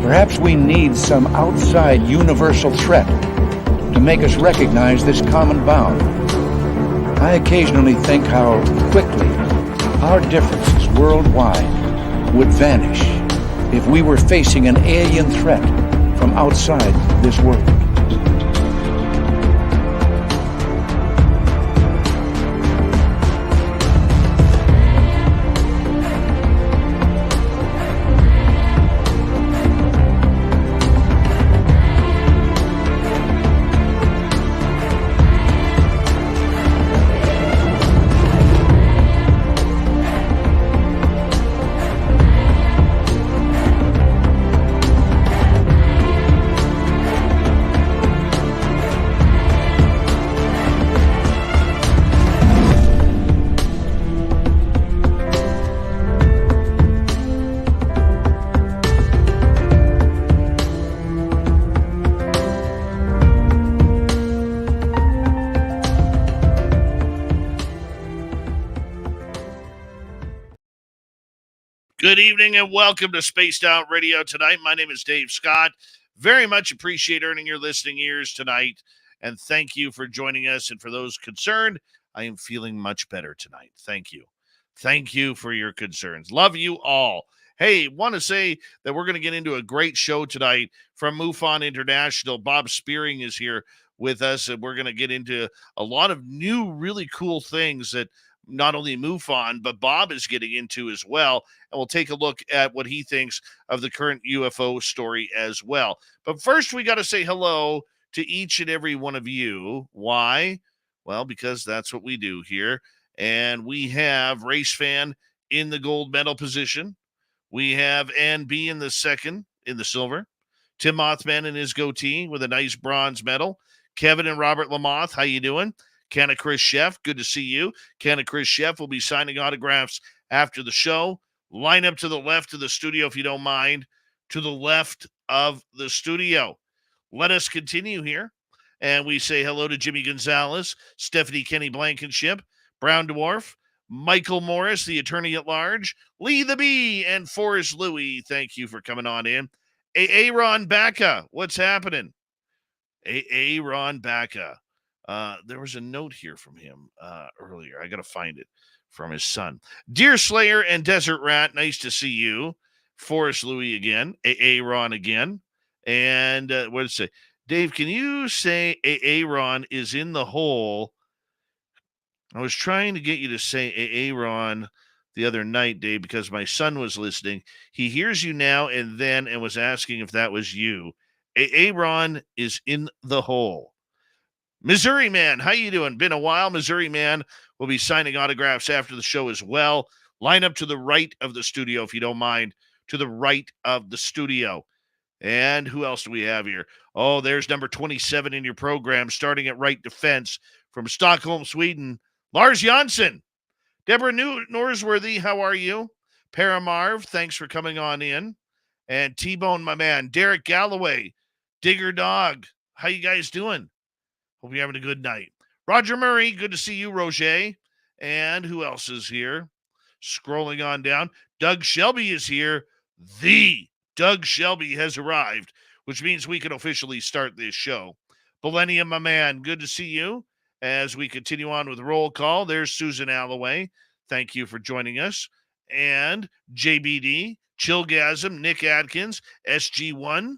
Perhaps we need some outside universal threat to make us recognize this common bound. I occasionally think how quickly our differences worldwide would vanish if we were facing an alien threat from outside this world. Good evening and welcome to Spaced Out Radio tonight. My name is Dave Scott. Very much appreciate earning your listening ears tonight. And thank you for joining us. And for those concerned, I am feeling much better tonight. Thank you. Thank you for your concerns. Love you all. Hey, want to say that we're going to get into a great show tonight from MUFON International. Bob Spearing is here with us, and we're going to get into a lot of new, really cool things that not only MUFON, but Bob is getting into as well. And we'll take a look at what he thinks of the current UFO story as well. But first, we got to say hello to each and every one of you. Why? Well, because that's what we do here. And we have Race Fan in the gold medal position. We have Ann B in the second, in the silver. Tim Mothman in his goatee with a nice bronze medal. Kevin and Robert Lamoth, how you doing? Canna Chris Sheff, good to see you. Canna Chris Sheff will be signing autographs after the show. Line up to the left of the studio if you don't mind. To the left of the studio. Let us continue here. And we say hello to Jimmy Gonzalez, Stephanie Kenny Blankenship, Brown Dwarf, Michael Morris, the attorney at large, Lee the Bee, and Forrest Louie. Thank you for coming on in. Aaron Baca, what's happening? Aaron Baca. There was a note here from him earlier. I got to find it from his son. Deer Slayer and Desert Rat, nice to see you. Forrest Louie again. Aaron again. And what did it say? Dave, can you say Aaron is in the hole? I was trying to get you to say Aaron the other night, Dave, because my son was listening. He hears you now and then and was asking if that was you. Aaron is in the hole. Missouri Man, how you doing? Been a while. Missouri Man will be signing autographs after the show as well. Line up to the right of the studio, if you don't mind. To the right of the studio. And who else do we have here? Oh, there's number 27 in your program, starting at right defense from Stockholm, Sweden. Lars Jansson. Deborah Norsworthy, how are you? Paramarv, thanks for coming on in. And T-Bone, my man. Derek Galloway. Digger Dog, how you guys doing? Hope you're having a good night. Roger Murray, good to see you, Roger. And who else is here? Scrolling on down. Doug Shelby is here. The Doug Shelby has arrived, which means we can officially start this show. Millennium, my man, good to see you. As we continue on with roll call, there's Susan Alloway. Thank you for joining us. And JBD, Chillgasm, Nick Adkins, SG1,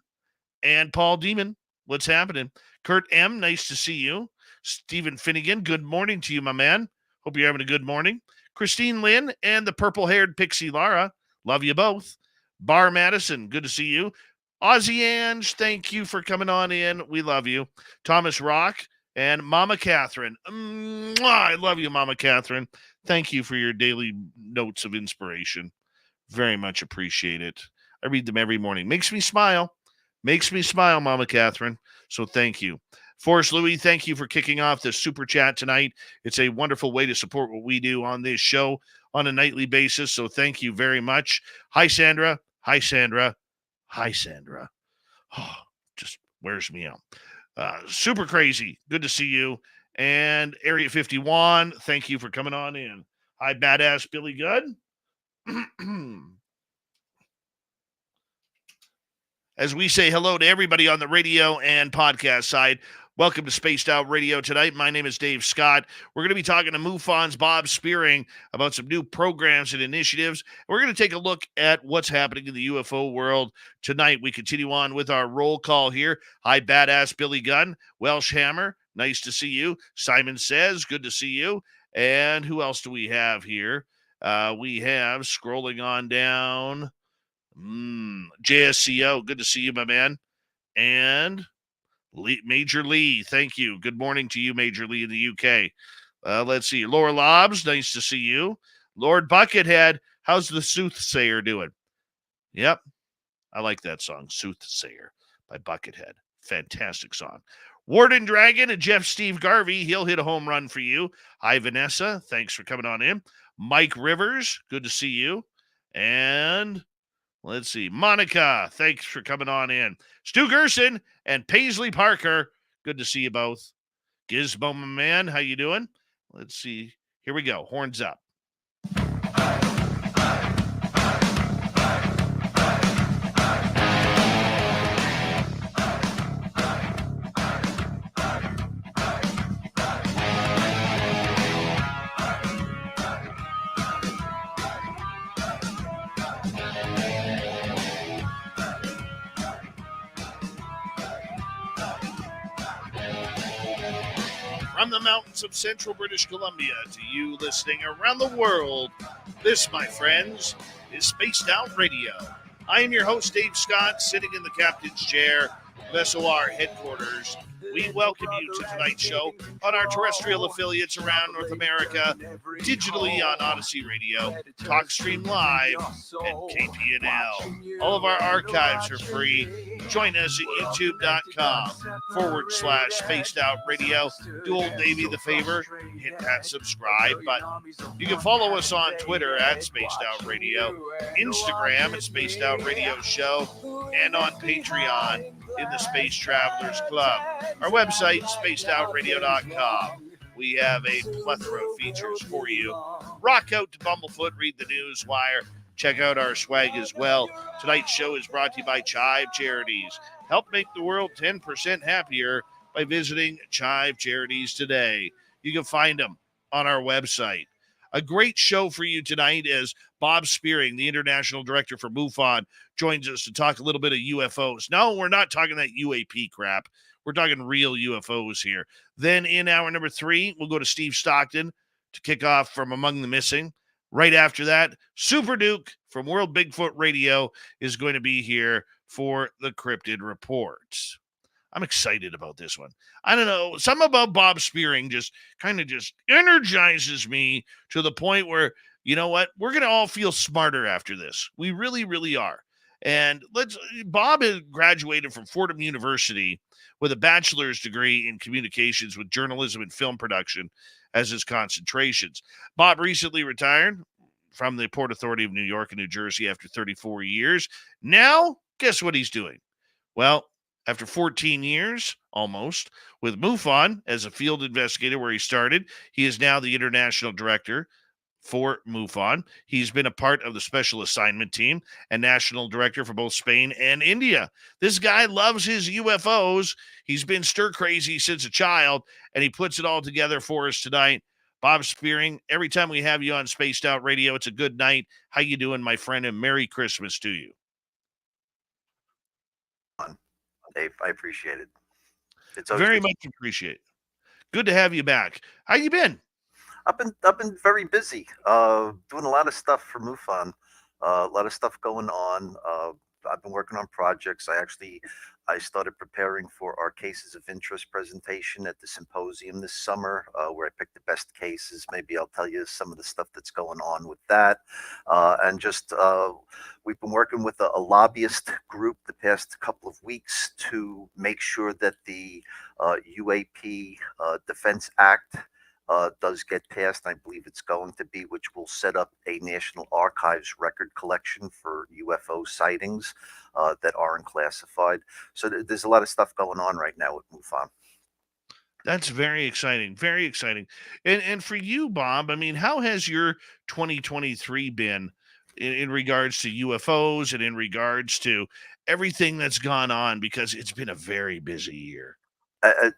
and Paul Demon. What's happening? Kurt M., nice to see you. Stephen Finnegan, good morning to you, my man. Hope you're having a good morning. Christine Lynn and the purple-haired Pixie Lara, love you both. Bar Madison, good to see you. Ozzy Ange, thank you for coming on in. We love you. Thomas Rock and Mama Catherine. I love you, Mama Catherine. Thank you for your daily notes of inspiration. Very much appreciate it. I read them every morning. Makes me smile. Makes me smile, Mama Catherine. So thank you. Forrest Louie, thank you for kicking off this super chat tonight. It's a wonderful way to support what we do on this show on a nightly basis. So thank you very much. Hi, Sandra. Hi, Sandra. Hi, Sandra. Oh, just wears me out. Super crazy. Good to see you. And Area 51, thank you for coming on in. Hi, Badass Billy Good. As we say hello to everybody on the radio and podcast side, welcome to Spaced Out Radio tonight. My name is Dave Scott. We're going to be talking to MUFON's Bob Spearing about some new programs and initiatives. We're going to take a look at what's happening in the UFO world tonight. We continue on with our roll call here. Hi, Badass Billy Gunn, Welsh Hammer, nice to see you. Simon Says, good to see you. And who else do we have here? We have, scrolling on down, JSCO, good to see you, my man. And Major Lee, thank you. Good morning to you, Major Lee in the UK. Let's see. Laura Lobbs, nice to see you. Lord Buckethead, how's the Soothsayer doing? Yep, I like that song, Soothsayer by Buckethead. Fantastic song. Warden Dragon and Jeff Steve Garvey, he'll hit a home run for you. Hi, Vanessa, thanks for coming on in. Mike Rivers, good to see you. And let's see. Monica, thanks for coming on in. Stu Gerson and Paisley Parker, good to see you both. Gizmo, my man, how you doing? Let's see. Here we go. Horns up. From the mountains of central British Columbia to you listening around the world, this, my friends, is Spaced Out Radio. I am your host, Dave Scott, sitting in the captain's chair of SOR headquarters. We welcome you to tonight's show on our terrestrial affiliates around North America, digitally on Odyssey Radio, TalkStream Live, and KPNL. All of our archives are free. Join us at youtube.com/Spaced Out Radio. Do old Davey the favor, hit that subscribe button. You can follow us on Twitter at Spaced Out Radio, Instagram at Spaced Out Radio Show, and on Patreon in the Space Travelers Club. Our website, spacedoutradio.com. We have a plethora of features for you. Rock out to Bumblefoot, read the news wire, check out our swag as well. Tonight's show is brought to you by Chive Charities. Help make the world 10% happier by visiting Chive Charities today. You can find them on our website. A great show for you tonight as Bob Spearing, the International Director for MUFON, joins us to talk a little bit of UFOs. No, we're not talking that UAP crap. We're talking real UFOs here. Then in hour number 3, we'll go to Steve Stockton to kick off from Among the Missing. Right after that, Super Duke from World Bigfoot Radio is going to be here for the Cryptid Reports. I'm excited about this one. I don't know. Something about Bob Spearing just energizes me to the point where, you know what? We're going to all feel smarter after this. We really, really are. And Bob has graduated from Fordham University with a bachelor's degree in communications with journalism and film production as his concentrations. Bob recently retired from the Port Authority of New York and New Jersey after 34 years. Now, guess what he's doing? Well, after 14 years, almost, with MUFON as a field investigator where he started, he is now the international director for MUFON. He's been a part of the special assignment team and national director for both Spain and India. This guy loves his UFOs. He's been stir crazy since a child, and he puts it all together for us tonight. Bob Spearing, every time we have you on Spaced Out Radio, it's a good night. How you doing, my friend, and Merry Christmas to you. Dave, I appreciate it. It's very much appreciated. Good to have you back. How you been? I've been very busy, doing a lot of stuff for MUFON, a lot of stuff going on. I've been working on projects. I started preparing for our Cases of Interest presentation at the symposium this summer, where I picked the best cases. Maybe I'll tell you some of the stuff that's going on with that. We've been working with a lobbyist group the past couple of weeks to make sure that the UAP Defense Act does get passed. I believe it's going to be, which will set up a National Archives record collection for UFO sightings that aren't classified. So there's a lot of stuff going on right now with MUFON. That's very exciting. Very exciting. And for you, Bob, I mean, how has your 2023 been in regards to UFOs and in regards to everything that's gone on, because it's been a very busy year.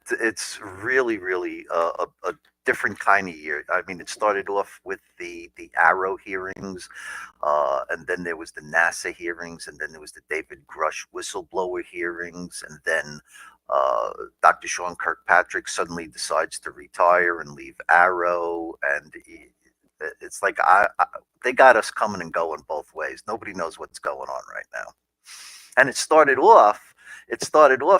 It's really, really a different kind of year. I mean, it started off with the Arrow hearings, and then there was the NASA hearings, and then there was the David Grush whistleblower hearings, and then Dr. Sean Kirkpatrick suddenly decides to retire and leave Arrow, and it's like they got us coming and going both ways. Nobody knows what's going on right now. And it started off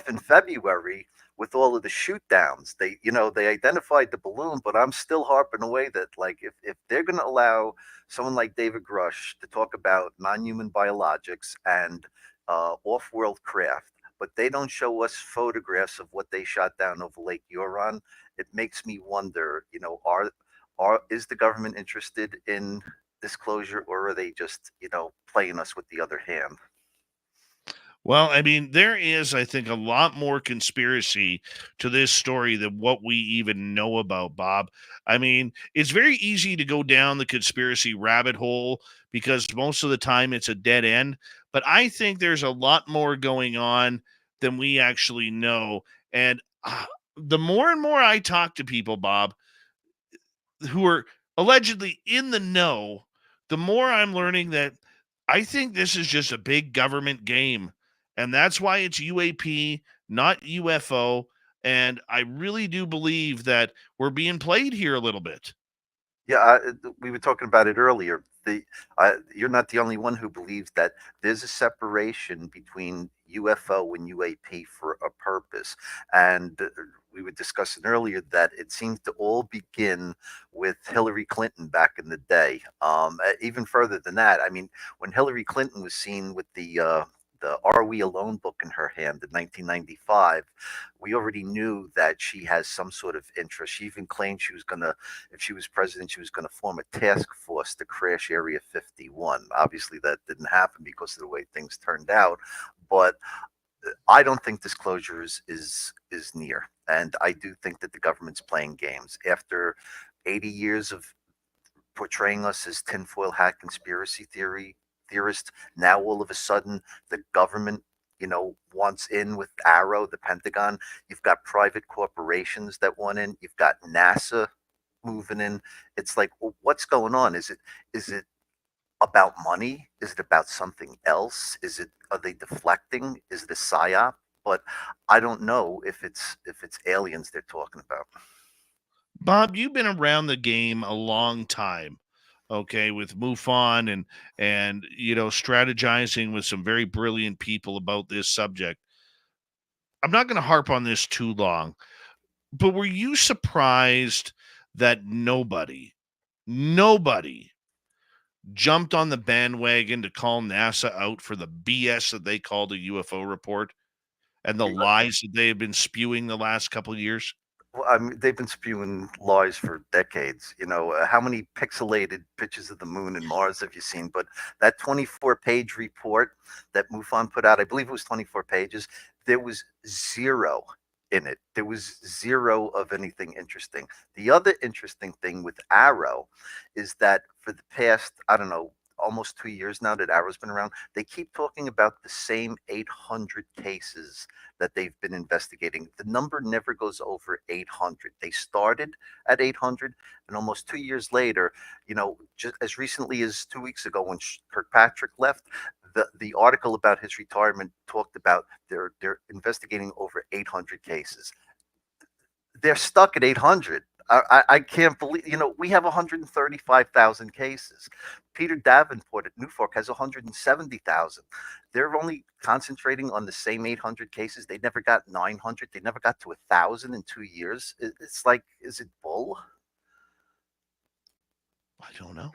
in February with all of the shoot downs. They identified the balloon, but I'm still harping away that, like, if they're going to allow someone like David Grush to talk about non-human biologics and off-world craft, but they don't show us photographs of what they shot down over Lake Huron, it makes me wonder, is the government interested in disclosure, or are they just, playing us with the other hand? Well, I mean, there is, I think, a lot more conspiracy to this story than what we even know about, Bob. I mean, it's very easy to go down the conspiracy rabbit hole because most of the time it's a dead end. But I think there's a lot more going on than we actually know. And the more and more I talk to people, Bob, who are allegedly in the know, the more I'm learning that I think this is just a big government game. And that's why it's UAP, not UFO. And I really do believe that we're being played here a little bit. Yeah, we were talking about it earlier. You're not the only one who believes that there's a separation between UFO and UAP for a purpose. And we were discussing earlier that it seems to all begin with Hillary Clinton back in the day. Even further than that, I mean, when Hillary Clinton was seen with the Are We Alone book in her hand in 1995, we already knew that she has some sort of interest. She even claimed she was going to, if she was president, she was going to form a task force to crash Area 51. Obviously, that didn't happen because of the way things turned out. But I don't think disclosure is near, and I do think that the government's playing games. After 80 years of portraying us as tinfoil hat conspiracy theorists, now all of a sudden the government, wants in with Arrow, the Pentagon. You've got private corporations that want in. You've got NASA moving in. It's like, well, what's going on? Is it about money? Is it about something else? Are they deflecting? Is it a psyop? But I don't know if it's aliens they're talking about. Bob, you've been around the game a long time. Okay, with MUFON and strategizing with some very brilliant people about this subject. I'm not going to harp on this too long, but were you surprised that nobody jumped on the bandwagon to call NASA out for the BS that they called a UFO report and the lies that they have been spewing the last couple of years? Well, I mean, they've been spewing lies for decades. How many pixelated pictures of the moon and Mars have you seen? But that 24-page report that MUFON put out, I believe it was 24 pages, there was zero in it. There was zero of anything interesting. The other interesting thing with Arrow is that for the past, I don't know, almost 2 years now that Arrow's been around, they keep talking about the same 800 cases that they've been investigating. The number never goes over 800. They started at 800, and almost 2 years later, just as recently as 2 weeks ago when Kirkpatrick left, the article about his retirement talked about they're investigating over 800 cases. They're stuck at 800. I can't believe, we have 135,000 cases. Peter Davenport at Newfork has 170,000. They're only concentrating on the same 800 cases. They never got 900. They never got to 1,000 in 2 years. It's like, is it bull? I don't know.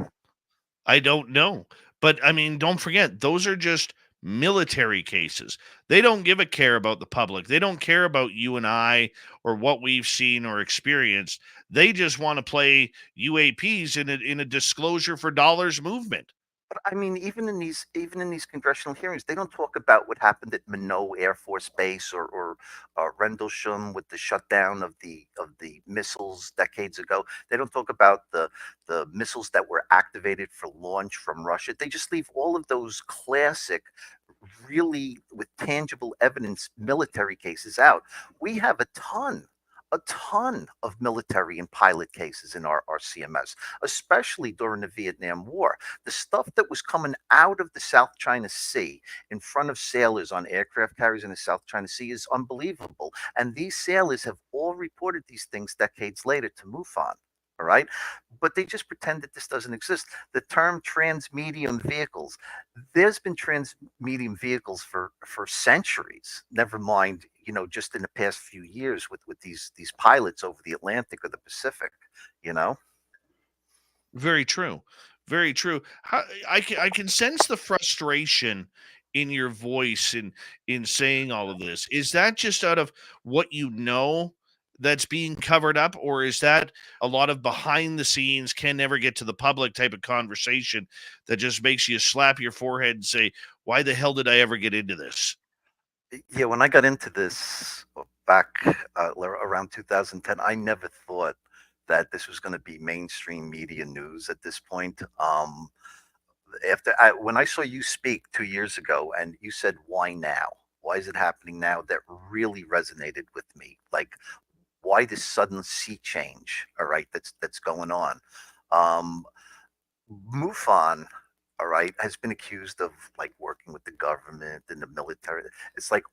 I don't know. But I mean, don't forget, those are just military cases. They don't give a care about the public. They don't care about you and I or what we've seen or experienced. They just want to play UAPs in a disclosure for dollars movement. But I mean, even in these congressional hearings, they don't talk about what happened at Minot Air Force Base or Rendlesham with the shutdown of the missiles decades ago. They don't talk about the missiles that were activated for launch from Russia. They just leave all of those classic really, with tangible evidence, military cases out. We have a ton of military and pilot cases in our CMS, especially during the Vietnam War. The stuff that was coming out of the South China Sea in front of sailors on aircraft carriers in the South China Sea is unbelievable. And these sailors have all reported these things decades later to MUFON. All right. But they just pretend that this doesn't exist. The term transmedium vehicles, there's been transmedium vehicles for centuries. Never mind, just in the past few years with these pilots over the Atlantic or the Pacific. You know. Very true. Very true. I can sense the frustration in your voice in saying all of this. Is that just out of what you know that's being covered up, or is that a lot of behind the scenes, can never get to the public type of conversation that just makes you slap your forehead and say, "Why the hell did I ever get into this?" Yeah, when I got into this back around 2010, I never thought that this was going to be mainstream media news at this point. When I saw you speak 2 years ago, and you said, "Why now? Why is it happening now?" That really resonated with me. Like, why this sudden sea change? All right, that's going on. Um, MUFON, all right, has been accused of like working with the government and the military. It's like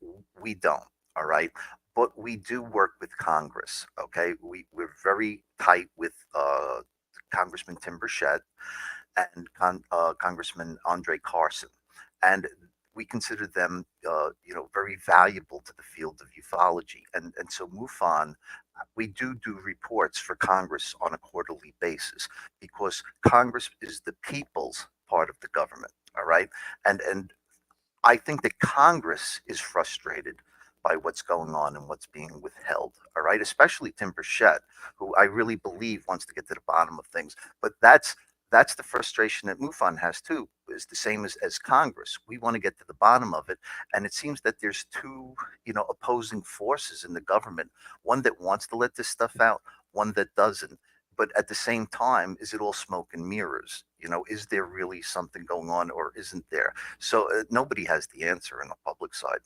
we don't, all right, but we do work with Congress. Okay, we're very tight with Congressman Tim Burchett and Congressman Andre Carson, and we consider them, very valuable to the field of ufology. And so MUFON, we do reports for Congress on a quarterly basis because Congress is the people's part of the government. All right, and I think that Congress is frustrated by what's going on and what's being withheld. All right, especially Tim Burchett, who I really believe wants to get to the bottom of things. But that's the frustration that MUFON has too. Is the same as Congress. We want to get to the bottom of it, and it seems that there's two, opposing forces in the government. One that wants to let this stuff out, one that doesn't. But at the same time, is it all smoke and mirrors? Is there really something going on, or isn't there? So nobody has the answer in the public side.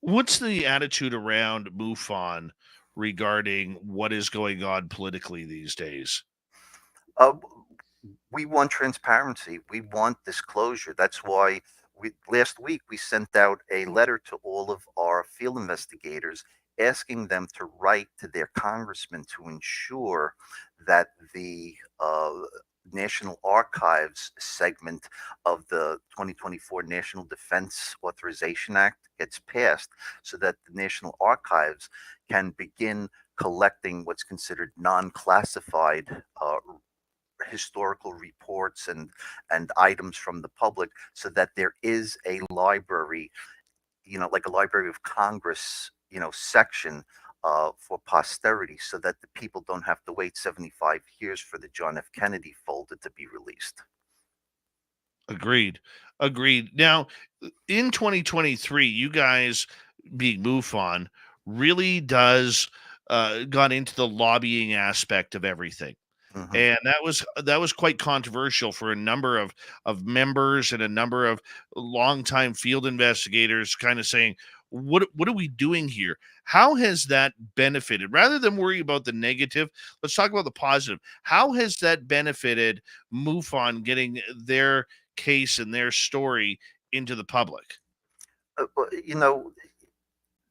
What's the attitude around MUFON regarding what is going on politically these days? Uh, we want transparency. We want disclosure. That's why last week we sent out a letter to all of our field investigators asking them to write to their congressman to ensure that the National Archives segment of the 2024 National Defense Authorization Act gets passed so that the National Archives can begin collecting what's considered non-classified historical reports and items from the public, so that there is a library, like a Library of Congress, section for posterity, so that the people don't have to wait 75 years for the John F. Kennedy folder to be released. Agreed. Agreed. Now, in 2023, you guys, being MUFON, really does got into the lobbying aspect of everything. Hmm. And that was quite controversial for a number of members and a number of longtime field investigators, kind of saying, what are we doing here? How has that benefited? Rather than worry about the negative, let's talk about the positive. How has that benefited MUFON getting their case and their story into the public? Well,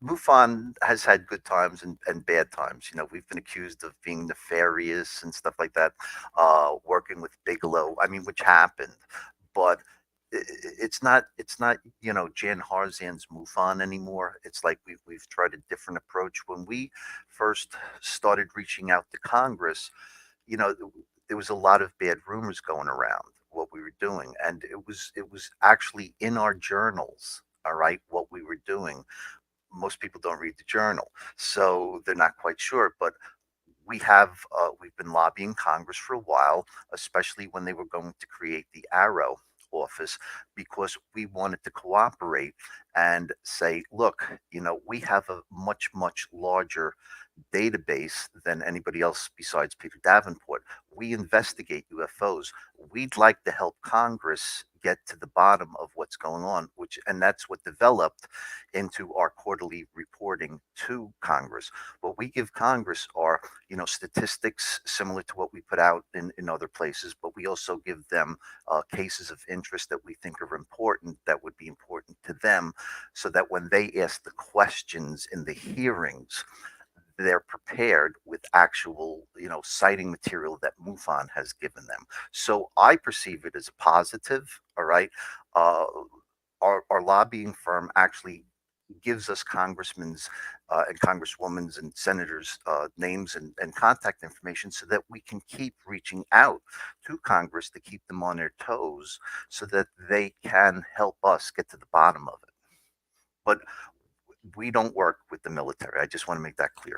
MUFON has had good times and bad times. We've been accused of being nefarious and stuff like that, working with Bigelow. I mean, which happened, but it's not Jan Harzan's MUFON anymore. It's like we've tried a different approach. When we first started reaching out to Congress, you know, there was a lot of bad rumors going around what we were doing, and it was actually in our journals. All right, what we were doing. Most people don't read the journal, so they're not quite sure. But we've been lobbying Congress for a while, especially when they were going to create the Arrow office, because we wanted to cooperate and say, look, we have a much larger database than anybody else besides Peter Davenport. We investigate UFOs. We'd like to help Congress get to the bottom of what's going on, and that's what developed into our quarterly reporting to Congress. What we give Congress are, statistics similar to what we put out in other places, but we also give them cases of interest that we think are important, that would be important to them, so that when they ask the questions in the hearings, they're prepared with actual, citing material that MUFON has given them. So I perceive it as a positive. All right. Uh, our lobbying firm actually gives us congressmen's and congresswomen's and senators' names and contact information so that we can keep reaching out to Congress to keep them on their toes so that they can help us get to the bottom of it. But we don't work with the military. I just want to make that clear.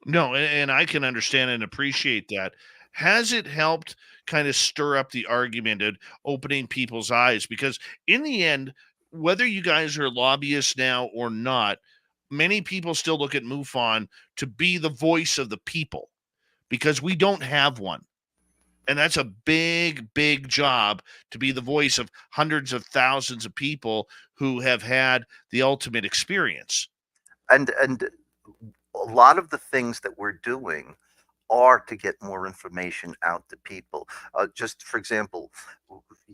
No, and I can understand and appreciate that. Has it helped kind of stir up the argument and opening people's eyes? Because in the end, whether you guys are lobbyists now or not, many people still look at MUFON to be the voice of the people because we don't have one. And that's a big, big job to be the voice of hundreds of thousands of people who have had the ultimate experience. And a lot of the things that we're doing are to get more information out to people. Just for example,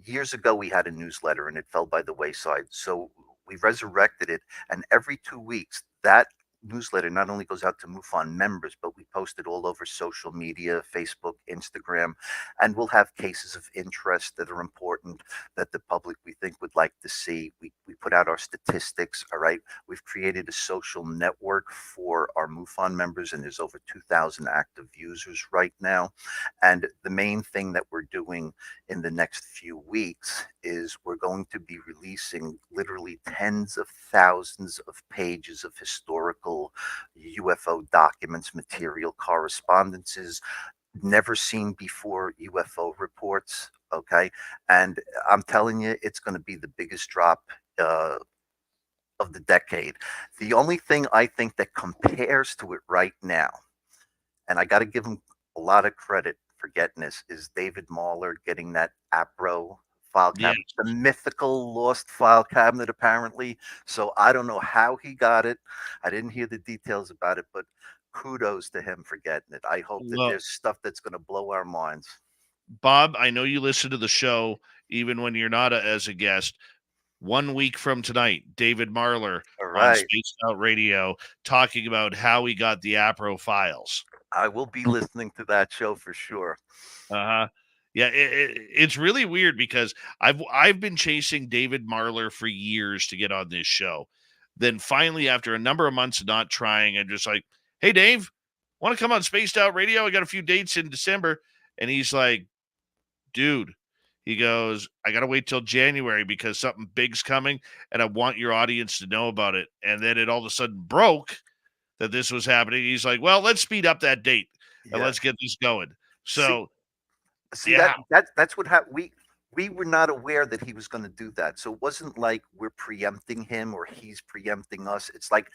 years ago we had a newsletter and it fell by the wayside. So we resurrected it, and every 2 weeks that newsletter not only goes out to MUFON members, but we post it all over social media, Facebook, Instagram, and we'll have cases of interest that are important that the public we think would like to see. We put out our statistics. All right. We've created a social network for our MUFON members, and there's over 2,000 active users right now. And the main thing that we're doing in the next few weeks is we're going to be releasing literally tens of thousands of pages of historical UFO documents, material, correspondences, never seen before UFO reports. Okay. And I'm telling you, it's going to be the biggest drop of the decade. The only thing I think that compares to it right now, and I got to give him a lot of credit for getting this, is David Mahler getting that APRO file Yeah. cabinet, the mythical lost file cabinet, apparently. So I don't know how he got it. I didn't hear the details about it, but kudos to him for getting it. I hope that Well, there's stuff that's going to blow our minds. Bob, I know you listen to the show even when you're not as a guest. 1 week from tonight, David Marler All on right. Spaced Out Radio talking about how he got the APRO files. I will be listening to that show for sure. Uh-huh. Yeah, it's really weird because I've been chasing David Marler for years to get on this show. Then finally, after a number of months of not trying, I'm just like, "Hey, Dave, want to come on Spaced Out Radio? I got a few dates in December." And he's like, "Dude," he goes, "I got to wait till January because something big's coming, and I want your audience to know about it." And then it all of a sudden broke that this was happening. He's like, "Well, let's speed up that date and Yeah. let's get this going." See, So see yeah. that's what happened. We were not aware that he was going to do that. So it wasn't like we're preempting him or he's preempting us. It's like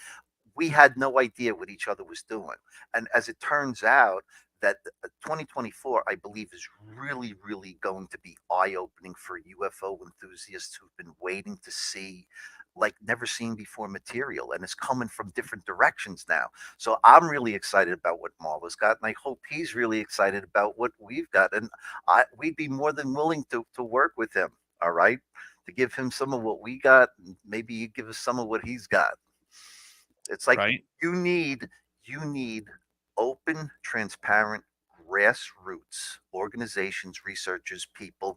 we had no idea what each other was doing. And as it turns out, that 2024, I believe, is really, really going to be eye-opening for UFO enthusiasts who've been waiting to see like never seen before material, and it's coming from different directions now. So I'm really excited about what Marla's got, and I hope he's really excited about what we've got. And we'd be more than willing to work with him. All right, to give him some of what we got, and maybe you give us some of what he's got. It's like Right. you need open, transparent, grassroots organizations, researchers, people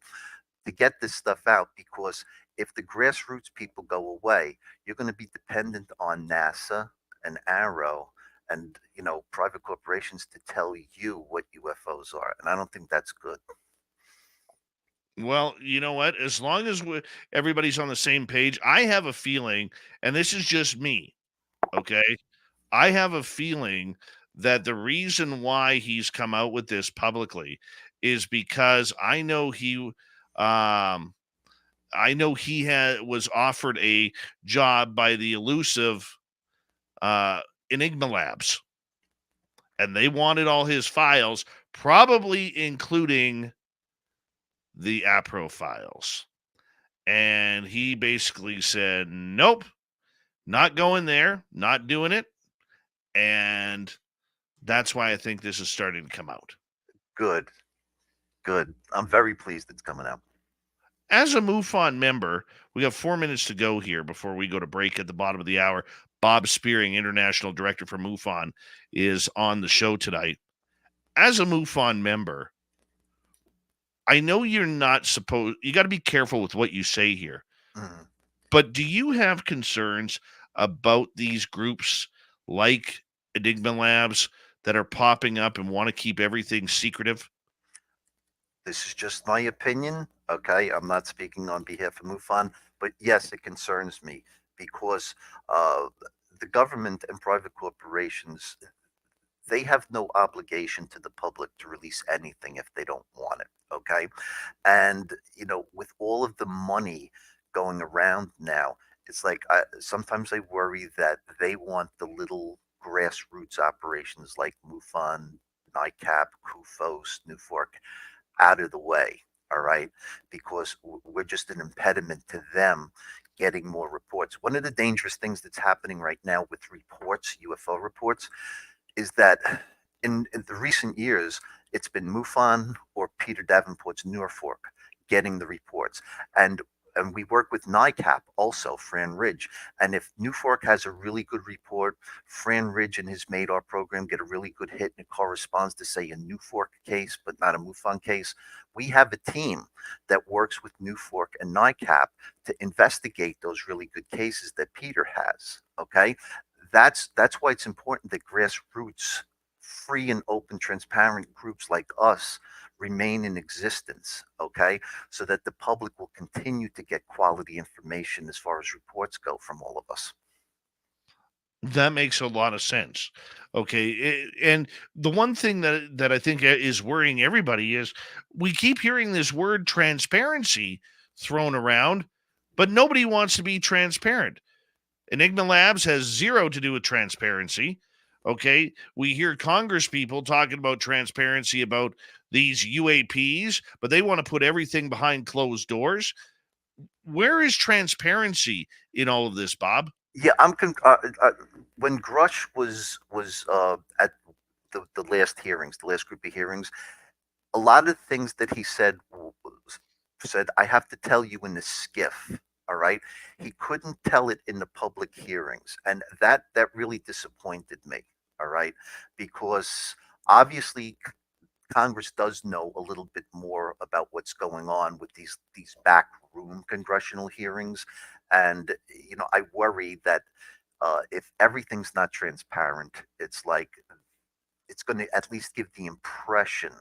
to get this stuff out, because if the grassroots people go away, you're going to be dependent on NASA and Arrow and private corporations to tell you what UFOs are, and I don't think that's good. Well, you know what? As long as everybody's on the same page, I have a feeling, and this is just me, okay? I have a feeling that the reason why he's come out with this publicly is because um I know he was offered a job by the elusive uh Enigma Labs, and they wanted all his files, probably including the APRO files. And he basically said, nope, not going there, not doing it. And that's why I think this is starting to come out. Good. I'm very pleased it's coming out. As a MUFON member, we have 4 minutes to go here before we go to break at the bottom of the hour. Bob Spearing, International Director for MUFON, is on the show tonight. As a MUFON member, I know you're not supposed, you got to be careful with what you say here. Mhm. But do you have concerns about these groups like Enigma Labs that are popping up and want to keep everything secretive? This is just my opinion, okay? I'm not speaking on behalf of MUFON, but yes, it concerns me because uh, the government and private corporations, they have no obligation to the public to release anything if they don't want it, okay? And, with all of the money going around now, it's like sometimes I worry that they want the little grassroots operations like MUFON, NICAP, CUFOS, NUFORC out of the way, all right? Because we're just an impediment to them getting more reports. One of the dangerous things that's happening right now with reports, UFO reports, is that in the recent years, it's been MUFON or Peter Davenport's Norfolk getting the reports. And we work with NICAP also, Fran Ridge. And if Norfolk has a really good report, Fran Ridge and his MADAR program get a really good hit and it corresponds to, say, a Norfolk case, but not a MUFON case. We have a team that works with Norfolk and NICAP to investigate those really good cases that Peter has. Okay. That's why it's important that grassroots, free and open, transparent groups like us remain in existence, okay? So that the public will continue to get quality information as far as reports go from all of us. That makes a lot of sense. Okay. And the one thing that I think is worrying everybody is we keep hearing this word transparency thrown around, but nobody wants to be transparent. Enigma Labs has zero to do with transparency. Okay. We hear Congress people talking about transparency about these UAPs, but they want to put everything behind closed doors. Where is transparency in all of this, Bob? Yeah, when Grush was at the last hearings, the last group of hearings, a lot of things that he said, I have to tell you in the skiff. All right. He couldn't tell it in the public hearings. And that really disappointed me. All right. Because obviously Congress does know a little bit more about what's going on with these backroom congressional hearings. And, I worry that if everything's not transparent, it's like it's going to at least give the impression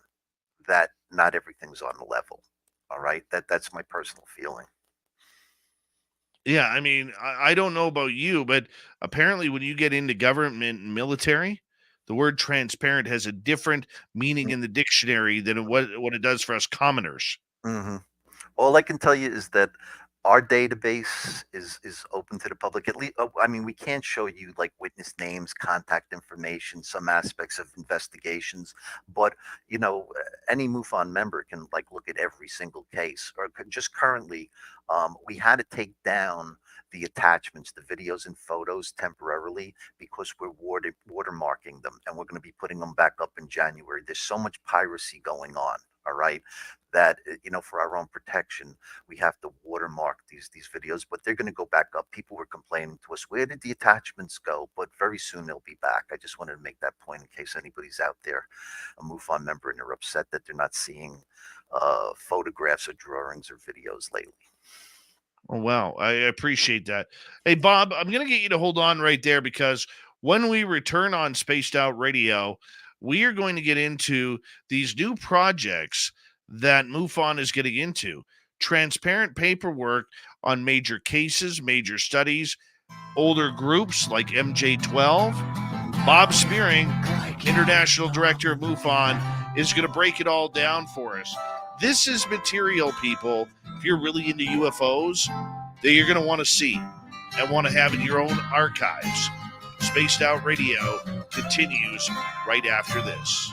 that not everything's on the level. All right. That's my personal feeling. Yeah, I mean, I don't know about you, but apparently when you get into government and military, the word transparent has a different meaning in the dictionary than what it does for us commoners. Hmm. All I can tell you is that our database is open to the public. At least, I mean, we can't show you like witness names, contact information, some aspects of investigations, but any MUFON member can like look at every single case. Or just currently, we had to take down the attachments, the videos and photos temporarily because we're watermarking them, and we're going to be putting them back up in January. There's so much piracy going on. All right, that for our own protection we have to watermark these videos, but they're going to go back up. People were complaining to us, where did the attachments go? But very soon they'll be back. I just wanted to make that point in case anybody's out there, a MUFON member, and they're upset that they're not seeing photographs or drawings or videos lately. Oh, wow. I appreciate that. Hey, Bob, I'm going to get you to hold on right there because when we return on Spaced Out Radio, we are going to get into these new projects that MUFON is getting into. Transparent paperwork on major cases, major studies, older groups like MJ12. Bob Spearing, International Director of MUFON, is going to break it all down for us. This is material, people, if you're really into UFOs, that you're going to want to see and want to have in your own archives. Spaced Out Radio continues right after this.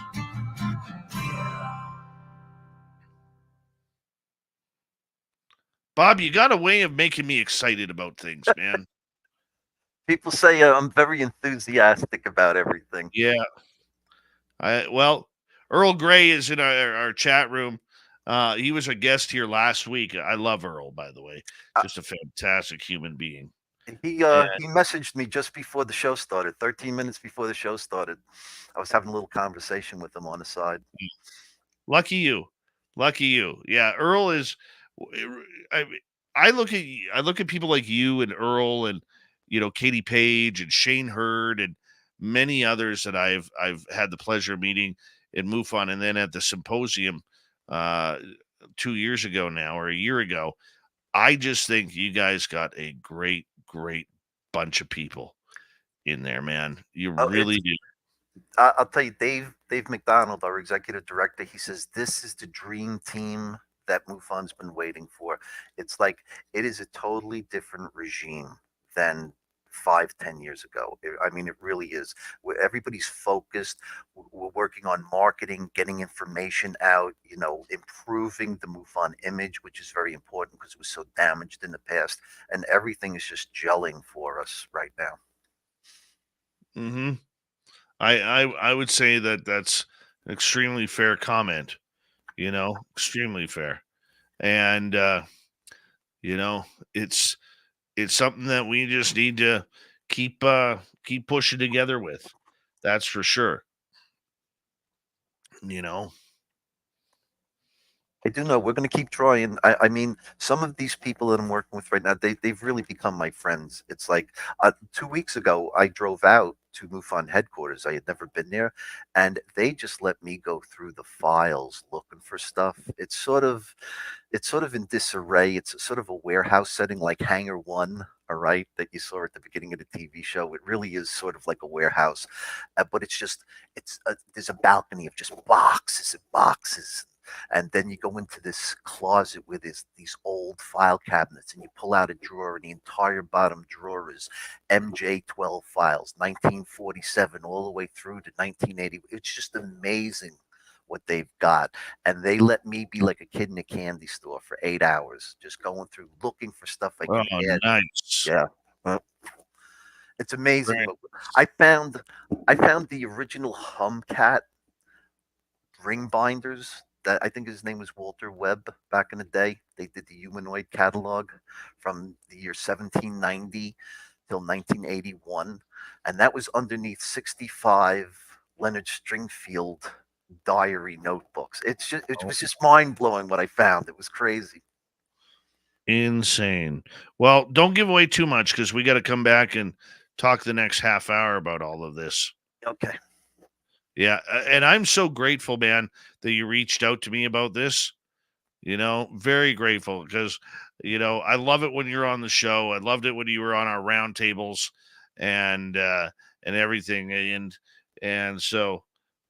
Bob, you got a way of making me excited about things, man. People say I'm very enthusiastic about everything. Yeah. Well, Earl Grey is in our chat room. He was a guest here last week. I love Earl, by the way. Uh, Just a fantastic human being. he messaged me just before the show started, 13 minutes before the show started. I was having a little conversation with him on the side. Lucky you. Lucky you. Yeah, Earl is I I look at people like you and Earl and Katie Page and Shane Hurd and many others that I've had the pleasure of meeting in MUFON and then at the symposium uh 2 years ago now or a year ago. I just think you guys got a great bunch of people in there, man. You Oh, really do. I'll tell you, Dave McDonald, our executive director, he says this is the dream team that MUFON's been waiting for. It's like it is a totally different regime than 5, 10 years ago. I mean, it really is. Everybody's focused. We're working on marketing, getting information out, improving the MUFON image, which is very important because it was so damaged in the past. And everything is just gelling for us right now. Mhm. I would say that that's an extremely fair comment, extremely fair. And you know, it's it's something that we just need to keep pushing together with. That's for sure. You know. I do know we're going to keep trying. I mean, some of these people that I'm working with right now, they've really become my friends. It's like 2 weeks ago, I drove out to MUFON headquarters. I had never been there, and they just let me go through the files looking for stuff. It's sort of in disarray. It's sort of a warehouse setting, like Hangar One. All right, that you saw at the beginning of the TV show. It really is sort of like a warehouse, but there's a balcony of just boxes and boxes, and then you go into this closet with these old file cabinets, and you pull out a drawer, and the entire bottom drawer is MJ12 files, 1947 all the way through to 1980. It's just amazing what they've got. And they let me be like a kid in a candy store for 8 hours, just going through looking for stuff I Oh, can add. nice. Yeah. It's amazing. Very But I found the original Humcat ring binders that I think his name was Walter Webb back in the day. They did the humanoid catalog from the year 1790 till 1981, and that was underneath 65 Leonard Stringfield diary notebooks. It was just mind blowing what I found. It was crazy. insane. Well, don't give away too much because we got to come back and talk the next half hour about all of this. Okay. Yeah, and I'm so grateful, man, that you reached out to me about this. Very grateful because I love it when you're on the show. I loved it when you were on our roundtables and everything, and so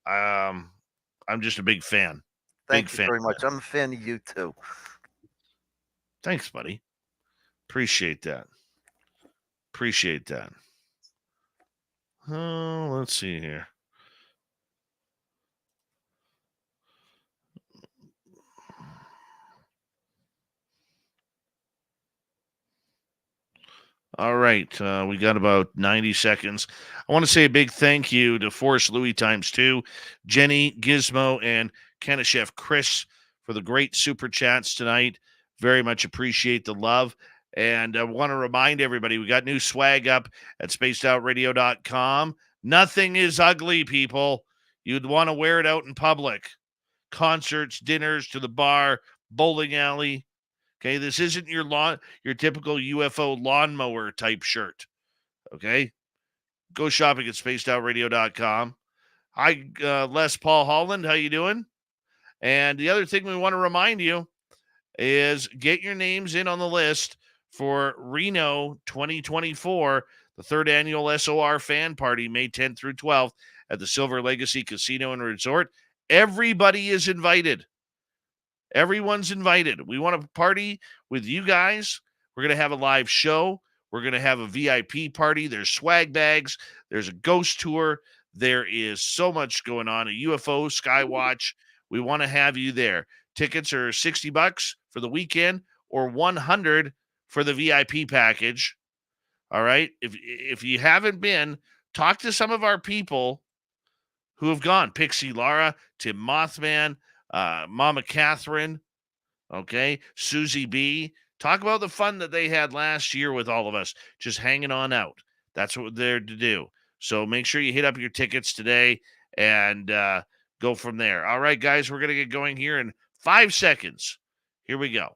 I'm just a big fan. Big Thank you fan. very much. I'm a fan of you too. Thanks, buddy. Appreciate that. Appreciate that. Oh, let's see here. All right. We got about 90 seconds. I want to say a big thank you to Forrest Louis times two, Jenny, Gizmo, and Chef Chris for the great super chats tonight. Very much appreciate the love. And I want to remind everybody we got new swag up at spacedoutradio.com. Nothing is ugly, people. You'd want to wear it out in public. Concerts, dinners, to the bar, bowling alley. Okay, this isn't your typical UFO lawnmower type shirt. Okay, go shopping at spacedoutradio.com. Hi, Les Paul Holland, how you doing? And the other thing we want to remind you is get your names in on the list for Reno 2024, the third annual SOR fan party, May 10th through 12th at the Silver Legacy Casino and Resort. Everybody is invited. Everyone's invited. We want to party with you guys. We're going to have a live show. We're going to have a VIP party. There's swag bags. There's a ghost tour. There is so much going on. A UFO Skywatch. We want to have you there. Tickets are $60 for the weekend or 100 for the VIP package. All right. If you haven't been, talk to some of our people who have gone. Pixie Lara, Tim Mothman, Mama Catherine, okay, Susie B. Talk about the fun that they had last year with all of us, just hanging on out. That's what they're to do. So make sure you hit up your tickets today and go from there. All right, guys, we're going to get going here in 5 seconds. Here we go.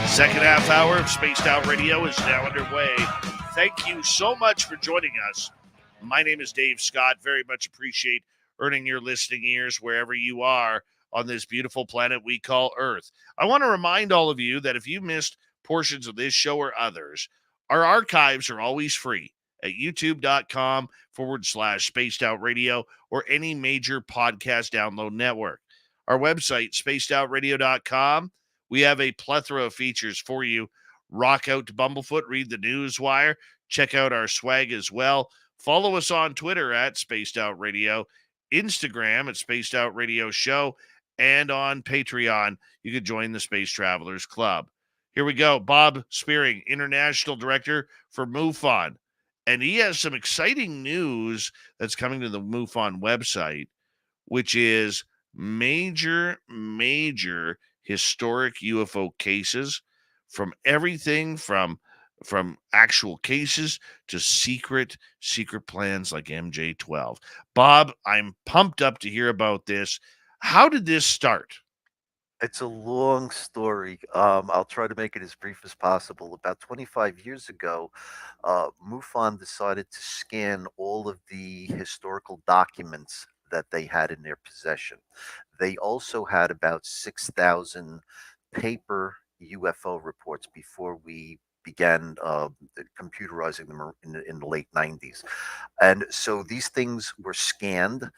Second half hour of Spaced Out Radio is now underway. Thank you so much for joining us. My name is Dave Scott. Very much appreciate earning your listening ears wherever you are on this beautiful planet we call Earth. I want to remind all of you that if you missed portions of this show or others, our archives are always free at youtube.com/Spaced Out Radio or any major podcast download network. Our website, spacedoutradio.com. We have a plethora of features for you. Rock out to Bumblefoot, read the news wire, check out our swag as well. Follow us on Twitter at Spaced Out Radio, Instagram at Spaced Out Radio Show, and on Patreon, you can join the Space Travelers Club. Here we go. Bob Spearing, International Director for MUFON. And he has some exciting news that's coming to the MUFON website, which is major historic UFO cases, from everything from actual cases to secret plans like MJ12. Bob, I'm pumped up to hear about this. How did this start? It's a long story. I'll try to make it as brief as possible. About 25 years ago, MUFON decided to scan all of the historical documents that they had in their possession. They also had about 6,000 paper UFO reports before we began computerizing them in the late 90s. And so these things were scanned.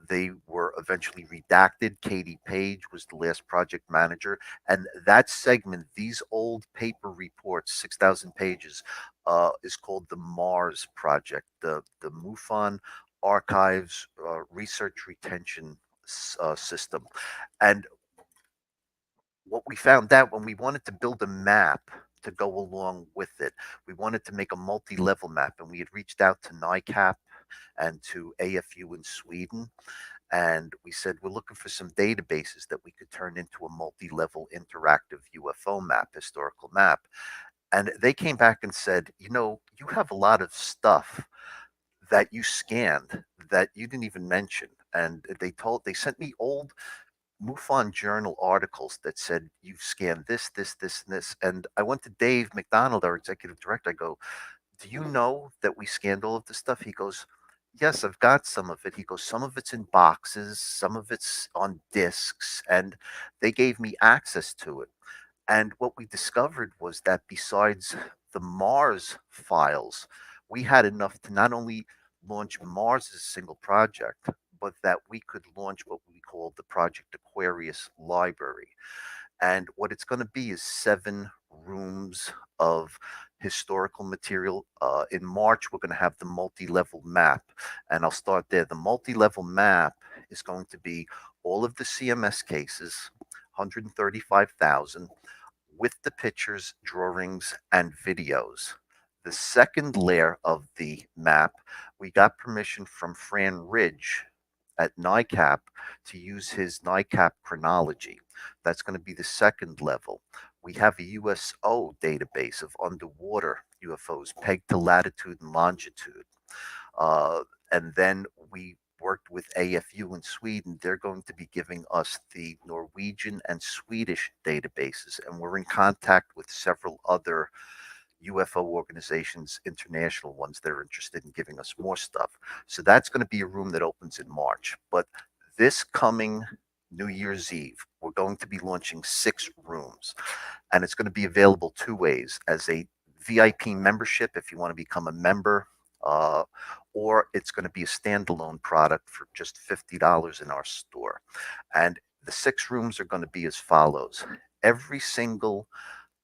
They were eventually redacted. Katie Page was the last project manager. And that segment, these old paper reports, 6,000 pages, is called the Mars Project, the MUFON Archives Research Retention System. And what we found out when we wanted to build a map to go along with it, we wanted to make a multi-level map, and we had reached out to NICAP and to AFU in Sweden. And we said, we're looking for some databases that we could turn into a multi-level interactive UFO map, historical map. And they came back and said, you have a lot of stuff that you scanned that you didn't even mention. And they sent me old MUFON Journal articles that said, you've scanned this, and this. And I went to Dave McDonald, our executive director. I go, do you know that we scanned all of this stuff? He goes, yes, I've got some of it. He goes, some of it's in boxes, some of it's on discs, and they gave me access to it. And what we discovered was that besides the Mars files, we had enough to not only launch Mars as a single project, but that we could launch what we call the Project Aquarius library. And what it's going to be is 7 rooms of historical material. In March, we're going to have the multi-level map, and I'll start there. The multi-level map is going to be all of the CMS cases, 135,000, with the pictures, drawings, and videos. The second layer of the map, we got permission from Fran Ridge at NICAP to use his NICAP chronology. That's going to be the second level. We have a USO database of underwater UFOs pegged to latitude and longitude. And then we worked with AFU in Sweden. They're going to be giving us the Norwegian and Swedish databases. And we're in contact with several other UFO organizations, international ones that are interested in giving us more stuff. So that's going to be a room that opens in March. But this coming New Year's Eve, we're going to be launching 6 rooms. And it's going to be available 2 ways: as a VIP membership if you want to become a member, or it's going to be a standalone product for just $50 in our store. And the 6 rooms are going to be as follows. Every single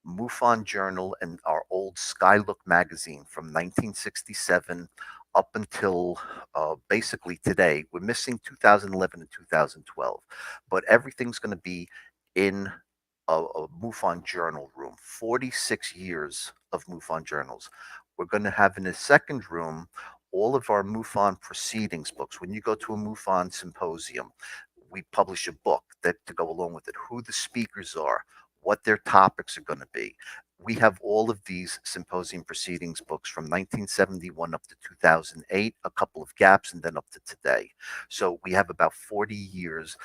MUFON Journal and our old Skylook magazine from 1967 up until basically today. We're missing 2011 and 2012, but everything's going to be in a MUFON Journal room. 46 years of MUFON journals. We're going to have in the second room all of our MUFON proceedings books. When you go to a MUFON symposium, we publish a book that to go along with it, who the speakers are, what their topics are going to be. We have all of these symposium proceedings books from 1971 up to 2008, a couple of gaps, and then up to today. So we have about 40 years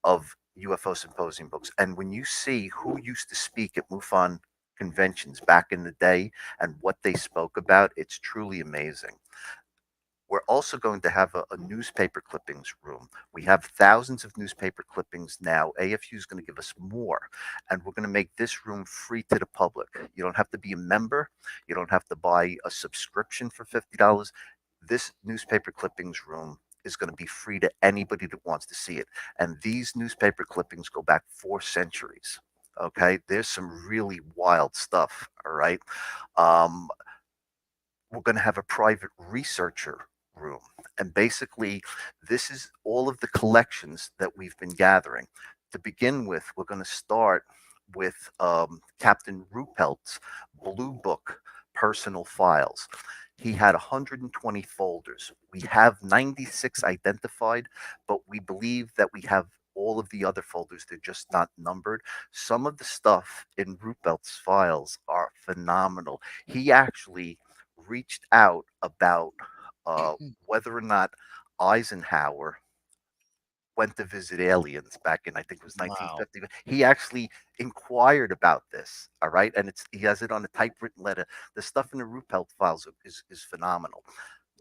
of UFO symposium books. And when you see who used to speak at MUFON conventions back in the day and what they spoke about, it's truly amazing. We're also going to have a newspaper clippings room. We have thousands of newspaper clippings now. AFU is going to give us more, and we're going to make this room free to the public. You don't have to be a member. You don't have to buy a subscription for $50. This newspaper clippings room is going to be free to anybody that wants to see it. And these newspaper clippings go back 4 centuries. Okay, there's some really wild stuff. All right. We're going to have a private researcher room. And basically, this is all of the collections that we've been gathering. To begin with, we're going to start with Captain Ruppelt's Blue Book personal files. He had 120 folders. We have 96 identified, but we believe that we have all of the other folders. They're just not numbered. Some of the stuff in Ruppelt's files are phenomenal. He actually reached out about whether or not Eisenhower went to visit aliens back in, I think it was Wow. 1950. He actually inquired about this. All right. And he has it on a typewritten letter. The stuff in the Ruppelt files is phenomenal.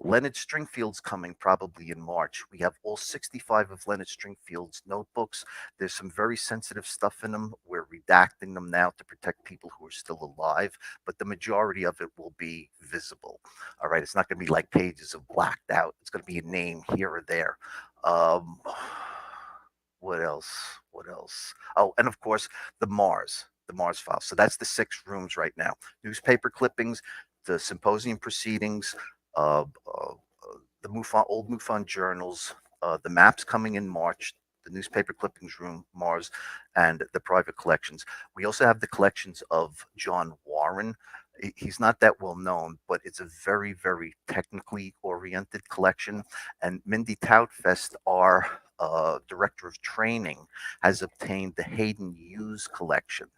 Leonard Stringfield's coming probably in March. We have all 65 of Leonard Stringfield's notebooks. There's some very sensitive stuff in them. We're redacting them now to protect people who are still alive, but the majority of it will be visible. All right. It's not going to be like pages of blacked out. It's going to be a name here or there. What else? What else? Oh, and of course, the Mars file. So that's the 6 rooms right now. Newspaper clippings, the symposium proceedings, the MUFON, old MUFON journals, the maps coming in March, the newspaper clippings room, Mars, and the private collections. We also have the collections of John Warren. He's not that well known, but it's a very, very technically oriented collection. And Mindy Toutfest, our director of training, has obtained the Hayden Hughes collection.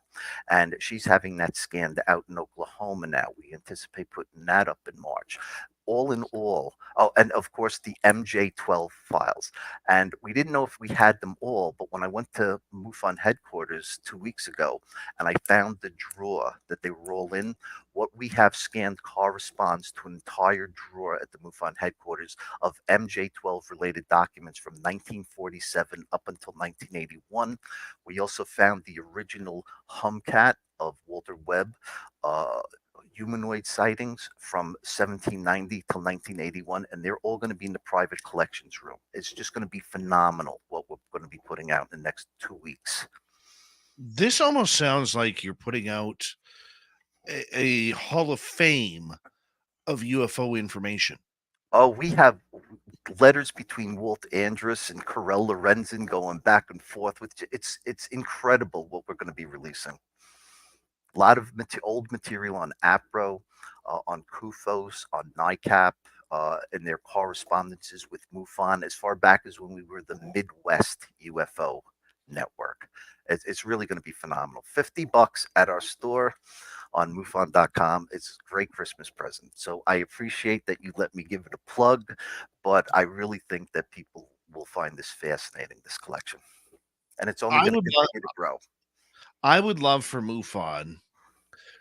And she's having that scanned out in Oklahoma now. We anticipate putting that up in March. All in all, oh, and of course the MJ12 files. And we didn't know if we had them all, but when I went to MUFON headquarters 2 weeks ago and I found the drawer that they were all in, what we have scanned corresponds to an entire drawer at the MUFON headquarters of MJ12 related documents from 1947 up until 1981. We also found the original Humcat of Walter Webb, humanoid sightings from 1790 till 1981, and they're all going to be in the private collections room. It's just going to be phenomenal what we're going to be putting out in the next 2 weeks. This almost sounds like you're putting out a Hall of Fame of UFO information. Oh, we have letters between Walt Andrus and Carell Lorenzen going back and forth. It's incredible what we're going to be releasing. A lot of old material on APRO, on CUFOS, on NICAP, and their correspondences with MUFON as far back as when we were the Midwest UFO network. It's really going to be phenomenal. $50 at our store on MUFON.com. It's a great Christmas present. So I appreciate that you let me give it a plug, but I really think that people will find this fascinating, this collection. And it's only going to continue to grow. I would love for MUFON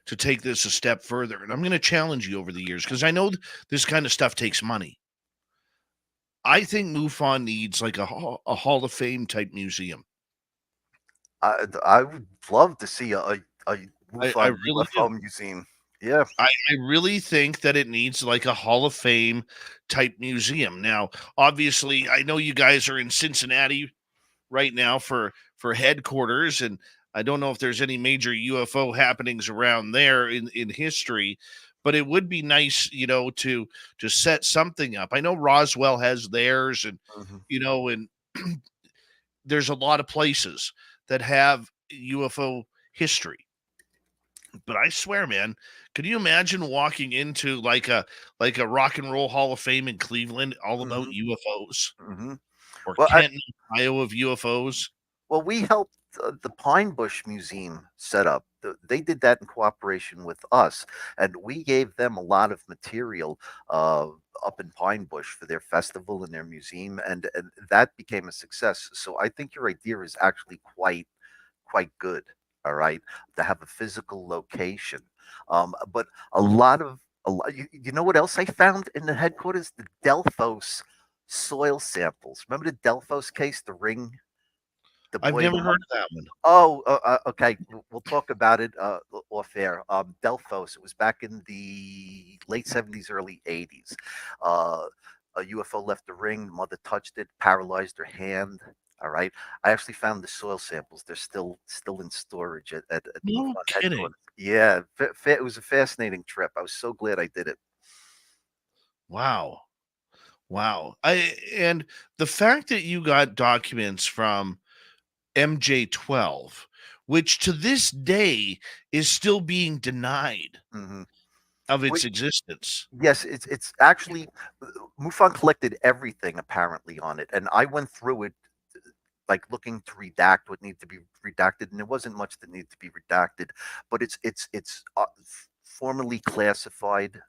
to take this a step further. And I'm going to challenge you over the years because I know this kind of stuff takes money. I think MUFON needs like a Hall of Fame type museum. I would love to see a MUFON really UFO museum. Yeah. I really think that it needs like a Hall of Fame type museum. Now, obviously, I know you guys are in Cincinnati right now for headquarters, and I don't know if there's any major UFO happenings around there in history, but it would be nice, to set something up. I know Roswell has theirs, and Hmm. and there's a lot of places that have UFO history. But I swear, man, could you imagine walking into like a rock and roll Hall of Fame in Cleveland, all about Hmm. UFOs, Hmm. or Well, Kenton, Ohio, of UFOs? well, we helped the Pine Bush Museum set up. They did that in cooperation with us, and we gave them a lot of material uh, up in Pine Bush for their festival and their museum, and that became a success. So I think your idea is actually quite good. All right, to have a physical location, but a lot. You know what else I found in the headquarters? The Delphos soil samples. Remember the Delphos case, the ring, the I've boy in never the heard of that one. Oh, okay. We'll talk about it off air. Delphos. It was back in the late '70s, early '80s. Uh, a UFO left the ring. The mother touched it, paralyzed her hand. All right. I actually found the soil samples. They're still in storage at the No MUFON kidding. headquarters. Yeah, it was a fascinating trip. I was so glad I did it. Wow. Wow. And the fact that you got documents from MJ12, which to this day is still being denied Hmm. of its existence. Yes, it's actually MUFON collected everything apparently on it, and I went through it like looking to redact what needed to be redacted, and there wasn't much that needed to be redacted, but it's formally classified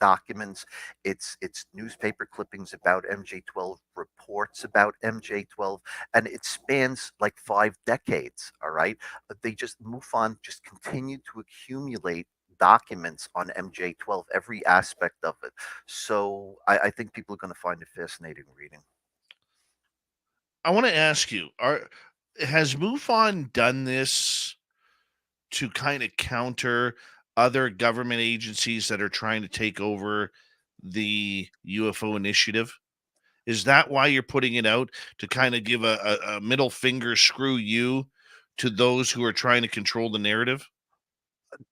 documents. It's newspaper clippings about MJ12, reports about MJ12, and it spans like 5 decades. All right, they just MUFON just continued to accumulate documents on MJ12, every aspect of it. So I think people are going to find it fascinating reading. I want to ask you, has MUFON done this to kind of counter other government agencies that are trying to take over the UFO initiative? Is that why you're putting it out, to kind of give a middle finger, screw you, to those who are trying to control the narrative?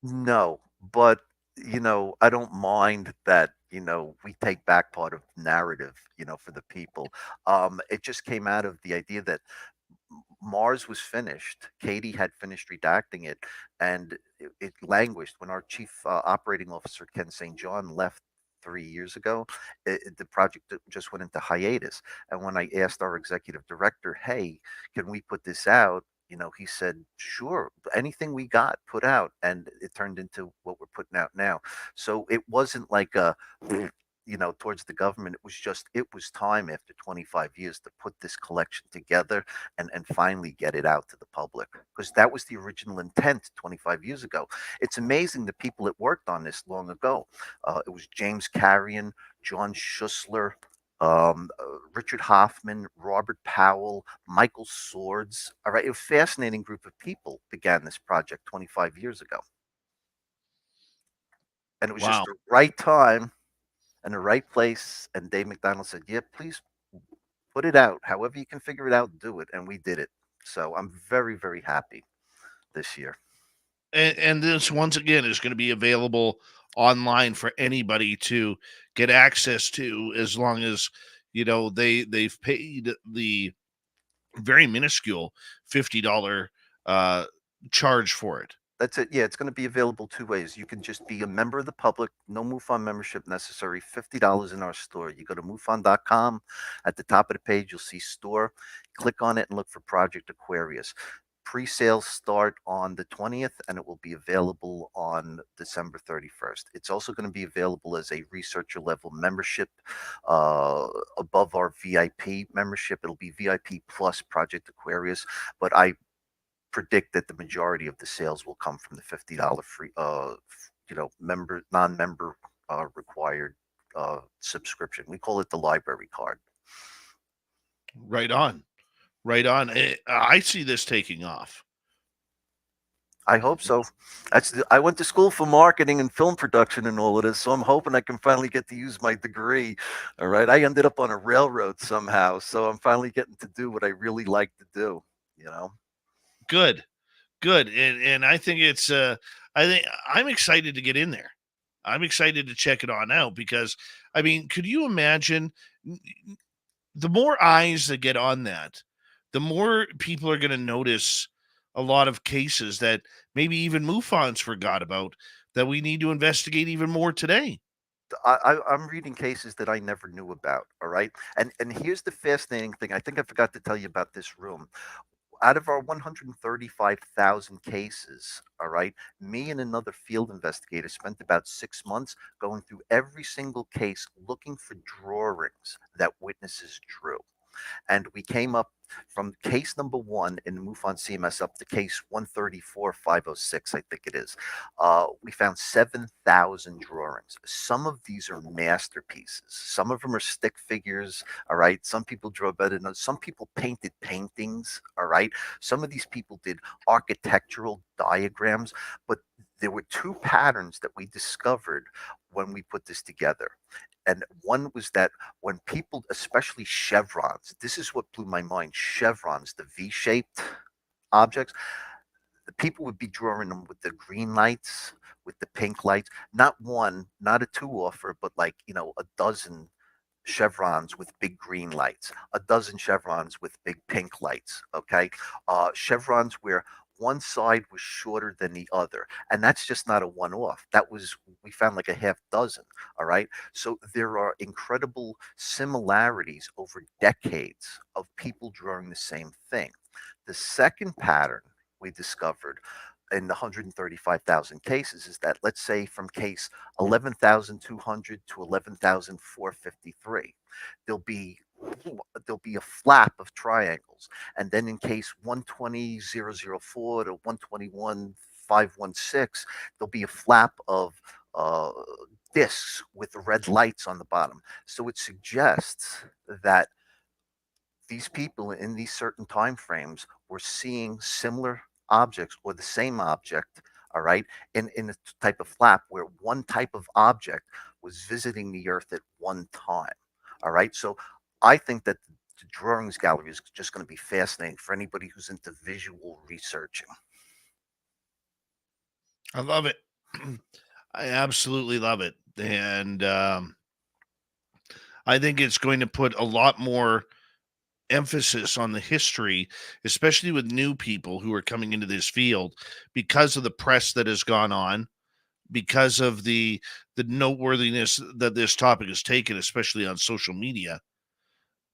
No, but I don't mind that, we take back part of the narrative, for the people. It just came out of the idea that Mars was finished. Katie had finished redacting it, and it languished when our chief operating officer Ken St. John left 3 years ago. The project just went into hiatus. And when I asked our executive director, "Hey, can we put this out?" He said, "Sure, anything we got, put out," and it turned into what we're putting out now. So it wasn't like a towards the government. It was time after 25 years to put this collection together and finally get it out to the public, because that was the original intent 25 years ago. It's amazing the people that worked on this long ago. It was James Carrion, John Schussler, Richard Hoffman, Robert Powell, Michael Swords. All right, a fascinating group of people began this project 25 years ago, and it was just Wow. the right time and the right place. And Dave McDonald said, "Yeah, please put it out. However you can figure it out, do it." And we did it. So I'm very, very happy this year. And this, once again, is going to be available online for anybody to get access to, as long as they've paid the very minuscule $50 uh charge for it. That's it. Yeah, it's going to be available two ways. You can just be a member of the public, no MUFON membership necessary, $50 in our store. You go to MUFON.com. At the top of the page, you'll see store. Click on it and look for Project Aquarius. Pre-sales start on the 20th, and it will be available on December 31st. It's also going to be available as a researcher level membership uh, above our VIP membership. It'll be VIP plus Project Aquarius, but I predict that the majority of the sales will come from the $50 free, member, non-member required subscription. We call it the library card. Right on. Right on. I see this taking off. I hope so. I went to school for marketing and film production and all of this, so I'm hoping I can finally get to use my degree. All right. I ended up on a railroad somehow, so I'm finally getting to do what I really like to do, you know. Good, good, and I think it's I think I'm excited to get in there. I'm excited to check it on out because I mean, could you imagine the more eyes that get on that, the more people are going to notice a lot of cases that maybe even MUFONs forgot about that we need to investigate even more today. I'm reading cases that I never knew about. All right. And here's the fascinating thing. I think I forgot to tell you about this room. Out of our 135,000 cases, all right, me and another field investigator spent about 6 months going through every single case looking for drawings that witnesses drew. And we came up from case number one in the MUFON CMS up to case 134506, I think it is. We found 7,000 drawings. Some of these are masterpieces. Some of them are stick figures. All right. Some people draw better than others. Some people painted paintings. All right. Some of these people did architectural diagrams, but there were two patterns that we discovered when we put this together. And one was that when people, especially chevrons, this is what blew my mind, chevrons, the V-shaped objects, the people would be drawing them with the green lights, with the pink lights, not one, not a two offer, but like, a dozen chevrons with big green lights, a dozen chevrons with big pink lights. Okay. Chevrons where one side was shorter than the other. And that's just not a one off. We found like a half dozen. All right. So there are incredible similarities over decades of people drawing the same thing. The second pattern we discovered in the 135,000 cases is that, let's say, from case 11,200 to 11,453, there'll be there'll be a flap of triangles, and then in case 120,004 to 121,516, there'll be a flap of uh, discs with red lights on the bottom. So it suggests that these people in these certain time frames were seeing similar objects or the same object, all right, in a type of flap where one type of object was visiting the earth at one time. All right. So I think that the drawings gallery is just going to be fascinating for anybody who's into visual researching. I love it. I absolutely love it. And I think it's going to put a lot more emphasis on the history, especially with new people who are coming into this field because of the press that has gone on, because of the noteworthiness that this topic has taken, especially on social media.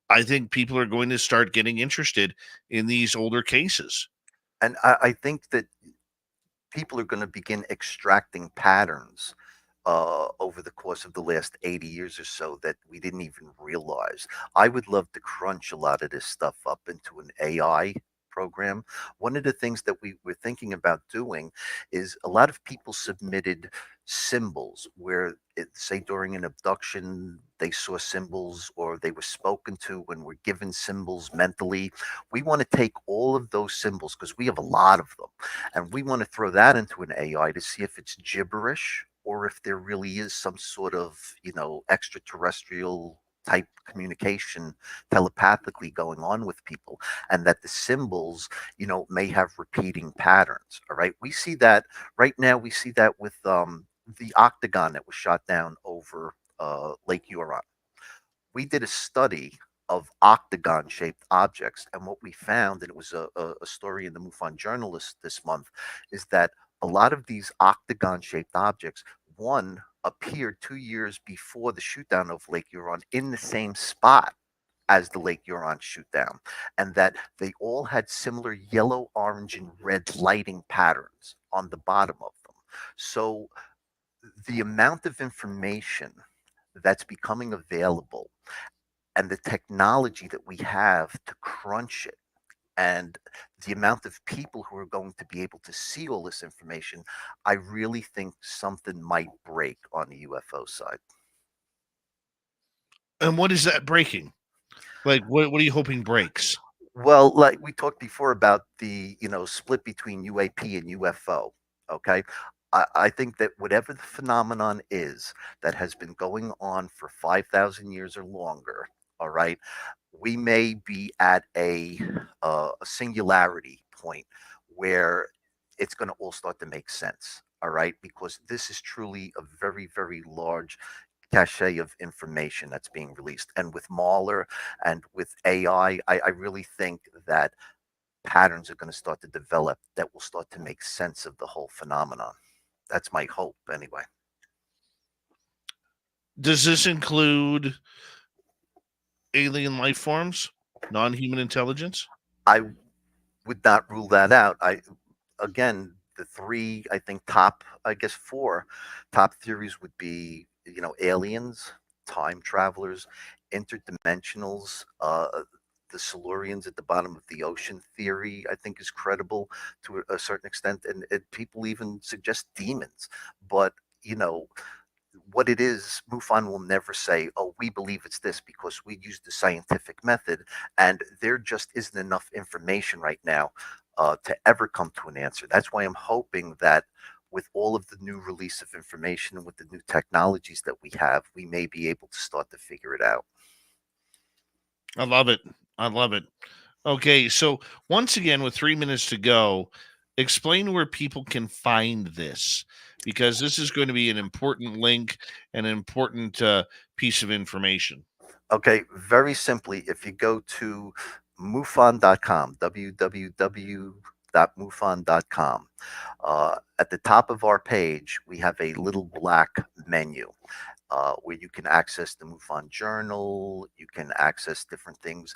I think people are going to start getting interested in these older cases. And I think that people are going to begin extracting patterns over the course of the last 80 years or so that we didn't even realize. I would love to crunch a lot of this stuff up into an AI program. One of the things that we were thinking about doing is a lot of people submitted symbols where, say, during an abduction, they saw symbols or they were spoken to and were given symbols mentally. We want to take all of those symbols because we have a lot of them, and we want to throw that into an AI to see if it's gibberish or if there really is some sort of, extraterrestrial type communication telepathically going on with people, and that the symbols, may have repeating patterns. All right. We see that right now. We see that with the octagon that was shot down over Lake Huron. We did a study of octagon shaped objects. And what we found, and it was a story in the MUFON Journal this month, is that a lot of these octagon shaped objects, one appeared 2 years before the shoot down of Lake Huron in the same spot as the Lake Huron shoot down, and that they all had similar yellow, orange, and red lighting patterns on the bottom of them. So the amount of information that's becoming available and the technology that we have to crunch it and the amount of people who are going to be able to see all this information, I really think something might break on the UFO side. And what is that breaking? Like, what are you hoping breaks? Well, like we talked before about the, split between UAP and UFO. Okay. I think that whatever the phenomenon is that has been going on for 5,000 years or longer, all right, we may be at a singularity point where it's going to all start to make sense. All right. Because this is truly a very, very large cachet of information that's being released. And with Mahler and with AI, I really think that patterns are going to start to develop that will start to make sense of the whole phenomenon. That's my hope, anyway. Does this include alien life forms, non-human intelligence? I would not rule that out. Again, the three, I think, I guess four top theories would be, aliens, time travelers, interdimensionals, the Silurians at the bottom of the ocean theory, I think, is credible to a certain extent. And people even suggest demons. But, you know, what it is, MUFON will never say, oh, we believe it's this because we use the scientific method. And there just isn't enough information right now to ever come to an answer. That's why I'm hoping that with all of the new release of information and with the new technologies that we have, we may be able to start to figure it out. I love it. I love it. Okay, so once again, with 3 minutes to go, explain where people can find this, because this is going to be an important link and an important piece of information. Okay, very simply, if you go to MUFON.com, www.mufon.com, at the top of our page, we have a little black menu where you can access the MUFON Journal, you can access different things.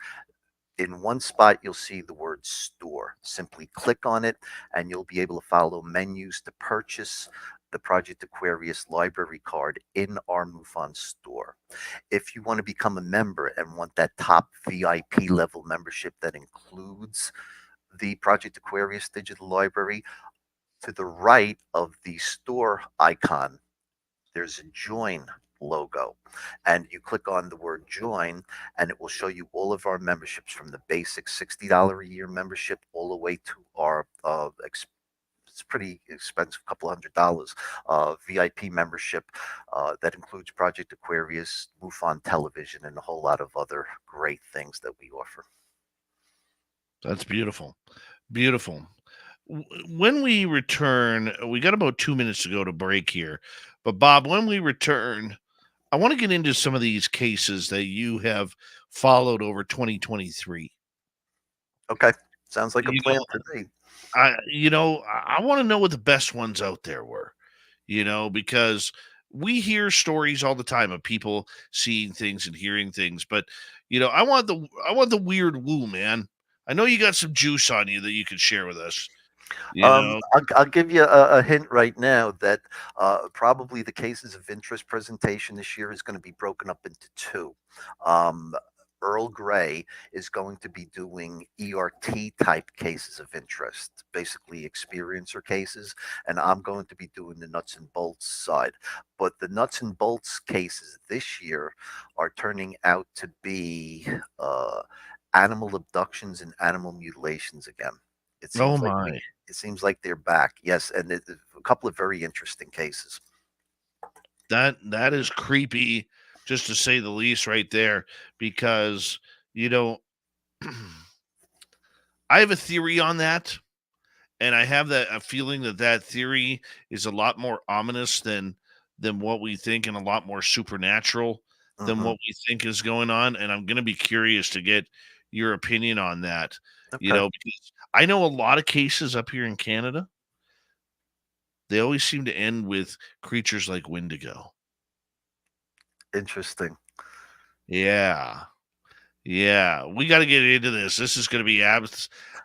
In one spot, you'll see the word store. Simply click on it, and you'll be able to follow menus to purchase the Project Aquarius library card in our MUFON store. If you want to become a member and want that top VIP level membership that includes the Project Aquarius digital library, to the right of the store icon, there's a join logo, and you click on the word join, and it will show you all of our memberships, from the basic $60 a year membership all the way to our it's pretty expensive, couple $100 VIP membership that includes Project Aquarius, MUFON Television, and a whole lot of other great things that we offer. That's beautiful. Beautiful. When we return, we got about 2 minutes to go to break here. But Bob, when we return, I want to get into some of these cases that you have followed over 2023. Okay, sounds like a plan to me. I want to know what the best ones out there were, because we hear stories all the time of people seeing things and hearing things, but I want the weird woo, man. I know you got some juice on you that you can share with us. I'll give you a hint right now that probably the cases of interest presentation this year is going to be broken up into two. Earl Grey is going to be doing ERT type cases of interest, basically experiencer cases, and I'm going to be doing the nuts and bolts side. But the nuts and bolts cases this year are turning out to be animal abductions and animal mutilations again. It Oh seems like my. it seems like they're back. Yes, and a couple of very interesting cases. That is creepy, just to say the least, right there, because I have a theory on that, and I have a feeling that theory is a lot more ominous than what we think, and a lot more supernatural than what we think is going on. And I'm going to be curious to get your opinion on that. Okay. Because I know a lot of cases up here in Canada, they always seem to end with creatures like Wendigo. Interesting. Yeah. Yeah. We got to get into this. This is going to be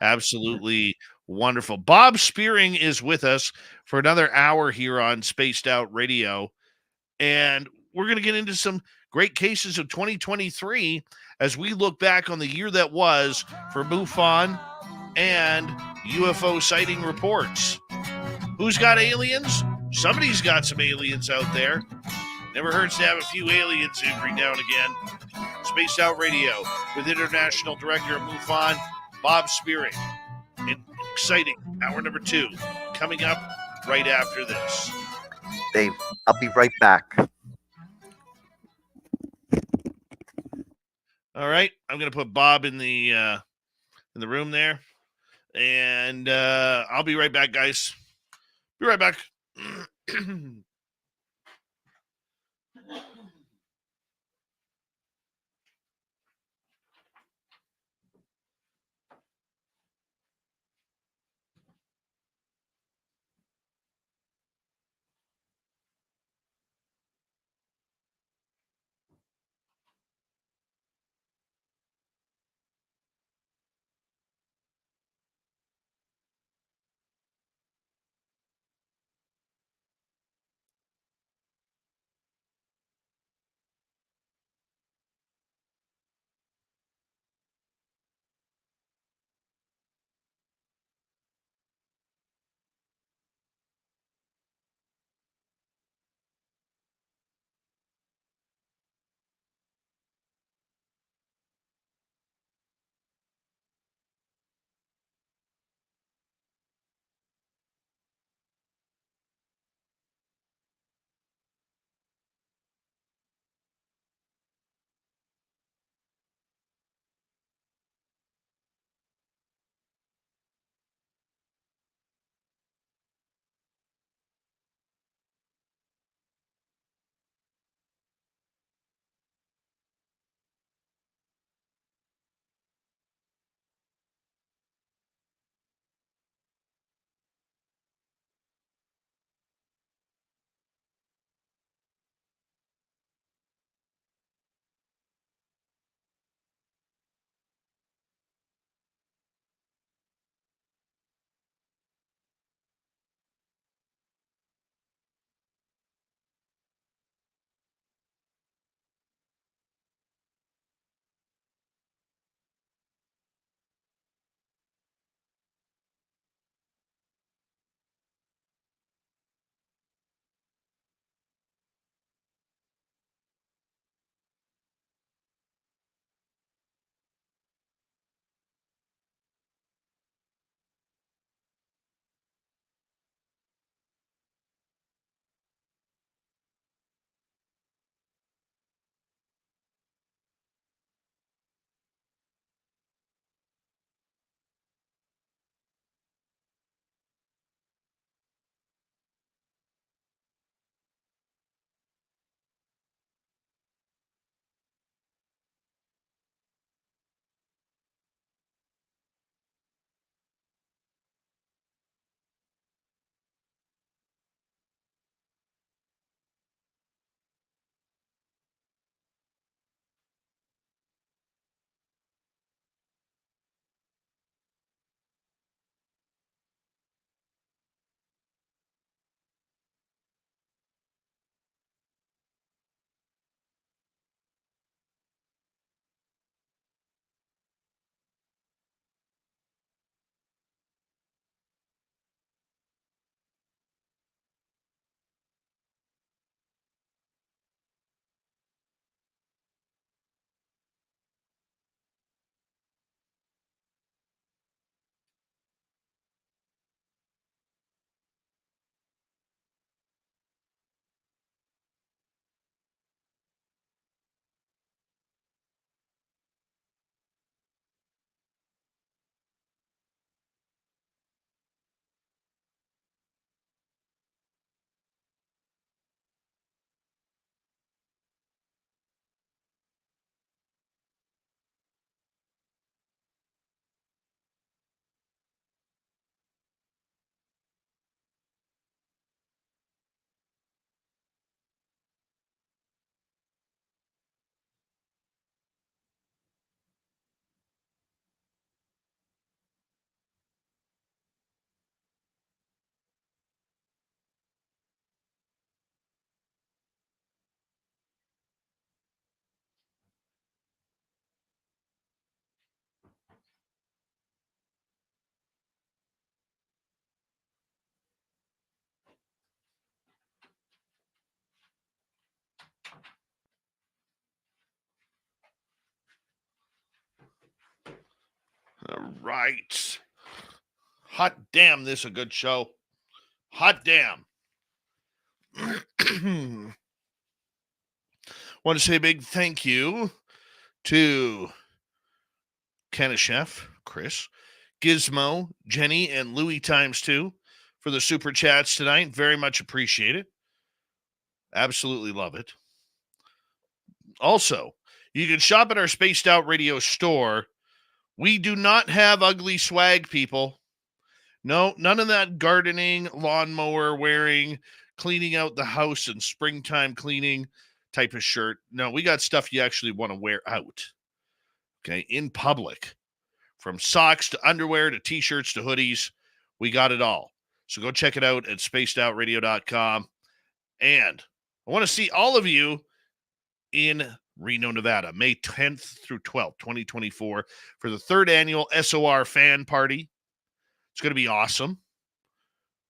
absolutely wonderful. Bob Spearing is with us for another hour here on Spaced Out Radio. And we're going to get into some great cases of 2023 as we look back on the year that was for MUFON and UFO sighting reports. Who's got aliens? Somebody's got some aliens out there. Never hurts to have a few aliens every now and again. Spaced Out Radio with International Director of MUFON, Bob Spearing. Exciting. Hour number 2 coming up right after this. Dave, I'll be right back. All right. I'm going to put Bob in the room there. And I'll be right back, guys. Be right back. right. Hot damn, this is a good show. Hot damn. Want to say a big thank you to Kenna Chef, Chris, Gizmo, Jenny, and Louie ×2 for the super chats tonight. Very much appreciate it. Absolutely love it. Also, you can shop at our Spaced Out Radio store. We do not have ugly swag, people. No, none of that gardening, lawnmower wearing, cleaning out the house and springtime cleaning type of shirt. No, we got stuff you actually want to wear out. Okay, in public. From socks to underwear to t-shirts to hoodies, we got it all. So go check it out at spacedoutradio.com. And I want to see all of you in Reno, Nevada, May 10th through 12th, 2024, for the 3rd annual SOR fan party. It's going to be awesome.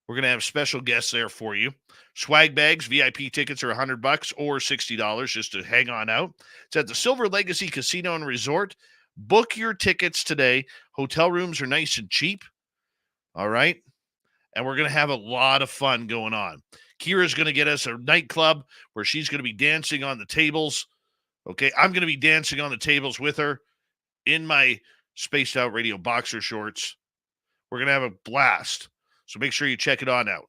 We're going to have special guests there for you. Swag bags, VIP tickets are $100 or $60 just to hang on out. It's at the Silver Legacy Casino and Resort. Book your tickets today. Hotel rooms are nice and cheap. All right. And we're going to have a lot of fun going on. Kira's going to get us a nightclub where she's going to be dancing on the tables. Okay. I'm going to be dancing on the tables with her in my Spaced Out Radio boxer shorts. We're going to have a blast. So make sure you check it on out.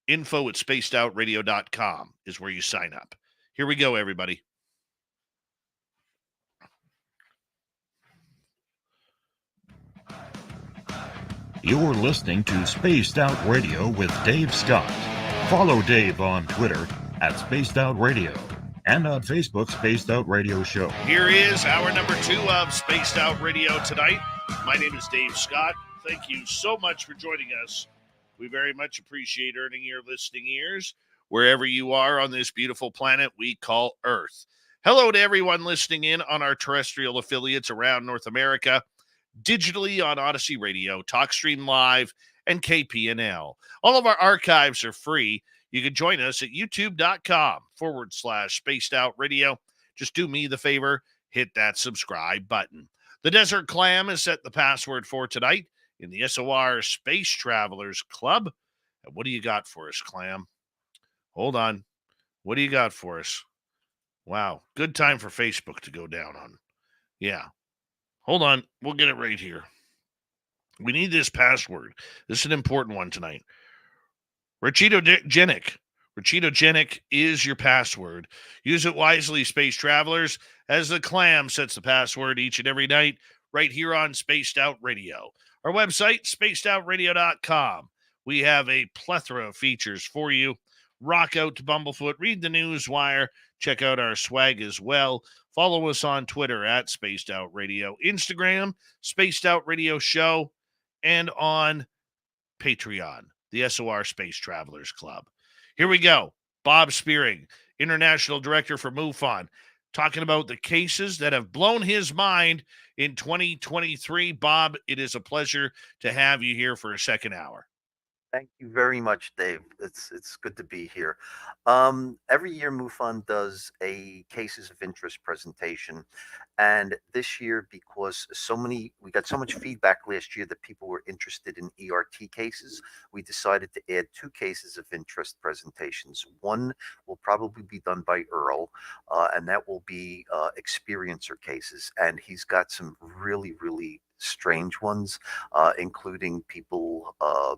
Info at spacedoutradio.com is where you sign up. Here we go, everybody. You're listening to Spaced Out Radio with Dave Scott. Follow Dave on Twitter at Spaced Out Radio and on Facebook, Spaced Out Radio Show. Here is hour number 2 of Spaced Out Radio tonight. My name is Dave Scott. Thank you so much for joining us. We very much appreciate earning your listening ears wherever you are on this beautiful planet we call Earth. Hello to everyone listening in on our terrestrial affiliates around North America, digitally on Odyssey Radio, TalkStream Live, and KPNL. All of our archives are free. You can join us at youtube.com/Spaced Out Radio. Just do me the favor, hit that subscribe button. The Desert Clam has set the password for tonight in the SOR Space Travelers Club. And what do you got for us, Clam? Hold on. What do you got for us? Wow. Good time for Facebook to go down on. Yeah. Hold on. We'll get it right here. We need this password. This is an important one tonight. Rachitogenic. Rachitogenic is your password. Use it wisely, Space Travelers, as the Clam sets the password each and every night right here on Spaced Out Radio. Our website, spacedoutradio.com. We have a plethora of features for you. Rock out to Bumblefoot. Read the news wire. Check out our swag as well. Follow us on Twitter at Spaced Out Radio. Instagram, Spaced Out Radio Show. And on Patreon, the SOR Space Travelers Club. Here we go. Bob Spearing, International Director for MUFON, talking about the cases that have blown his mind in 2023. Bob, it is a pleasure to have you here for a second hour. Thank you very much, Dave. It's good to be here. Every year, MUFON does a cases of interest presentation, and this year, because we got so much feedback last year that people were interested in ERT cases, we decided to add 2 cases of interest presentations. One will probably be done by Earl, and that will be experiencer cases, and he's got some really, really strange ones, including people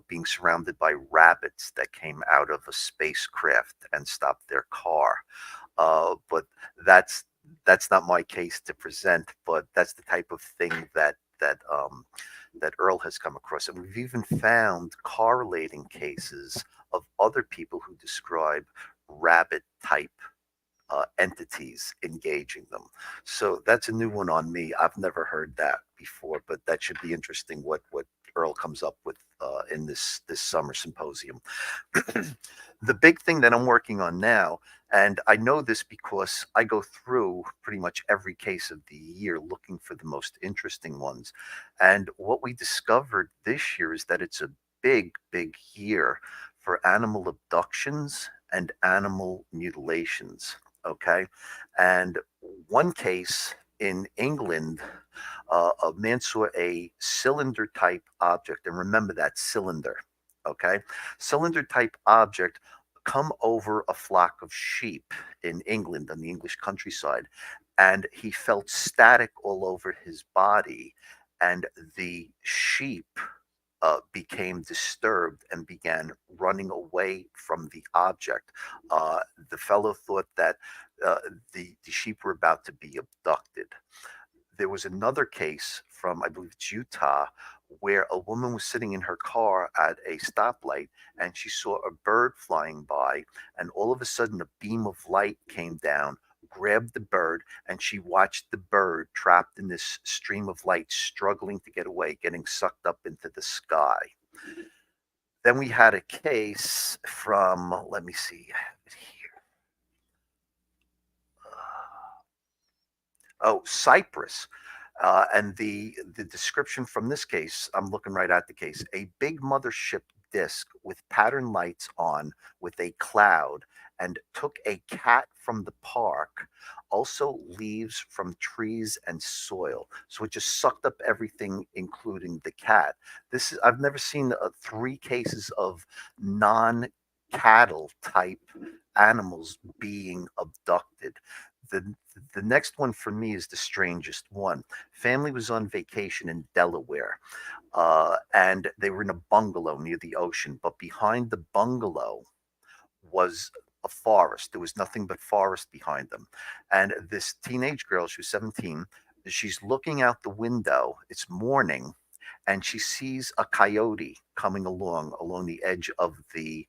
being surrounded by rabbits that came out of a spacecraft and stopped their car. But that's not my case to present, but that's the type of thing that Earl has come across. And we've even found correlating cases of other people who describe rabbit type entities engaging them. So that's a new one on me. I've never heard that before, but that should be interesting what Earl comes up with in this summer symposium. The big thing that I'm working on now, and I know this because I go through pretty much every case of the year looking for the most interesting ones. And what we discovered this year is that it's a big, big year for animal abductions and animal mutilations. Okay. And one case in England, A man saw a cylinder type object, and remember that cylinder, okay? Cylinder type object come over a flock of sheep in England on the English countryside, and he felt static all over his body, and the sheep became disturbed and began running away from the object. The fellow thought that the sheep were about to be abducted. There was another case from, I believe it's Utah, where a woman was sitting in her car at a stoplight and she saw a bird flying by, and all of a sudden a beam of light came down, grabbed the bird, and she watched the bird trapped in this stream of light, struggling to get away, getting sucked up into the sky. Then we had a case from, let me see, I have it here. Oh, Cyprus. And the description from this case, I'm looking right at the case, a big mothership disk with pattern lights on with a cloud, and took a cat from the park, also leaves from trees and soil. So it just sucked up everything, including the cat. This is, I've never seen 3 cases of non-cattle type animals being abducted. The next one for me is the strangest one. Family was on vacation in Delaware, and they were in a bungalow near the ocean, but behind the bungalow was a forest. There was nothing but forest behind them. And this teenage girl, she was 17, she's looking out the window. It's morning, and she sees a coyote coming along the edge of the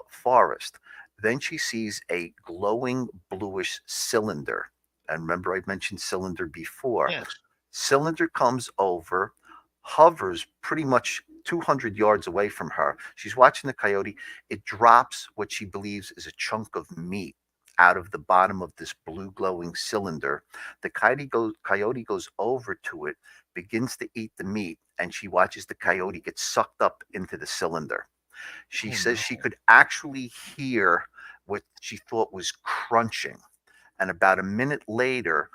forest. Then she sees a glowing bluish cylinder. And remember, I mentioned cylinder before. Yes. Cylinder comes over, hovers pretty much 200 yards away from her. She's watching the coyote. It drops what she believes is a chunk of meat out of the bottom of this blue glowing cylinder. The coyote goes over to it, begins to eat the meat, and she watches the coyote get sucked up into the cylinder. She says she could actually hear what she thought was crunching. And about a minute later,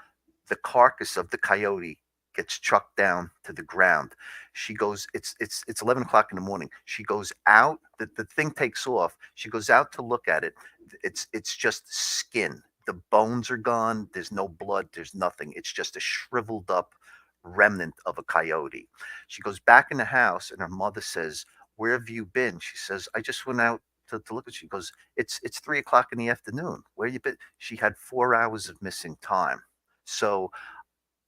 the carcass of the coyote gets chucked down to the ground. She goes, it's 11 o'clock in the morning. She goes out, the thing takes off. She goes out to look at it. It's just skin. The bones are gone. There's no blood. There's nothing. It's just a shriveled up remnant of a coyote. She goes back in the house, and her mother says, "Where have you been?" She says, "I just went out to look at you." She goes, it's 3 o'clock in the afternoon. Where you been? She had 4 hours of missing time. So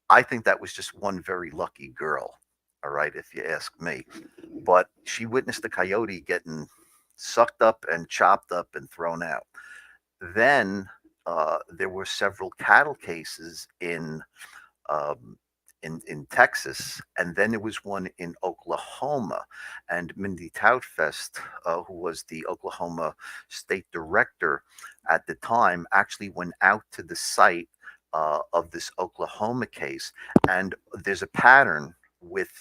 I think that was just one very lucky girl. All right, if you ask me. But she witnessed the coyote getting sucked up and chopped up and thrown out. Then there were several cattle cases in Texas, and then there was one in Oklahoma. And Mindy Toutfest, who was the Oklahoma state director at the time, actually went out to the site of this Oklahoma case, and there's a pattern with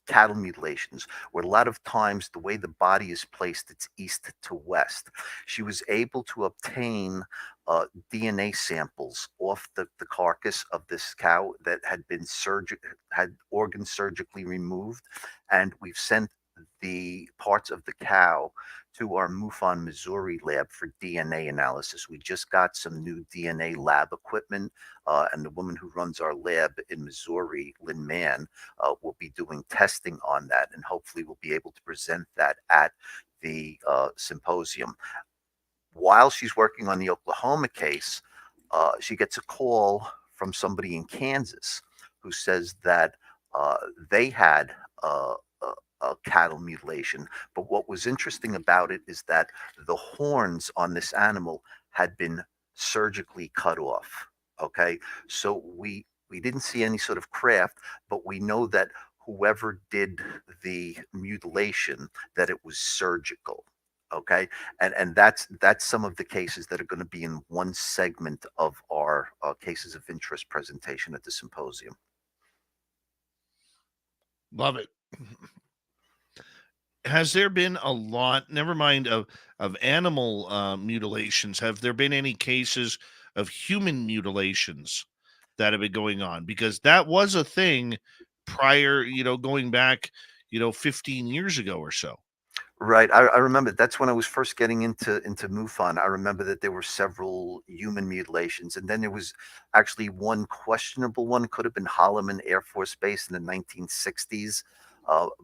cattle mutilations, where a lot of times the way the body is placed, it's east to west. She was able to obtain DNA samples off the carcass of this cow that had been had organs surgically removed, and we've sent the parts of the cow to our MUFON Missouri lab for DNA analysis. We just got some new DNA lab equipment, and the woman who runs our lab in Missouri, Lynn Mann, will be doing testing on that, and hopefully we'll be able to present that at the symposium. While she's working on the Oklahoma case, she gets a call from somebody in Kansas who says that they had a cattle mutilation. But what was interesting about it is that the horns on this animal had been surgically cut off. Okay, so we didn't see any sort of craft, but we know that whoever did the mutilation, that it was surgical. Okay, and that's some of the cases that are going to be in one segment of our cases of interest presentation at the symposium. Love it. Has there been a lot, never mind of animal mutilations, have there been any cases of human mutilations that have been going on, because that was a thing prior, going back, 15 years ago or so. Right. I remember that's when I was first getting into MUFON. I remember that there were several human mutilations, and then there was actually one questionable one. Could have been Holloman Air Force Base in the 1960s,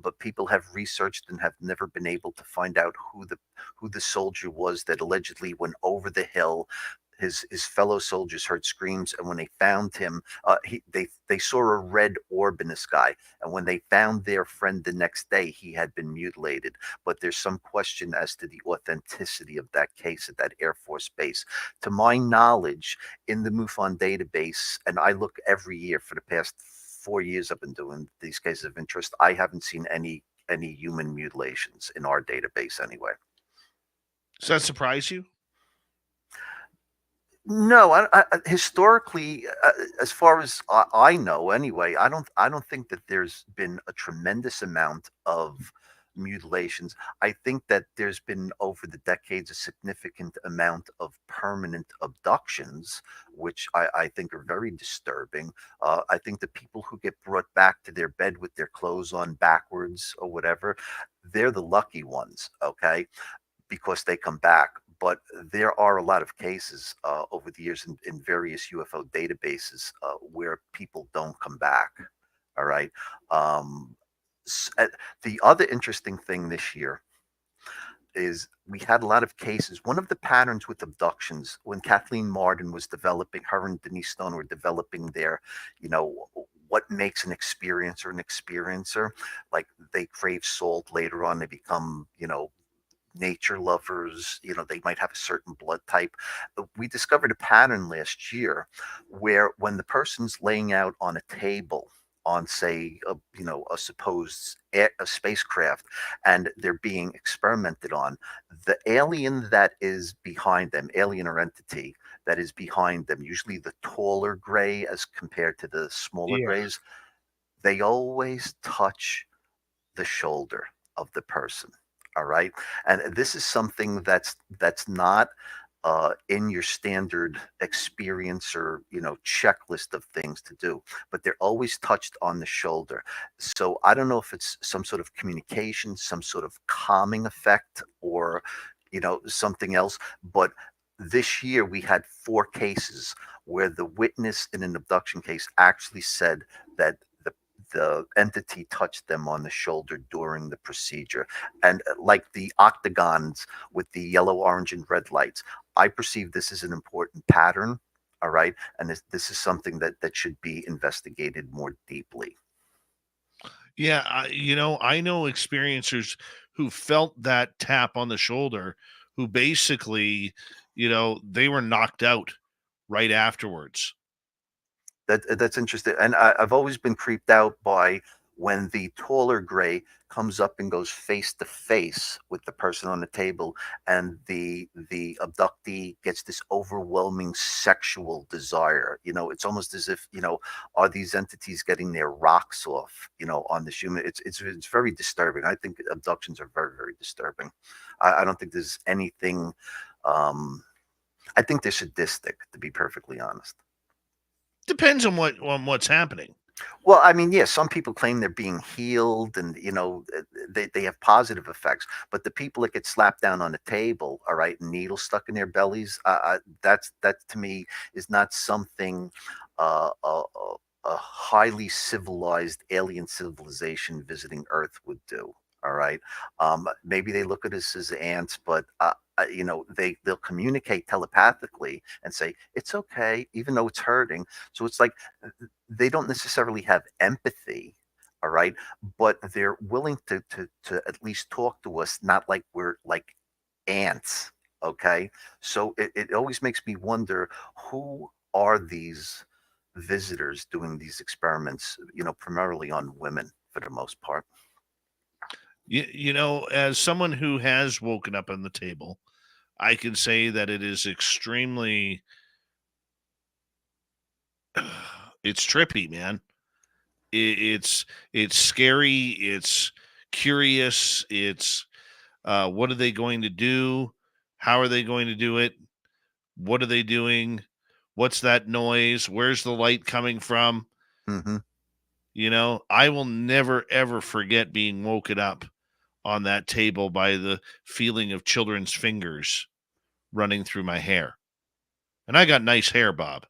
but people have researched and have never been able to find out who the soldier was that allegedly went over the hill. His fellow soldiers heard screams, and when they found him, they saw a red orb in the sky. And when they found their friend the next day, he had been mutilated. But there's some question as to the authenticity of that case at that Air Force base. To my knowledge, in the MUFON database, and I look every year for the past 4 years I've been doing these cases of interest, I haven't seen any human mutilations in our database anyway. Does that surprise you? No, historically, as far as I know, anyway, I don't think that there's been a tremendous amount of mutilations. I think that there's been over the decades a significant amount of permanent abductions, which I think are very disturbing. I think the people who get brought back to their bed with their clothes on backwards or whatever, they're the lucky ones, okay? Because they come back. But there are a lot of cases over the years in various UFO databases where people don't come back. All right. The other interesting thing this year is we had a lot of cases. One of the patterns with abductions, when Kathleen Martin was developing, her and Denise Stone were developing their, what makes an experiencer. Like they crave salt later on, they become, nature lovers, they might have a certain blood type. We discovered a pattern last year where when the person's laying out on a table on, say, a supposed a spacecraft, and they're being experimented on, the alien that is behind them, alien or entity that is behind them, usually the taller gray as compared to the smaller grays, they always touch the shoulder of the person. All right. And this is something that's not in your standard experience or, checklist of things to do, but they're always touched on the shoulder. So I don't know if it's some sort of communication, some sort of calming effect, or, something else. But this year we had 4 cases where the witness in an abduction case actually said that the entity touched them on the shoulder during the procedure. And like the octagons with the yellow, orange, and red lights, I perceive this as an important pattern. All right. And this is something that should be investigated more deeply. Yeah, I know experiencers who felt that tap on the shoulder, who basically, they were knocked out right afterwards. That's interesting. And I've always been creeped out by when the taller gray comes up and goes face to face with the person on the table, and the abductee gets this overwhelming sexual desire. It's almost as if, are these entities getting their rocks off, on this human? It's very disturbing. I think abductions are very, very disturbing. I don't think there's anything. I think they're sadistic, to be perfectly honest. Depends on what's happening. Well, I mean, yeah, some people claim they're being healed, and they have positive effects. But the people that get slapped down on the table, all right, needles stuck in their bellies, that to me is not something a highly civilized alien civilization visiting Earth would do. All right, maybe they look at us as ants, but they'll communicate telepathically and say it's okay, even though it's hurting. So it's like they don't necessarily have empathy, all right, but they're willing to at least talk to us, not like we're like ants. Okay, so it always makes me wonder, who are these visitors doing these experiments, primarily on women for the most part. As someone who has woken up on the table, I can say that it is extremely it's trippy, man. It's scary, it's curious, it's what are they going to do? How are they going to do it? What are they doing? What's that noise? Where's the light coming from? Mm-hmm. You know, I will never, ever forget being woken up on that table by the feeling of children's fingers running through my hair. And I got nice hair, Bob.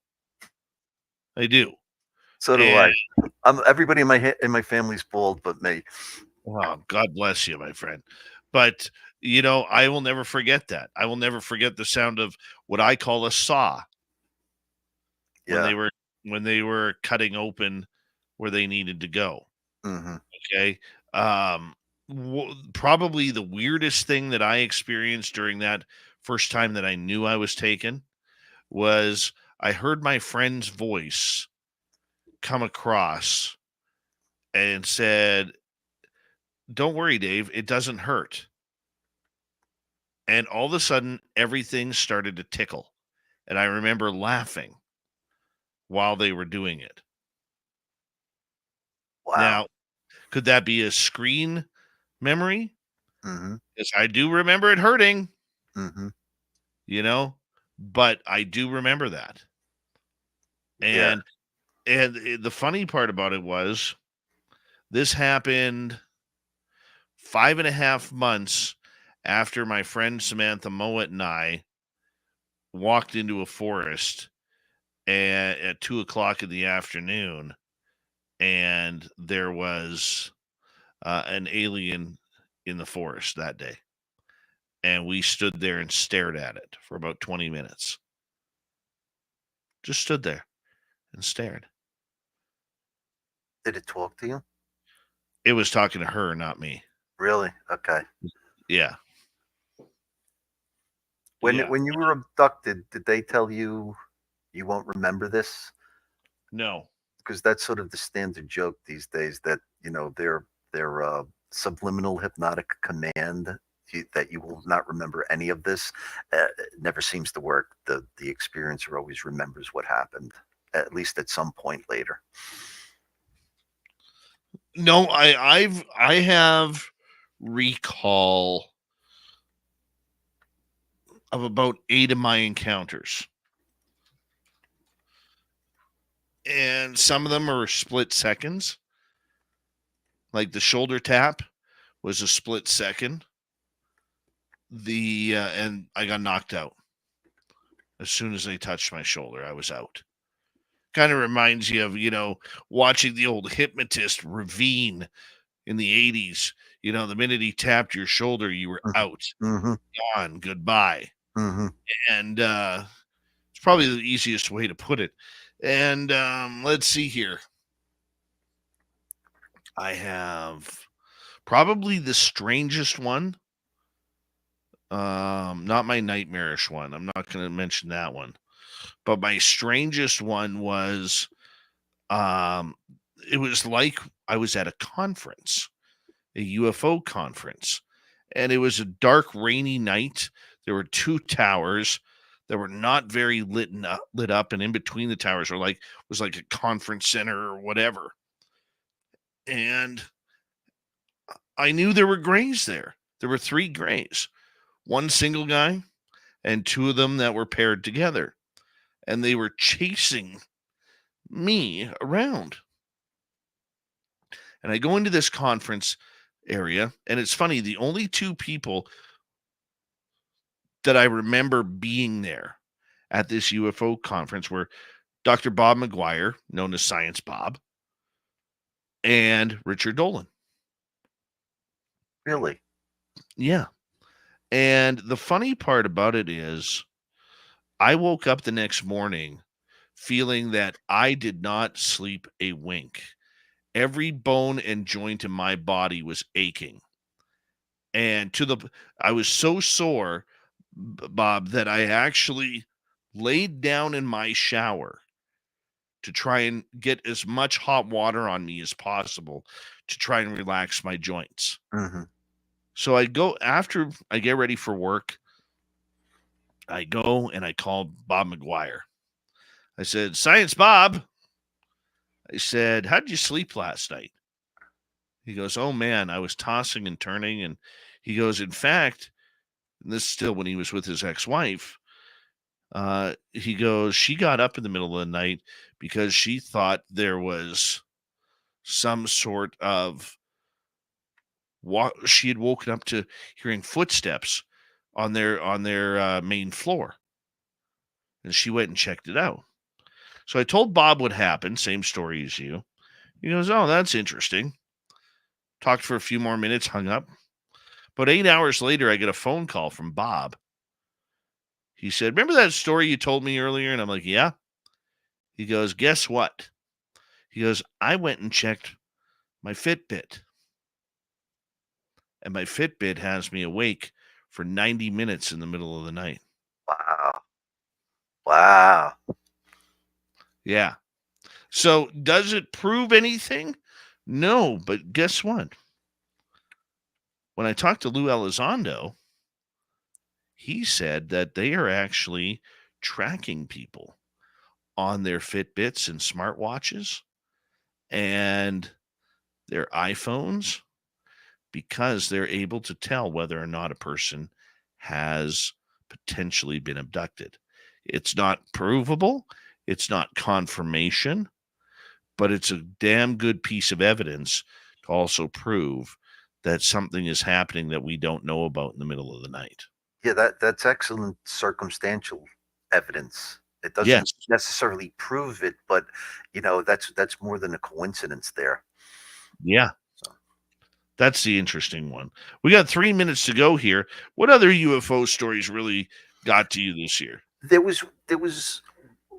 I do. So do And, I. Everybody in my family's bald, but me. oh, God bless you, my friend. But, you know, I will never forget that. I will never forget the sound of what I call a saw when Yeah. when they were cutting open where they needed to go. Mm-hmm. Okay. Probably the weirdest thing that I experienced during that first time that I knew I was taken was I heard my friend's voice come across and said, "Don't worry, Dave, it doesn't hurt." And all of a sudden, everything started to tickle. And I remember laughing while they were doing it. Wow. Now, could that be a screen memory? Mm-hmm. Because I do remember it hurting, Mm-hmm. you know, but I do remember that. Yeah. And the funny part about it was this happened 5.5 months after my friend Samantha Mowat and I walked into a forest at 2:00 in the afternoon, and there was an alien in the forest that day. And we stood there and stared at it for about 20 minutes. Just stood there and stared. Did it talk to you? It was talking to her, not me. Really? Okay. Yeah. When Yeah. when you were abducted, did they tell you you won't remember this? No. Because that's sort of the standard joke these days, that their subliminal hypnotic command that you will not remember any of this never seems to work. The experiencer always remembers what happened, at least at some point later. No, I have recall of about 8 of my encounters. And some of them are split seconds. Like the shoulder tap was a split second. And I got knocked out. As soon as they touched my shoulder, I was out. Kind of reminds you of, watching the old hypnotist Ravine in the 80s. The minute he tapped your shoulder, you were out. Mm-hmm. Gone. Goodbye. Mm-hmm. And it's probably the easiest way to put it. And let's see here. I have probably the strangest one. Not my nightmarish one. I'm not going to mention that one. But my strangest one was, it was like I was at a conference, a UFO conference, and it was a dark, rainy night. There were 2 towers that were not very lit up, and in between the towers was like a conference center or whatever. And I knew there were grays there. There were 3 grays, one single guy, and 2 of them that were paired together. And they were chasing me around. And I go into this conference area, and it's funny, the only 2 people that I remember being there at this UFO conference were Dr. Bob McGuire, known as Science Bob, and Richard Dolan. Really? Yeah. And the funny part about it is I woke up the next morning feeling that I did not sleep a wink. Every bone and joint in my body was aching. And I was so sore, Bob, that I actually laid down in my shower to try and get as much hot water on me as possible to try and relax my joints. Mm-hmm. So I go, after I get ready for work, I go and I call Bob McGuire. I said, "Science Bob," I said, "how did you sleep last night?" He goes, "Oh man, I was tossing and turning." And he goes, "In fact," and this is still when he was with his ex-wife, He goes, she got up in the middle of the night because she thought there was some sort of she had woken up to hearing footsteps on their main floor, and she went and checked it out. So I told Bob what happened, same story as you. He goes, oh, that's interesting. Talked for a few more minutes, hung up. But 8 hours later, I get a phone call from Bob. He said, remember that story you told me earlier? And I'm like, yeah. He goes, guess what? He goes, I went and checked my Fitbit. And my Fitbit has me awake for 90 minutes in the middle of the night. Wow. Wow. Yeah. So does it prove anything? No, but guess what? When I talked to Lou Elizondo, he said that they are actually tracking people on their Fitbits and smartwatches and their iPhones because they're able to tell whether or not a person has potentially been abducted. It's not provable. It's not confirmation, but it's a damn good piece of evidence to also prove that something is happening that we don't know about in the middle of the night. Yeah, that's excellent circumstantial evidence. It doesn't Yes. necessarily prove it, but that's more than a coincidence there. Yeah. That's the interesting one. We got 3 minutes to go here. What other UFO stories really got to you this year? There was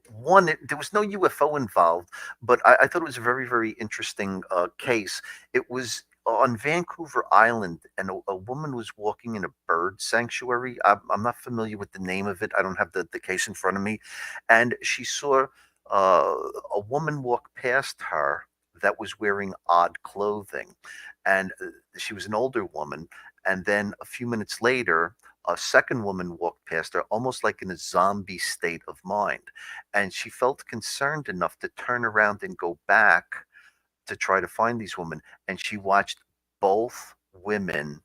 one. There was no UFO involved, but I thought it was a very, very interesting case. It was on Vancouver Island, and a woman was walking in a bird sanctuary. I'm not familiar with the name of it. I don't have the case in front of me, and she saw a woman walk past her that was wearing odd clothing, and she was an older woman. And then a few minutes later, a second woman walked past her, almost like in a zombie state of mind. And she felt concerned enough to turn around and go back to try to find these women. And she watched both women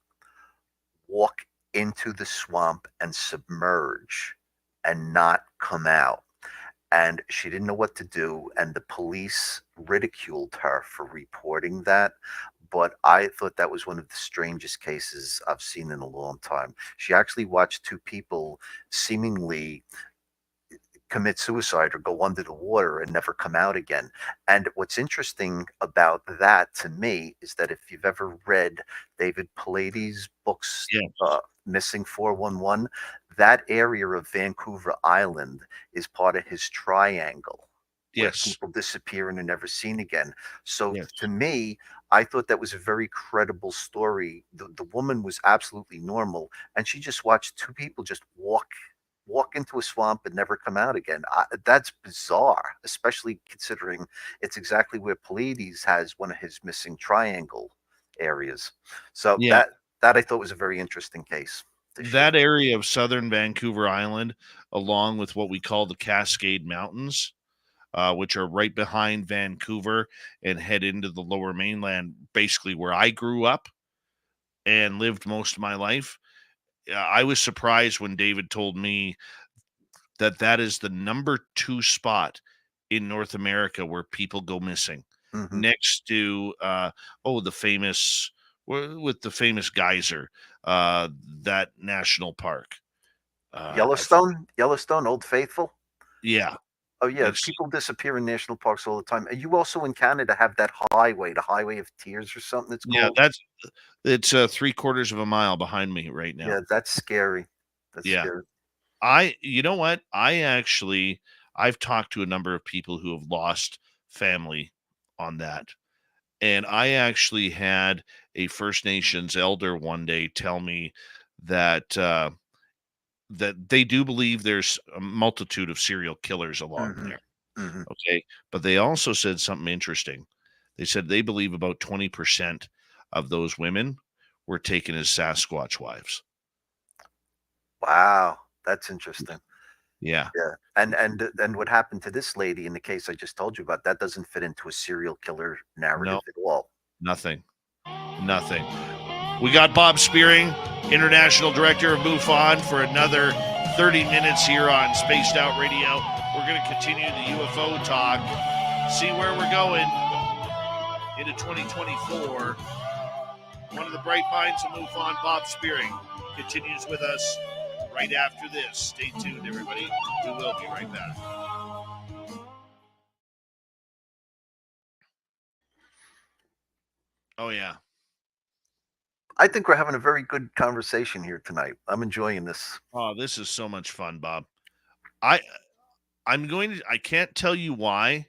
walk into the swamp and submerge and not come out. And she didn't know what to do. And the police ridiculed her for reporting that. But I thought that was one of the strangest cases I've seen in a long time. She actually watched two people seemingly commit suicide or go under the water and never come out again. And what's interesting about that to me is that if you've ever read David Paulides' books, Yes. Missing 411, that area of Vancouver Island is part of his triangle. Where Yes. people disappear and are never seen again. So Yes. to me, I thought that was a very credible story. The woman was absolutely normal, and she just watched two people just walk into a swamp and never come out again. That's bizarre, especially considering it's exactly where Paulides has one of his missing triangle areas. So Yeah. that I thought was a very interesting case. That area of southern Vancouver Island, along with what we call the Cascade Mountains, which are right behind Vancouver and head into the lower mainland, basically where I grew up and lived most of my life. I was surprised when David told me that that is the number 2 spot in North America where people go missing, Mhm. next to the famous with the famous geyser, that national park. Yellowstone, Old Faithful. Yeah. Oh yeah, Next- people disappear in national parks all the time. And you also in Canada have that highway, the Highway of Tears or something it's Yeah, called. it's 3/4 of a mile behind me right now. Yeah, that's scary. That's Yeah. scary. You know what? I've talked to a number of people who have lost family on that. And I actually had a First Nations elder one day tell me that that they do believe there's a multitude of serial killers along Mhm. there. Mhm. Okay. But they also said something interesting. They said they believe about 20% of those women were taken as Sasquatch wives. Wow, that's interesting. Yeah. Yeah. And what happened to this lady in the case I just told you about, that doesn't fit into a serial killer narrative at all. Nothing. We got Bob Spearing, International Director of MUFON, for another 30 minutes here on Spaced Out Radio. We're going to continue the UFO talk, see where we're going into 2024. One of the bright minds of MUFON, Bob Spearing, continues with us right after this. Stay tuned, everybody. We will be right back. Oh, yeah. I think we're having a very good conversation here tonight. I'm enjoying this. Oh, this is so much fun, Bob. I can't tell you why,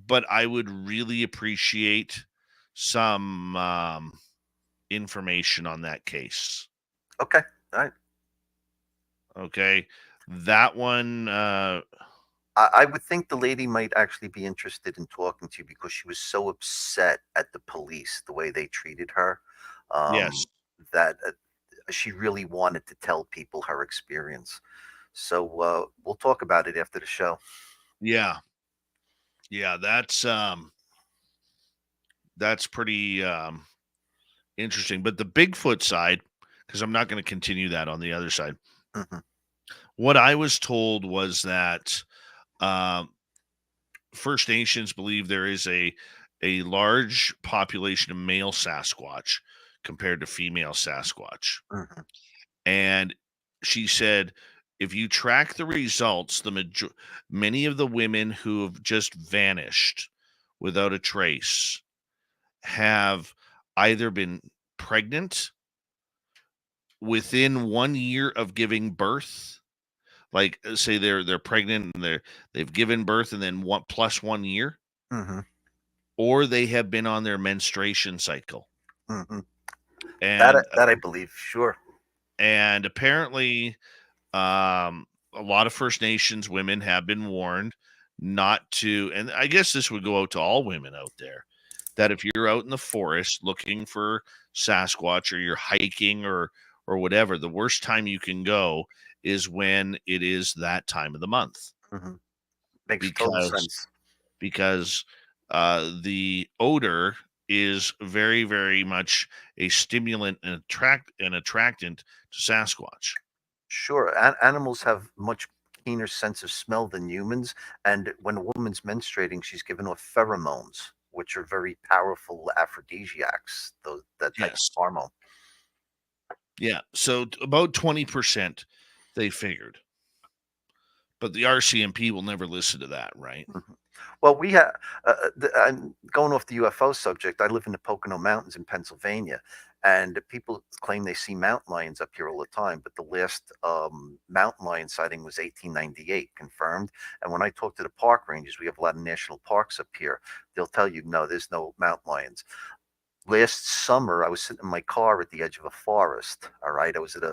but I would really appreciate some information on that case. Okay. All right. Okay. That one, I would think the lady might actually be interested in talking to you because she was so upset at the police, the way they treated her. Yes. That she really wanted to tell people her experience. So we'll talk about it after the show. Yeah. Yeah, that's pretty interesting. But the Bigfoot side, because I'm not going to continue that on the other side. Mhm. What I was told was that First Nations believe there is a large population of male Sasquatch compared to female Sasquatch. Mhm. And she said, if you track the results, many of the women who have just vanished without a trace have either been pregnant within 1 year of giving birth, like say they're pregnant and they've given birth and then 1 year, Mhm. or they have been on their menstruation cycle. Mhm. And That I believe, sure. and apparently a lot of First Nations women have been warned not to, and I guess this would go out to all women out there, that if you're out in the forest looking for Sasquatch or you're hiking or whatever, the worst time you can go is when it is that time of the month. Mhm. Makes total sense. Because the odor is very, very much a stimulant and attractant to Sasquatch. Sure. Animals have much keener sense of smell than humans. And when a woman's menstruating, she's given off pheromones, which are very powerful aphrodisiacs, that type Yes. of hormone. Yeah. So about 20% they figured. But the RCMP will never listen to that, right? Mhm. Well, we have, I'm going off the UFO subject. I live in the Pocono Mountains in Pennsylvania, and people claim they see mountain lions up here all the time. But the last mountain lion sighting was 1898, confirmed. And when I talk to the park rangers, we have a lot of national parks up here. They'll tell you, no, there's no mountain lions. Last summer, I was sitting in my car at the edge of a forest. All right, I was at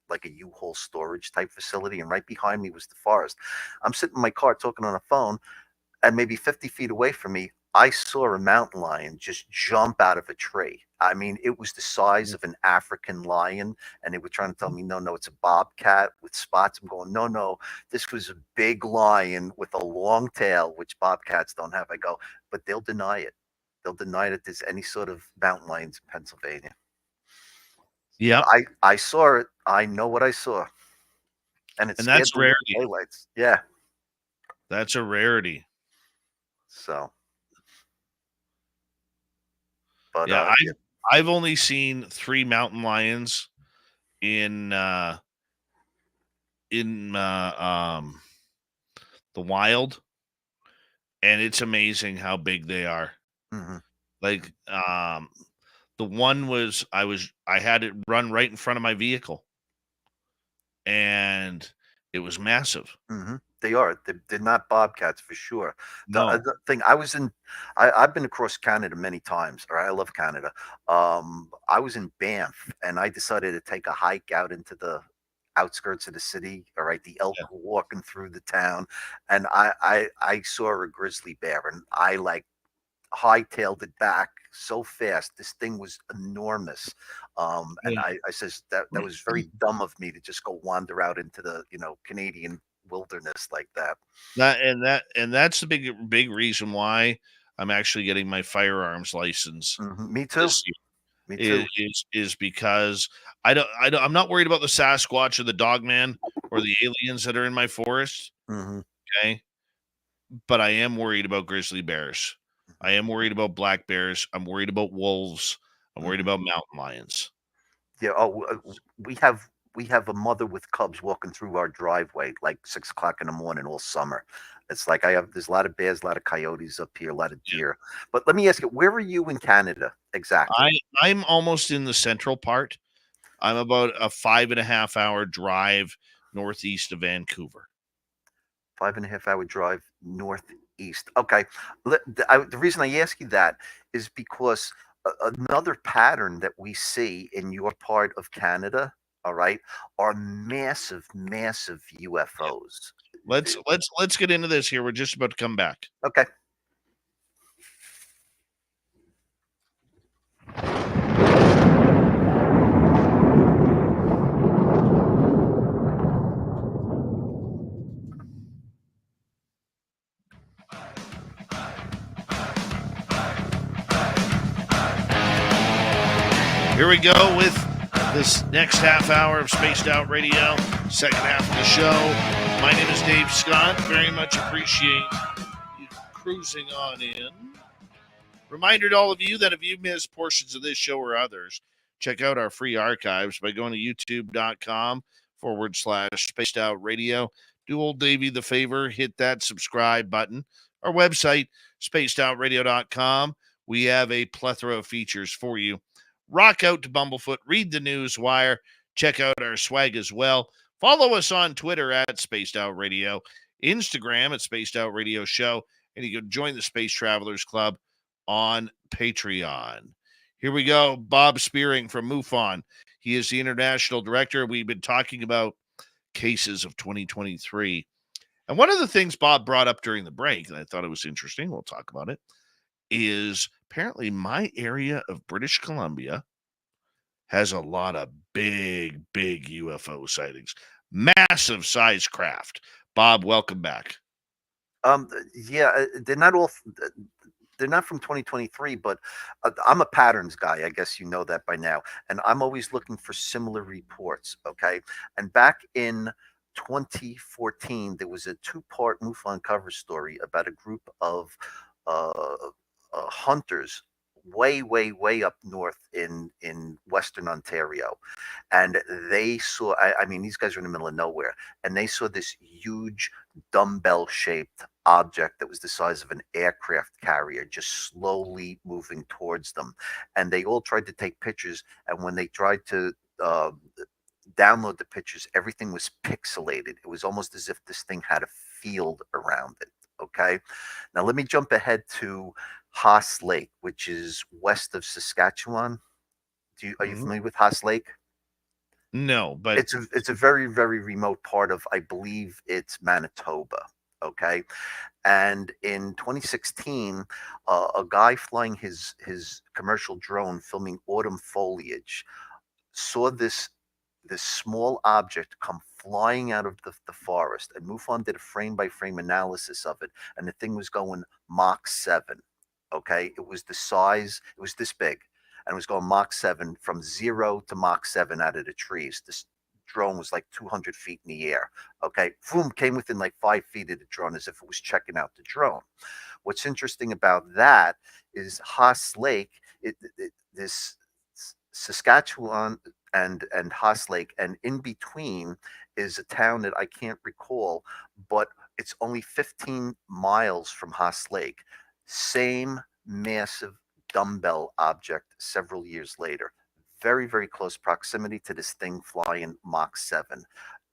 like a U-Haul storage type facility, and right behind me was the forest. I'm sitting in my car talking on a phone, and maybe 50 feet away from me, I saw a mountain lion just jump out of a tree. I mean, it was the size of an African lion, and they were trying to tell me, no, no, it's a bobcat with spots. I'm going, no, no, this was a big lion with a long tail, which bobcats don't have. I go, but they'll deny it. They'll deny that there's any sort of mountain lions in Pennsylvania. Yeah. I saw it. I know what I saw. And it's that's scared the rarity. daylights. Yeah. That's a rarity. So, but Yeah, I've only seen 3 mountain lions in the wild, and it's amazing how big they are. mhm. Like the one was I had it run right in front of my vehicle, and it was massive. They are. They're not bobcats for sure. No. The thing I've been across Canada many times. Or I love Canada. I was in Banff, and I decided to take a hike out into the outskirts of the city. All right, the elk Yeah. were walking through the town, and I saw a grizzly bear, and I like hightailed it back so fast. This thing was enormous. And Yeah. I says that was very dumb of me to just go wander out into the Canadian wilderness like that. That's the big reason why I'm actually getting my firearms license Me too. this year. Me too. is because I'm not worried about the Sasquatch or the Dogman or the aliens that are in my forest. Hmm. Okay, but I am worried about grizzly bears. I am worried about black bears. I'm worried about wolves. I'm worried Hmm. about mountain lions. Yeah. Oh, we have a mother with cubs walking through our driveway like 6 o'clock in the morning all summer. It's like there's a lot of bears, a lot of coyotes up here, a lot of deer. But let me ask you, where are you in Canada exactly? I'm almost in the central part. I'm about a 5.5 hour drive northeast of Vancouver. 5.5 hour drive northeast. Okay. The reason I ask you that is because another pattern that we see in your part of Canada, all right, are massive, massive UFOs. Let's get into this here. We're just about to come back. Okay. Here we go with this next half hour of Spaced Out Radio, second half of the show. My name is Dave Scott. Very much appreciate you cruising on in. Reminder to all of you that if you missed portions of this show or others, check out our free archives by going to youtube.com/spaced out radio. Do old Davey the favor, hit that subscribe button. Our website, spacedoutradio.com. We have a plethora of features for you. Rock out to Bumblefoot, read the news wire, check out our swag as well. Follow us on Twitter at Spaced Out Radio, Instagram at Spaced Out Radio Show, and you can join the Space Travelers Club on Patreon. Here we go. Bob Spearing from MUFON. He is the international director. We've been talking about cases of 2023. And one of the things Bob brought up during the break, and I thought it was interesting, we'll talk about it, is apparently my area of British Columbia has a lot of big, big UFO sightings, massive size craft. Bob, welcome back. Yeah, they're not from 2023, but I'm a patterns guy. I guess you know that by now. And I'm always looking for similar reports. Okay. And back in 2014, there was a 2-part MUFON cover story about a group of uh, hunters way, way, way up north in Western Ontario. And they saw, I mean, these guys are in the middle of nowhere, and they saw this huge dumbbell shaped object that was the size of an aircraft carrier just slowly moving towards them. And they all tried to take pictures. And when they tried to download the pictures, everything was pixelated. It was almost as if this thing had a field around it. Okay. Now let me jump ahead to Haas Lake, which is west of Saskatchewan. Are you familiar with Haas Lake? No, but It's a very, very remote part of, I believe it's Manitoba. Okay. And in 2016, a guy flying his commercial drone filming autumn foliage saw this small object come flying out of the forest, and MUFON did a frame by frame analysis of it, and the thing was going Mach 7. Okay, it was the size, it was this big, and it was going Mach 7 from 0 to Mach 7 out of the trees. This drone was like 200 feet in the air. Okay, boom, came within like 5 feet of the drone as if it was checking out the drone. What's interesting about that is Haas Lake, this Saskatchewan and Haas Lake, and in between is a town that I can't recall, but it's only 15 miles from Haas Lake. Same massive dumbbell object several years later. Very, very close proximity to this thing flying Mach 7.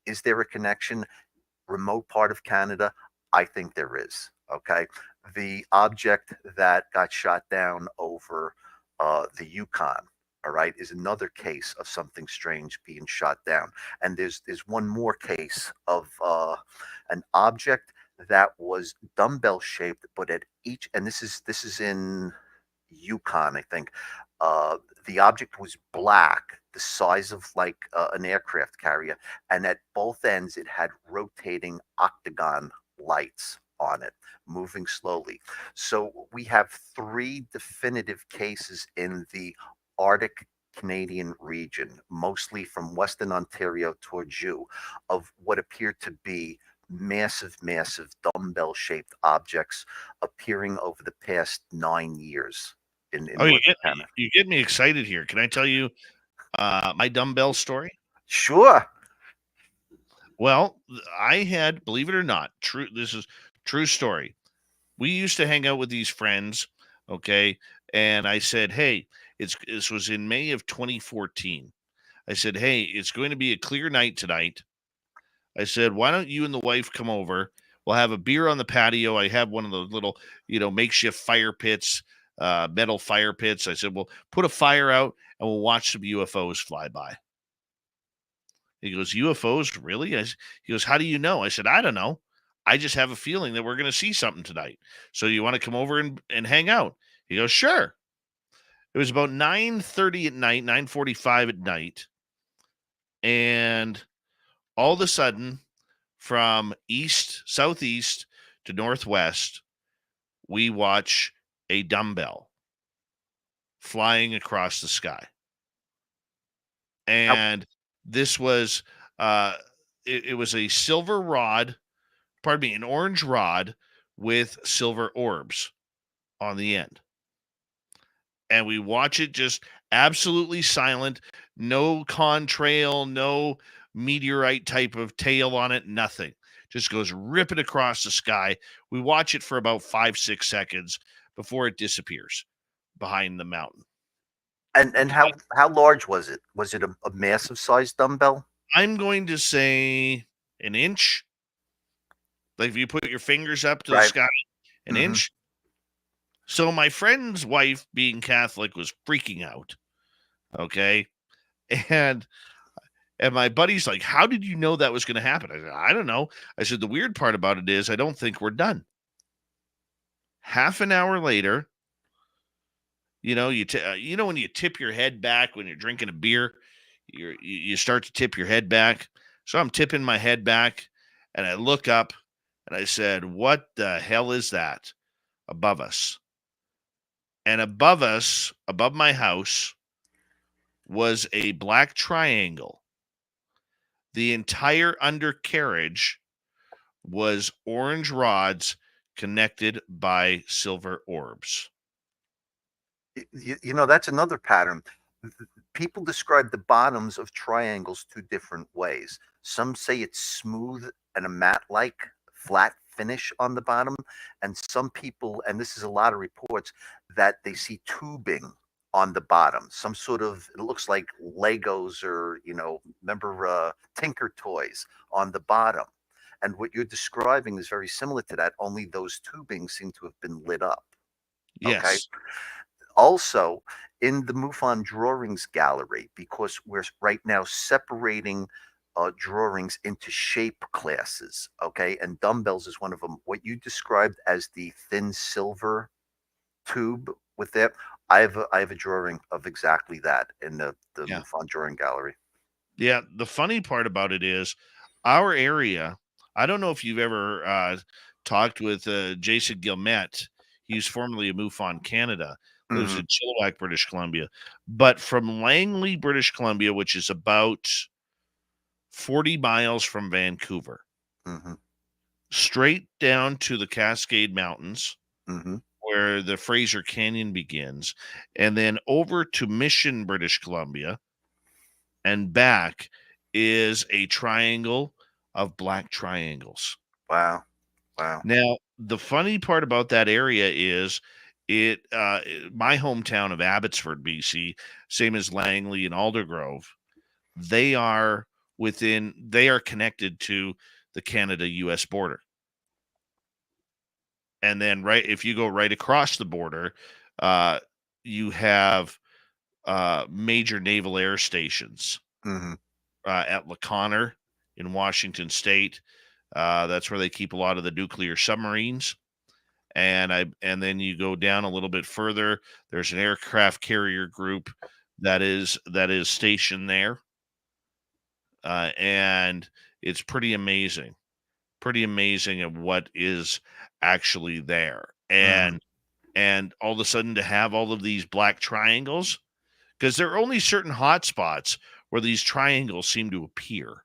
Is there a connection? Remote part of Canada? I think there is. Okay. The object that got shot down over the Yukon, all right, is another case of something strange being shot down. And there's one more case of an object that was dumbbell shaped, but at each, and this is in Yukon, I think. The object was black, the size of like an aircraft carrier, and at both ends it had rotating octagon lights on it, moving slowly. So we have 3 definitive cases in the Arctic Canadian region, mostly from Western Ontario towards you, of what appeared to be massive dumbbell-shaped objects appearing over the past 9 years in Oh, North Canada. you get me excited here. Can I tell you my dumbbell story? Sure. Well, I had, believe it or not, this is true story. We used to hang out with these friends, okay? And I said, "Hey, this was in May of 2014. I said, "Hey, it's going to be a clear night tonight." I said, "Why don't you and the wife come over? We'll have a beer on the patio. I have one of those little, makeshift fire pits, metal fire pits." I said, "We'll put a fire out and we'll watch some UFOs fly by." He goes, "UFOs, really?" He goes, "How do you know?" I said, "I don't know. I just have a feeling that we're going to see something tonight. So you want to come over and hang out?" He goes, "Sure." It was about 9:30 at night, 9:45 at night. And all of a sudden, from southeast to northwest, we watch a dumbbell flying across the sky. And this was it was a silver rod, pardon me, an orange rod with silver orbs on the end. And we watch it just absolutely silent, no contrail, no meteorite type of tail on it, nothing. Just goes ripping across the sky. We watch it for about 5-6 seconds before it disappears behind the mountain. And how large was it? Was it a massive sized dumbbell? I'm going to say an inch. Like if you put your fingers up to the Right. sky, an inch. So my friend's wife, being Catholic, was freaking out. Okay. And my buddy's like, "How did you know that was going to happen?" I said, "I don't know." I said, "The weird part about it is I don't think we're done." Half an hour later, when you tip your head back when you're drinking a beer, you start to tip your head back. So I'm tipping my head back and I look up and I said, "What the hell is that above us?" And above us, above my house, was a black triangle. The entire undercarriage was orange rods connected by silver orbs. That's another pattern. People describe the bottoms of triangles two different ways. Some say it's smooth and a matte-like flat finish on the bottom, and some people, and this is a lot of reports, that they see tubing on the bottom, some sort of, it looks like Legos or, remember Tinker Toys on the bottom. And what you're describing is very similar to that, only those tubings seem to have been lit up. Okay. Yes. Also, in the MUFON drawings gallery, because we're right now separating drawings into shape classes, okay, and dumbbells is one of them. What you described as the thin silver tube with that, I have a drawing of exactly that in the Yeah. MUFON drawing gallery. Yeah. The funny part about it is our area. I don't know if you've ever talked with Jason Gilmet. He's formerly a MUFON Canada, lives in Chilliwack, British Columbia. But from Langley, British Columbia, which is about 40 miles from Vancouver, straight down to the Cascade Mountains, where the Fraser Canyon begins, and then over to Mission, British Columbia, and back is a triangle of black triangles. Wow. Now, the funny part about that area is my hometown of Abbotsford, BC, same as Langley and Aldergrove, they are connected to the Canada-US border. And then if you go right across the border, you have major naval air stations at LaConner in Washington State. That's where they keep a lot of the nuclear submarines. And then you go down a little bit further, there's an aircraft carrier group that is stationed there. And it's pretty amazing of what is actually there. And all of a sudden to have all of these black triangles because there are only certain hot spots where these triangles seem to appear.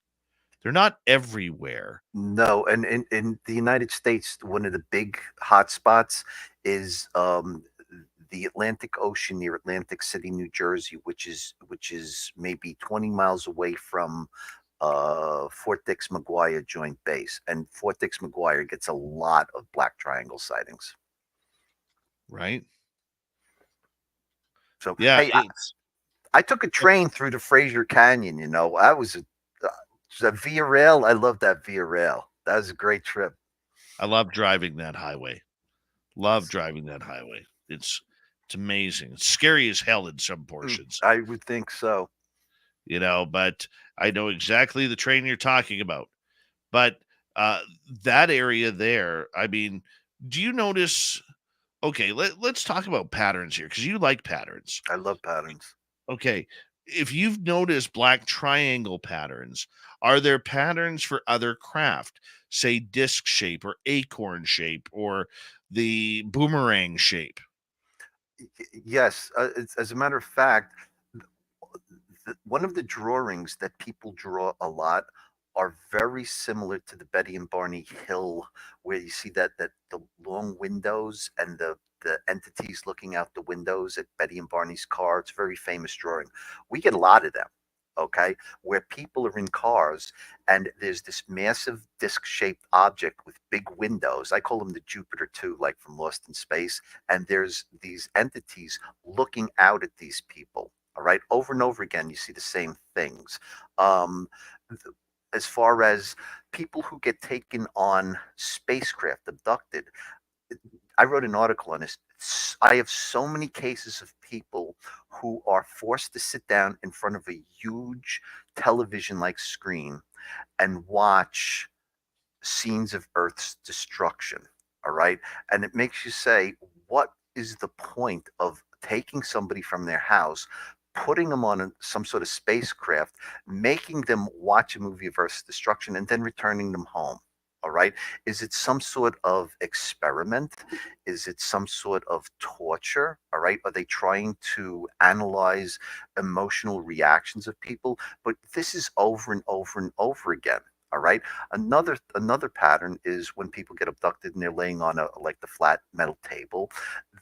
They're not everywhere. No, and in the United States, one of the big hotspots is the Atlantic Ocean near Atlantic City, New Jersey, which is maybe 20 miles away from Fort Dix McGuire Joint Base, and Fort Dix McGuire gets a lot of black triangle sightings. Right? So Yeah, hey, I took a train through the Fraser Canyon. I was a Via Rail. I love that Via Rail. That was a great trip. I love driving that highway. Love driving that highway. It's amazing. It's scary as hell in some portions, I would think so. but I know exactly the train you're talking about. But that area there, I mean, do you notice? Okay, let's talk about patterns here because you like patterns. I love patterns. Okay, if you've noticed black triangle patterns, are there patterns for other craft, say disc shape or acorn shape or the boomerang shape? Yes, as a matter of fact, one of the drawings that people draw a lot are very similar to the Betty and Barney Hill, where you see that the long windows and the entities looking out the windows at Betty and Barney's car. It's a very famous drawing. We get a lot of them. Okay, where people are in cars and there's this massive disc-shaped object with big windows. I call them the Jupiter 2, like from Lost in Space. And there's these entities looking out at these people. All right, over and over again, you see the same things. As far as people who get taken on spacecraft, abducted, I wrote an article on this. I have so many cases of people who are forced to sit down in front of a huge television-like screen and watch scenes of Earth's destruction. All right. And it makes you say, what is the point of taking somebody from their house, putting them on some sort of spacecraft, making them watch a movie of Earth's destruction, and then returning them home? All right. Is it some sort of experiment? Is it some sort of torture? All right. Are they trying to analyze emotional reactions of people? But this is over and over and over again. All right. Another pattern is when people get abducted and they're laying on like the flat metal table.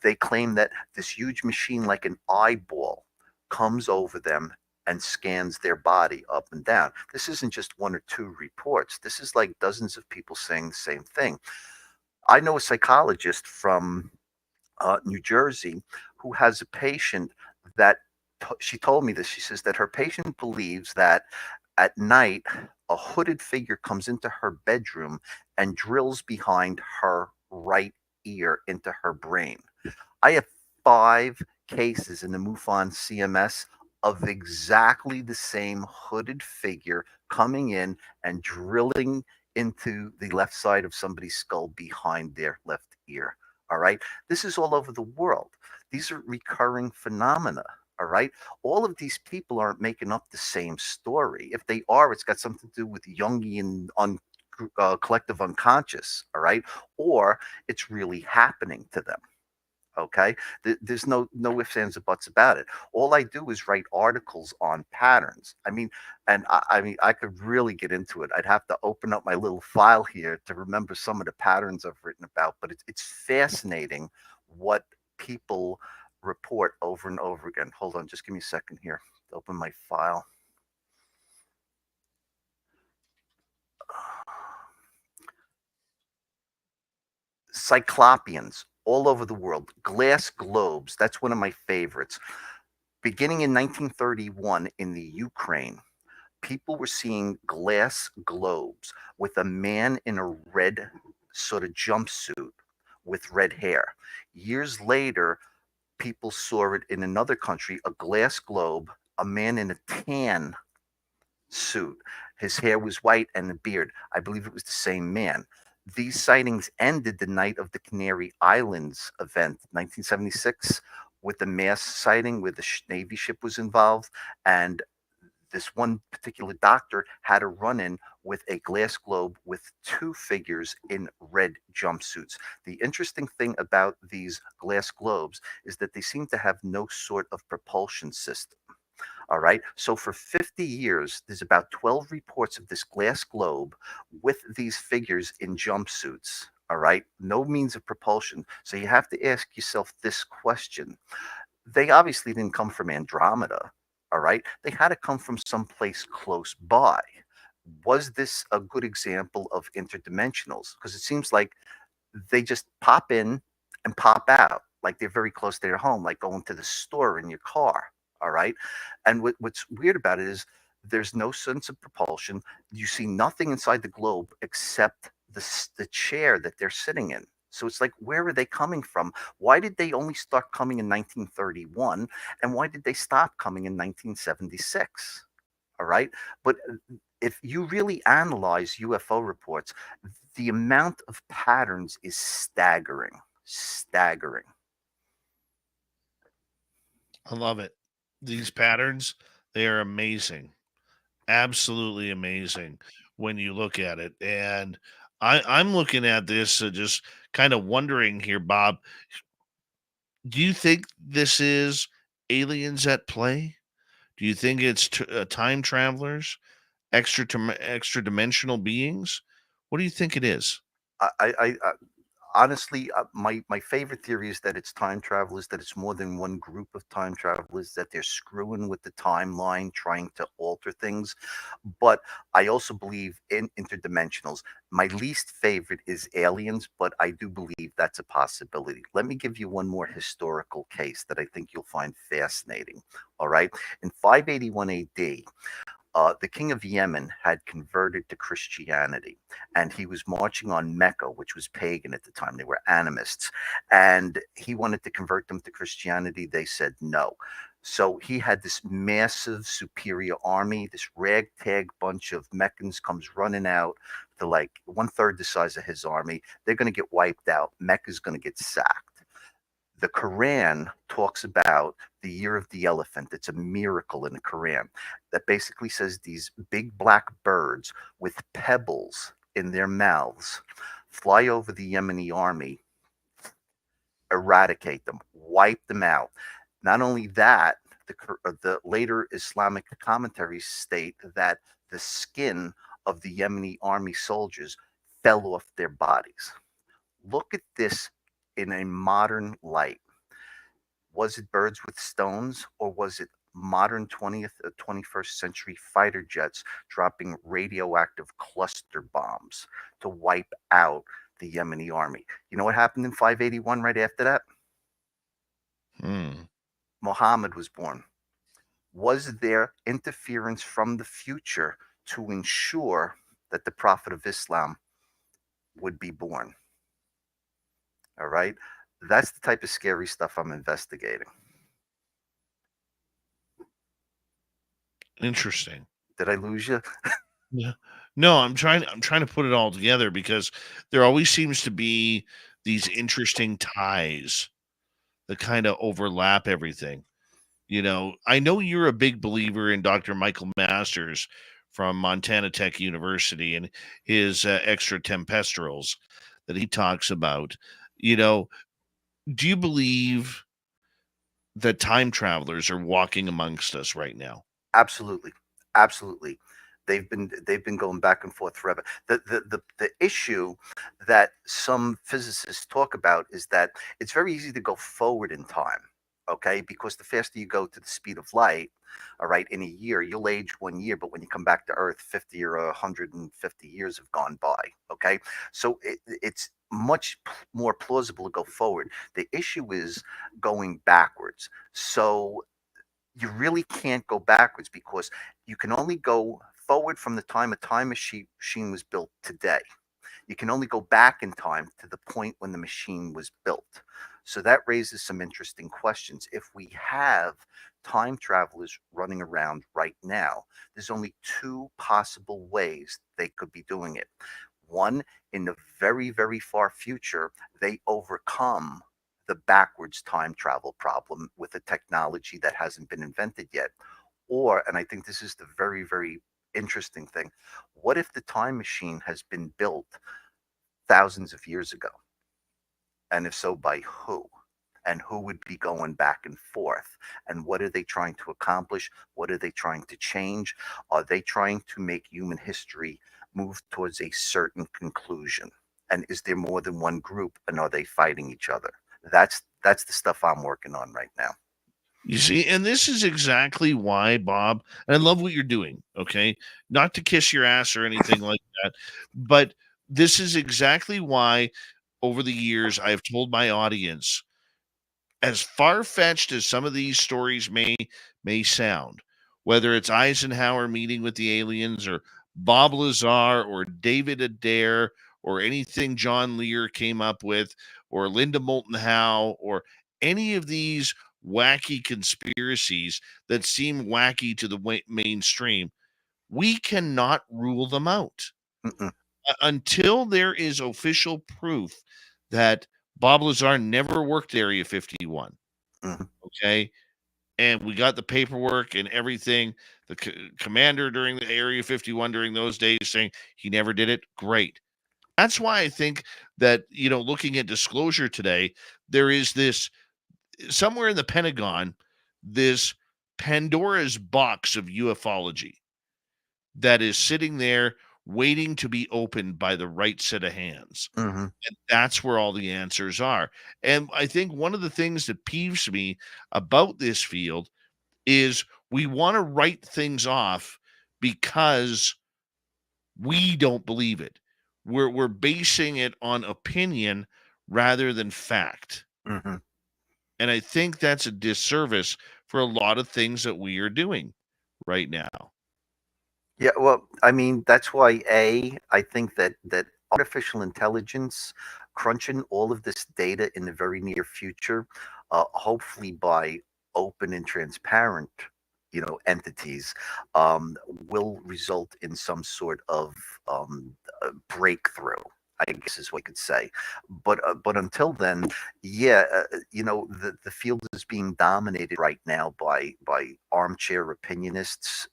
They claim that this huge machine, like an eyeball, comes over them and scans their body up and down. This isn't just one or two reports. This is like dozens of people saying the same thing. I know a psychologist from New Jersey who has a patient that she told me this. She says that her patient believes that at night a hooded figure comes into her bedroom and drills behind her right ear into her brain. I have 5 cases in the MUFON CMS of exactly the same hooded figure coming in and drilling into the left side of somebody's skull behind their left ear. All right. This is all over the world. These are recurring phenomena. All right. All of these people aren't making up the same story. If they are, it's got something to do with Jungian collective unconscious. All right. Or it's really happening to them. Okay, there's no ifs, ands, or buts about it. All I do is write articles on patterns. I mean, and I mean, I could really get into it. I'd have to open up my little file here to remember some of the patterns I've written about. But it's fascinating what people report over and over again. Hold on, just give me a second here to open my file. Cyclopeans all over the world, glass globes. That's one of my favorites. Beginning in 1931 in the Ukraine, people were seeing glass globes with a man in a red sort of jumpsuit with red hair. Years later, people saw it in another country, a glass globe, a man in a tan suit. His hair was white and a beard. I believe it was the same man. These sightings ended the night of the Canary Islands event, 1976, with a mass sighting where the Navy ship was involved. And this one particular doctor had a run-in with a glass globe with 2 figures in red jumpsuits. The interesting thing about these glass globes is that they seem to have no sort of propulsion system. All right. So for 50 years, there's about 12 reports of this glass globe with these figures in jumpsuits. All right. No means of propulsion. So you have to ask yourself this question. They obviously didn't come from Andromeda. All right. They had to come from someplace close by. Was this a good example of interdimensionals? Because it seems like they just pop in and pop out, like they're very close to their home, like going to the store in your car. All right. And what's weird about it is there's no sense of propulsion. You see nothing inside the globe except the chair that they're sitting in. So it's like, where are they coming from? Why did they only start coming in 1931? And why did they stop coming in 1976? All right. But if you really analyze UFO reports, the amount of patterns is staggering. Staggering. I love it. These patterns, they are amazing. Absolutely amazing when you look at it. And I'm looking at this just kind of wondering here, Bob, do you think this is aliens at play? Do you think it's time travelers, extra dimensional beings? What do you think it is? I honestly, my favorite theory is that it's time travelers, that it's more than one group of time travelers, that they're screwing with the timeline, trying to alter things. But I also believe in interdimensionals. My least favorite is aliens, but I do believe that's a possibility. Let me give you one more historical case that I think you'll find fascinating. All right. In 581 AD, the king of Yemen had converted to Christianity, and he was marching on Mecca, which was pagan at the time. They were animists, and he wanted to convert them to Christianity. They said no. So he had this massive, superior army. This ragtag bunch of Meccans comes running out to like one-third the size of his army. They're going to get wiped out. Mecca's going to get sacked. The Quran talks about the year of the elephant. It's a miracle in the Quran that basically says these big black birds with pebbles in their mouths fly over the Yemeni army, eradicate them, wipe them out. Not only that, the later Islamic commentaries state that the skin of the Yemeni army soldiers fell off their bodies. Look at this in a modern light. Was it birds with stones, or was it modern 20th or 21st century fighter jets dropping radioactive cluster bombs to wipe out the Yemeni army? You know what happened in 581 right after that? Hmm. Muhammad was born. Was there interference from the future to ensure that the Prophet of Islam would be born? All right. That's the type of scary stuff I'm investigating. Interesting. Did I lose you? Yeah. No, I'm trying to put it all together because there always seems to be these interesting ties that kind of overlap everything. I know you're a big believer in Dr. Michael Masters from Montana Tech University and his extratempestrals that he talks about. You know, do you believe that time travelers are walking amongst us right now? Absolutely, absolutely. They've been going back and forth forever. The issue that some physicists talk about is that it's very easy to go forward in time, okay? Because the faster you go to the speed of light, all right, in a year, you'll age 1 year, but when you come back to Earth, 50 or 150 years have gone by, okay? So it's much more plausible to go forward. The issue is going backwards. So you really can't go backwards because you can only go forward from the time a time machine was built today. You can only go back in time to the point when the machine was built. So that raises some interesting questions. If we have time travelers running around right now, there's only two possible ways they could be doing it. One, in the very, very far future, they overcome the backwards time travel problem with a technology that hasn't been invented yet. Or, and I think this is the very, very interesting thing, what if the time machine has been built thousands of years ago? And if so, by who? and who would be going back and forth, and what are they trying to accomplish? What are they trying to change? Are they trying to make human history move towards a certain conclusion? And is there more than one group, and are they fighting each other? That's the stuff I'm working on right now. You see, and this is exactly why, Bob, and I love what you're doing, okay? Not to kiss your ass or anything like that, but this is exactly why over the years I've told my audience, as far-fetched as some of these stories may sound, whether it's Eisenhower meeting with the aliens or Bob Lazar or David Adair or anything John Lear came up with or Linda Moulton Howe or any of these wacky conspiracies that seem wacky to the mainstream, we cannot rule them out Mm-mm. until there is official proof that Bob Lazar never worked Area 51. Mhm. Okay. And we got the paperwork and everything. The commander during the Area 51 during those days saying he never did it. Great. That's why I think that, looking at disclosure today, there is this somewhere in the Pentagon, this Pandora's box of ufology that is sitting there waiting to be opened by the right set of hands. Mhm. And that's where all the answers are. And I think one of the things that peeves me about this field is we want to write things off because we don't believe it. We're basing it on opinion rather than fact. Mhm. And I think that's a disservice for a lot of things that we are doing right now. Yeah, well, I mean, that's why I think that artificial intelligence crunching all of this data in the very near future, hopefully by open and transparent, entities, will result in some sort of breakthrough. I guess is what I could say, but until then, yeah, the field is being dominated right now by armchair opinionists,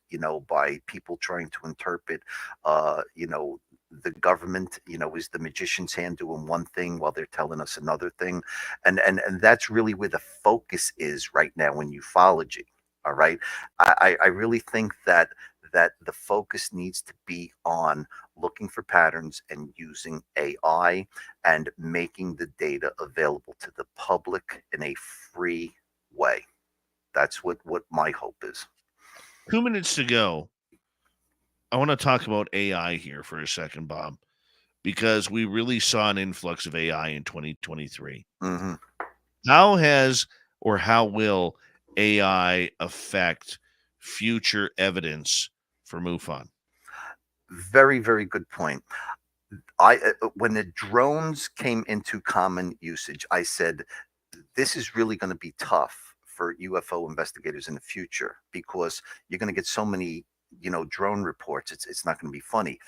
by people trying to interpret, the government, is the magician's hand doing one thing while they're telling us another thing, and that's really where the focus is right now in ufology. All right, I really think that the focus needs to be on looking for patterns and using AI and making the data available to the public in a free way. That's what my hope is. 2 minutes to go. I want to talk about AI here for a second, Bob, because we really saw an influx of AI in 2023. Hmm. How has or how will AI affect future evidence for MUFON? Very, very good point. I when the drones came into common usage, I said this is really going to be tough for UFO investigators in the future because you're going to get so many, drone reports. It's not going to be funny.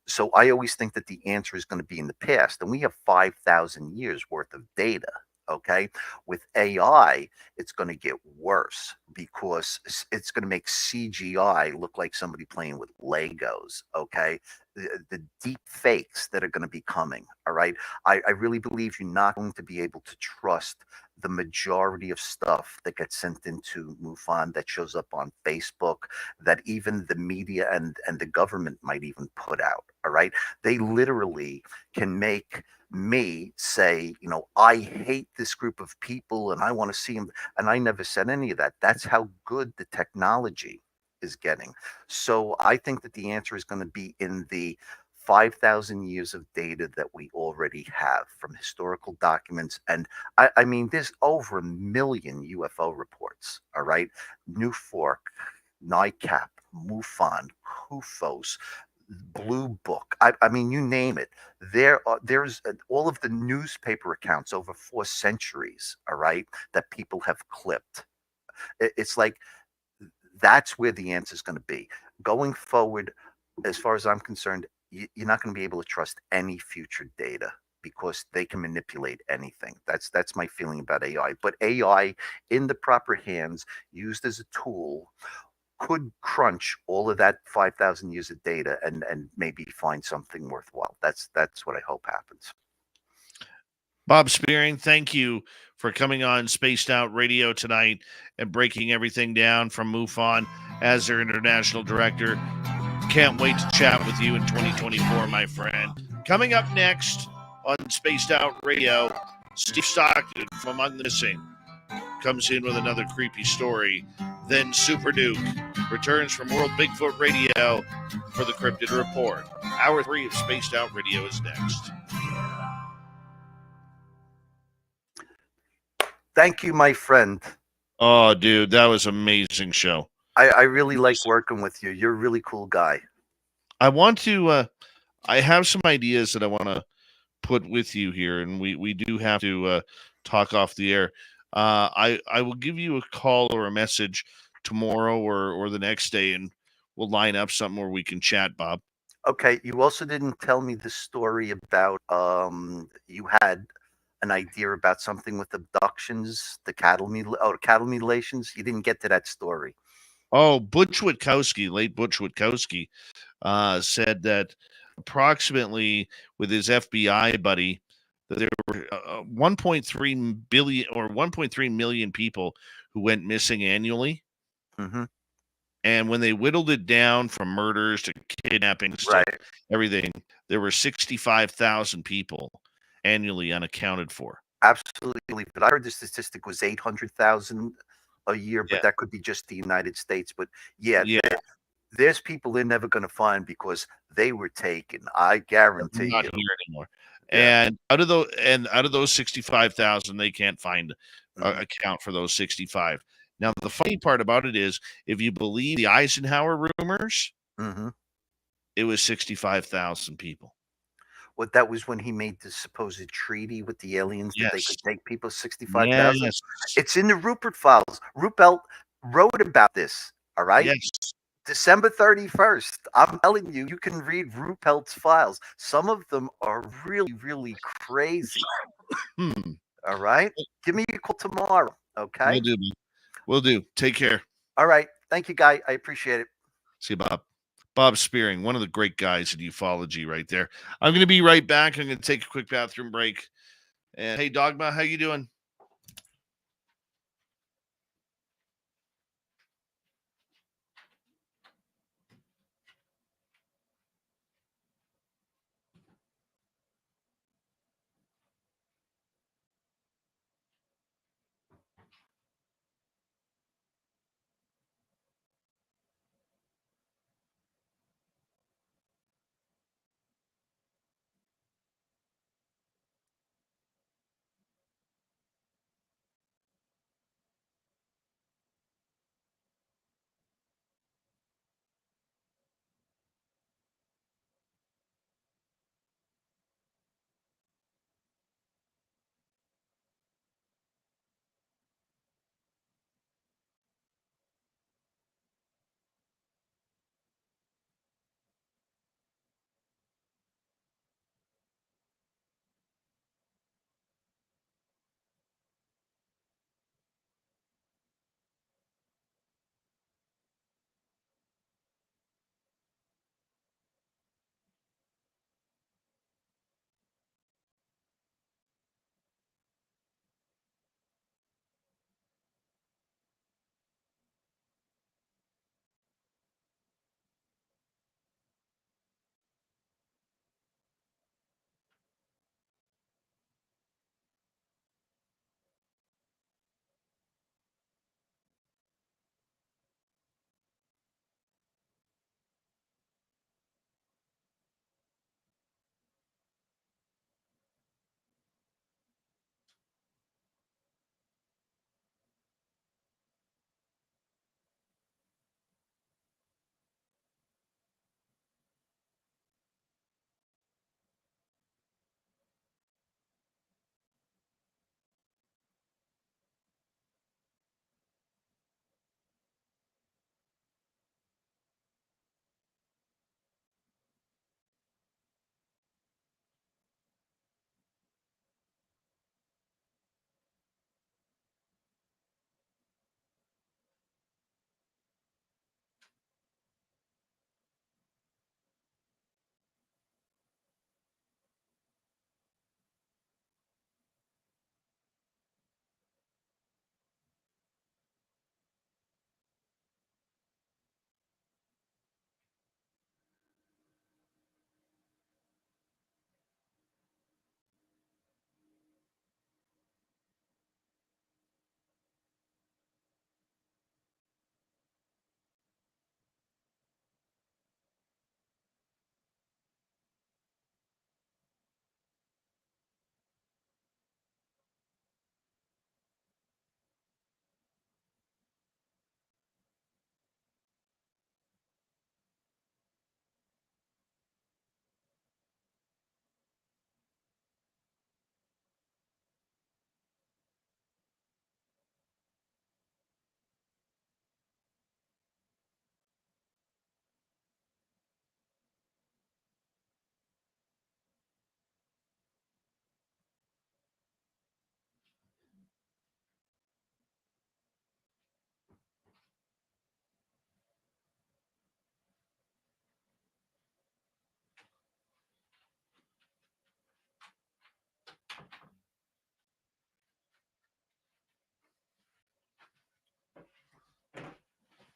So I always think that the answer is going to be in the past, and we have 5,000 years worth of data. Okay, with AI, it's going to get worse because it's going to make CGI look like somebody playing with Legos. Okay, the deep fakes that are going to be coming. All right, I really believe you're not going to be able to trust the majority of stuff that gets sent into MUFON that shows up on Facebook, that even the media and the government might even put out. All right, they literally can make me say, I hate this group of people and I want to see them. And I never said any of that. That's how good the technology is getting. So I think that the answer is going to be in the 5,000 years of data that we already have from historical documents. And I mean, there's over 1 million UFO reports. All right. New Fork, NICAP, MUFON, HUFOS, Blue Book. I mean, you name it. There's all of the newspaper accounts over 4 centuries. All right, that people have clipped. It's like that's where the answer is going to be going forward. As far as I'm concerned, you're not going to be able to trust any future data because they can manipulate anything. That's my feeling about AI. But AI in the proper hands, used as a tool, could crunch all of that 5,000 years of data and maybe find something worthwhile. That's what I hope happens. Bob Spearing, thank you for coming on Spaced Out Radio tonight and breaking everything down from MUFON as their international director. Can't wait to chat with you in 2024, my friend. Coming up next on Spaced Out Radio, Steve Stockton from Among the Missing comes in with another creepy story. Then Super Duke returns from World Bigfoot Radio for the Cryptid Report. Hour 3 of Spaced Out Radio is next. Thank you, my friend. Oh, dude, that was an amazing show. I really like working with you. You're a really cool guy. I want to, I have some ideas that I want to put with you here, and we do have to talk off the air. I will give you a call or a message tomorrow or the next day, and we'll line up something where we can chat, Bob. Okay, you also didn't tell me the story about you had an idea about something with abductions, the cattle mutilations. You didn't get to that story. Oh, Butch Witkowski, late Butch Witkowski, said that approximately with his FBI buddy, that there were 1.3 billion or 1.3 million people who went missing annually. Mm-hmm. And when they whittled it down from murders to kidnappings Right. to everything, there were 65,000 people annually unaccounted for. Absolutely. But I heard the statistic was 800,000 a year, but Yeah. that could be just the United States. But yeah. There's people they're never going to find because they were taken. I guarantee Not you. here anymore. Yeah. And out of those 65,000, they can't find account for those 65. Now, the funny part about it is, if you believe the Eisenhower rumors, Mm-hmm. it was 65,000 people. Well, that was when he made the supposed treaty with the aliens that they could take people 65,000. Yes. It's in the Rupert files. Rupert wrote about this. All right. Yes. December 31st. I'm telling you, you can read Rupert's files. Some of them are really, really crazy. All right. Give me a call tomorrow. Okay. We'll do. We'll do. Take care. All right. Thank you, Guy. I appreciate it. See you, Bob. Bob Spearing, one of the great guys in ufology right there. I'm going to be right back. I'm going to take a quick bathroom break. And hey, Dogma, how you doing?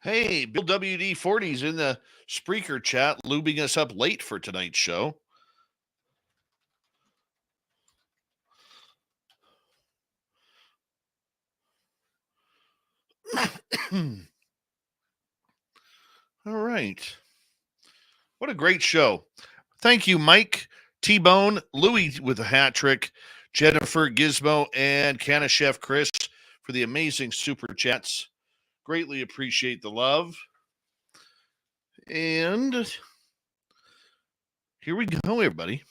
Hey, Bill WD40's in the Spreaker chat, lubing us up late for tonight's show. All right. What a great show. Thank you, Mike, T-Bone, Louie with a hat trick, Jennifer, Gizmo, and Canna Chef Chris for the amazing super chats. Greatly appreciate the love. And here we go, everybody.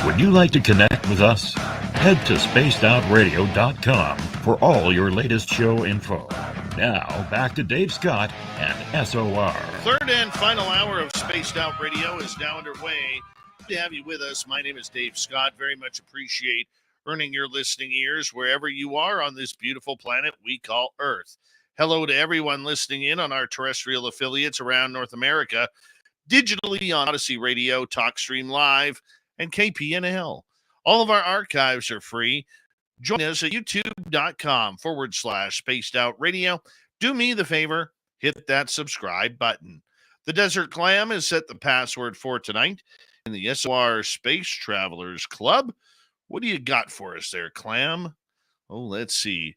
Would you like to connect with us? Head to spacedoutradio.com for all your latest show info. Now, back to Dave Scott and SOR. Third and final hour of Spaced Out Radio is now underway. Good to have you with us. My name is Dave Scott. Very much appreciate earning your listening ears wherever you are on this beautiful planet we call Earth. Hello to everyone listening in on our terrestrial affiliates around North America, digitally on Odyssey Radio, TalkStream Live, and KPNL. All of our archives are free. Join us at youtube.com/Spaced Out Radio. Do me the favor, hit that subscribe button. The Desert Clam is set the password for tonight in the SOR Space Travelers Club. What do you got for us there, Clam? Oh, let's see.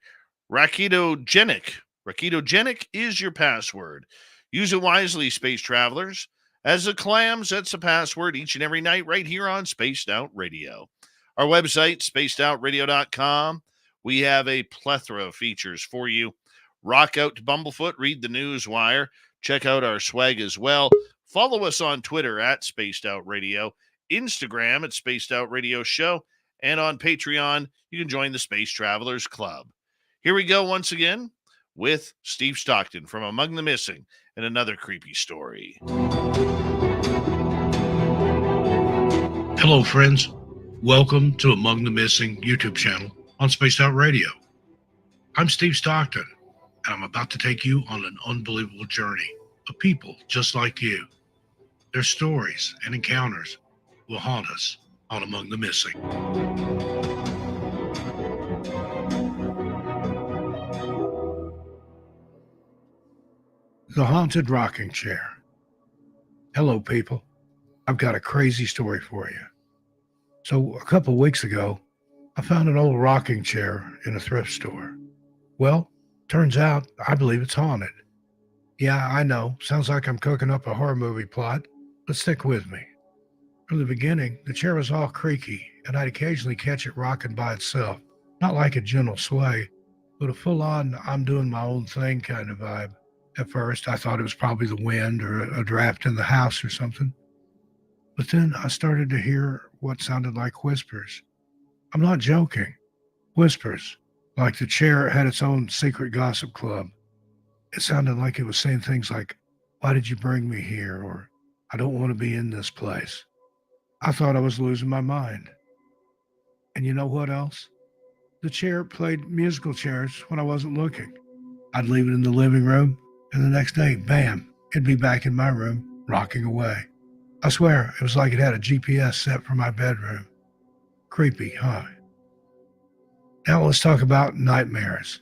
Rakitogenic. Rakitogenic is your password. Use it wisely, Space Travelers, as the Clam sets a password each and every night right here on Spaced Out Radio. Our website, spacedoutradio.com. We have a plethora of features for you. Rock out to Bumblefoot, read the news wire, check out our swag as well. Follow us on Twitter at Spaced Out Radio, Instagram at Spaced Out Radio Show, and on Patreon, you can join the Space Travelers Club. Here we go once again with Steve Stockton from Among the Missing and another creepy story. Hello, friends. Welcome to Among the Missing YouTube channel on Spaced Out Radio. I'm Steve Stockton, and I'm about to take you on an unbelievable journey of people just like you. Their stories and encounters will haunt us on Among the Missing. The Haunted Rocking Chair. Hello, people. I've got a crazy story for you. So a couple weeks ago, I found an old rocking chair in a thrift store. Well, turns out I believe it's haunted. Yeah, I know. Sounds like I'm cooking up a horror movie plot, but stick with me. From the beginning, the chair was all creaky, and I'd occasionally catch it rocking by itself. Not like a gentle sway, but a full-on I'm doing my own thing kind of vibe. At first, I thought it was probably the wind or a draft in the house or something. But then I started to hear what sounded like whispers. I'm not joking. Whispers, like the chair had its own secret gossip club. It sounded like it was saying things like, "Why did you bring me here?" or "I don't want to be in this place." I thought I was losing my mind. And you know what else? The chair played musical chairs when I wasn't looking. I'd leave it in the living room, and the next day, bam, it'd be back in my room, rocking away. I swear, it was like it had a GPS set for my bedroom. Creepy, huh? Now let's talk about nightmares.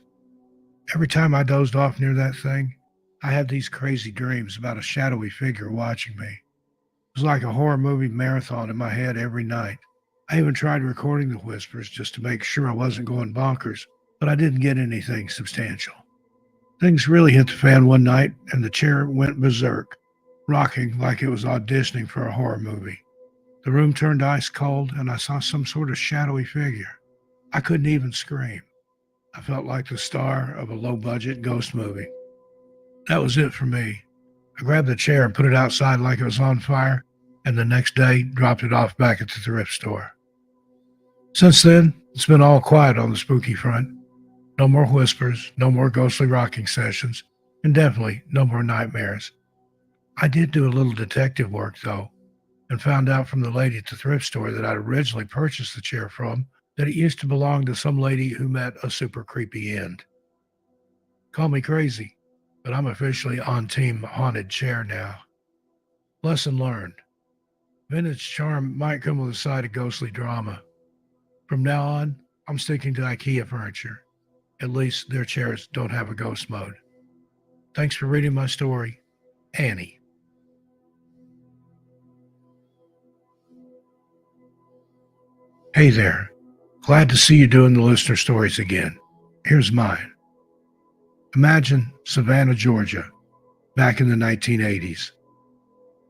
Every time I dozed off near that thing, I had these crazy dreams about a shadowy figure watching me. It was like a horror movie marathon in my head every night. I even tried recording the whispers just to make sure I wasn't going bonkers, but I didn't get anything substantial. Things really hit the fan one night, and the chair went berserk, rocking like it was auditioning for a horror movie. The room turned ice cold, and I saw some sort of shadowy figure. I couldn't even scream. I felt like the star of a low-budget ghost movie. That was it for me. I grabbed the chair and put it outside like it was on fire, and the next day dropped it off back at the thrift store. Since then, it's been all quiet on the spooky front. No more whispers, no more ghostly rocking sessions, and definitely no more nightmares. I did do a little detective work, though, and found out from the lady at the thrift store that I'd originally purchased the chair from that it used to belong to some lady who met a super creepy end. Call me crazy, but I'm officially on Team Haunted Chair now. Lesson learned. Vintage charm might come with a side of ghostly drama. From now on, I'm sticking to IKEA furniture. At least their chairs don't have a ghost mode. Thanks for reading my story, Annie. Hey there. Glad to see you doing the listener stories again. Here's mine. Imagine Savannah, Georgia, back in the 1980s.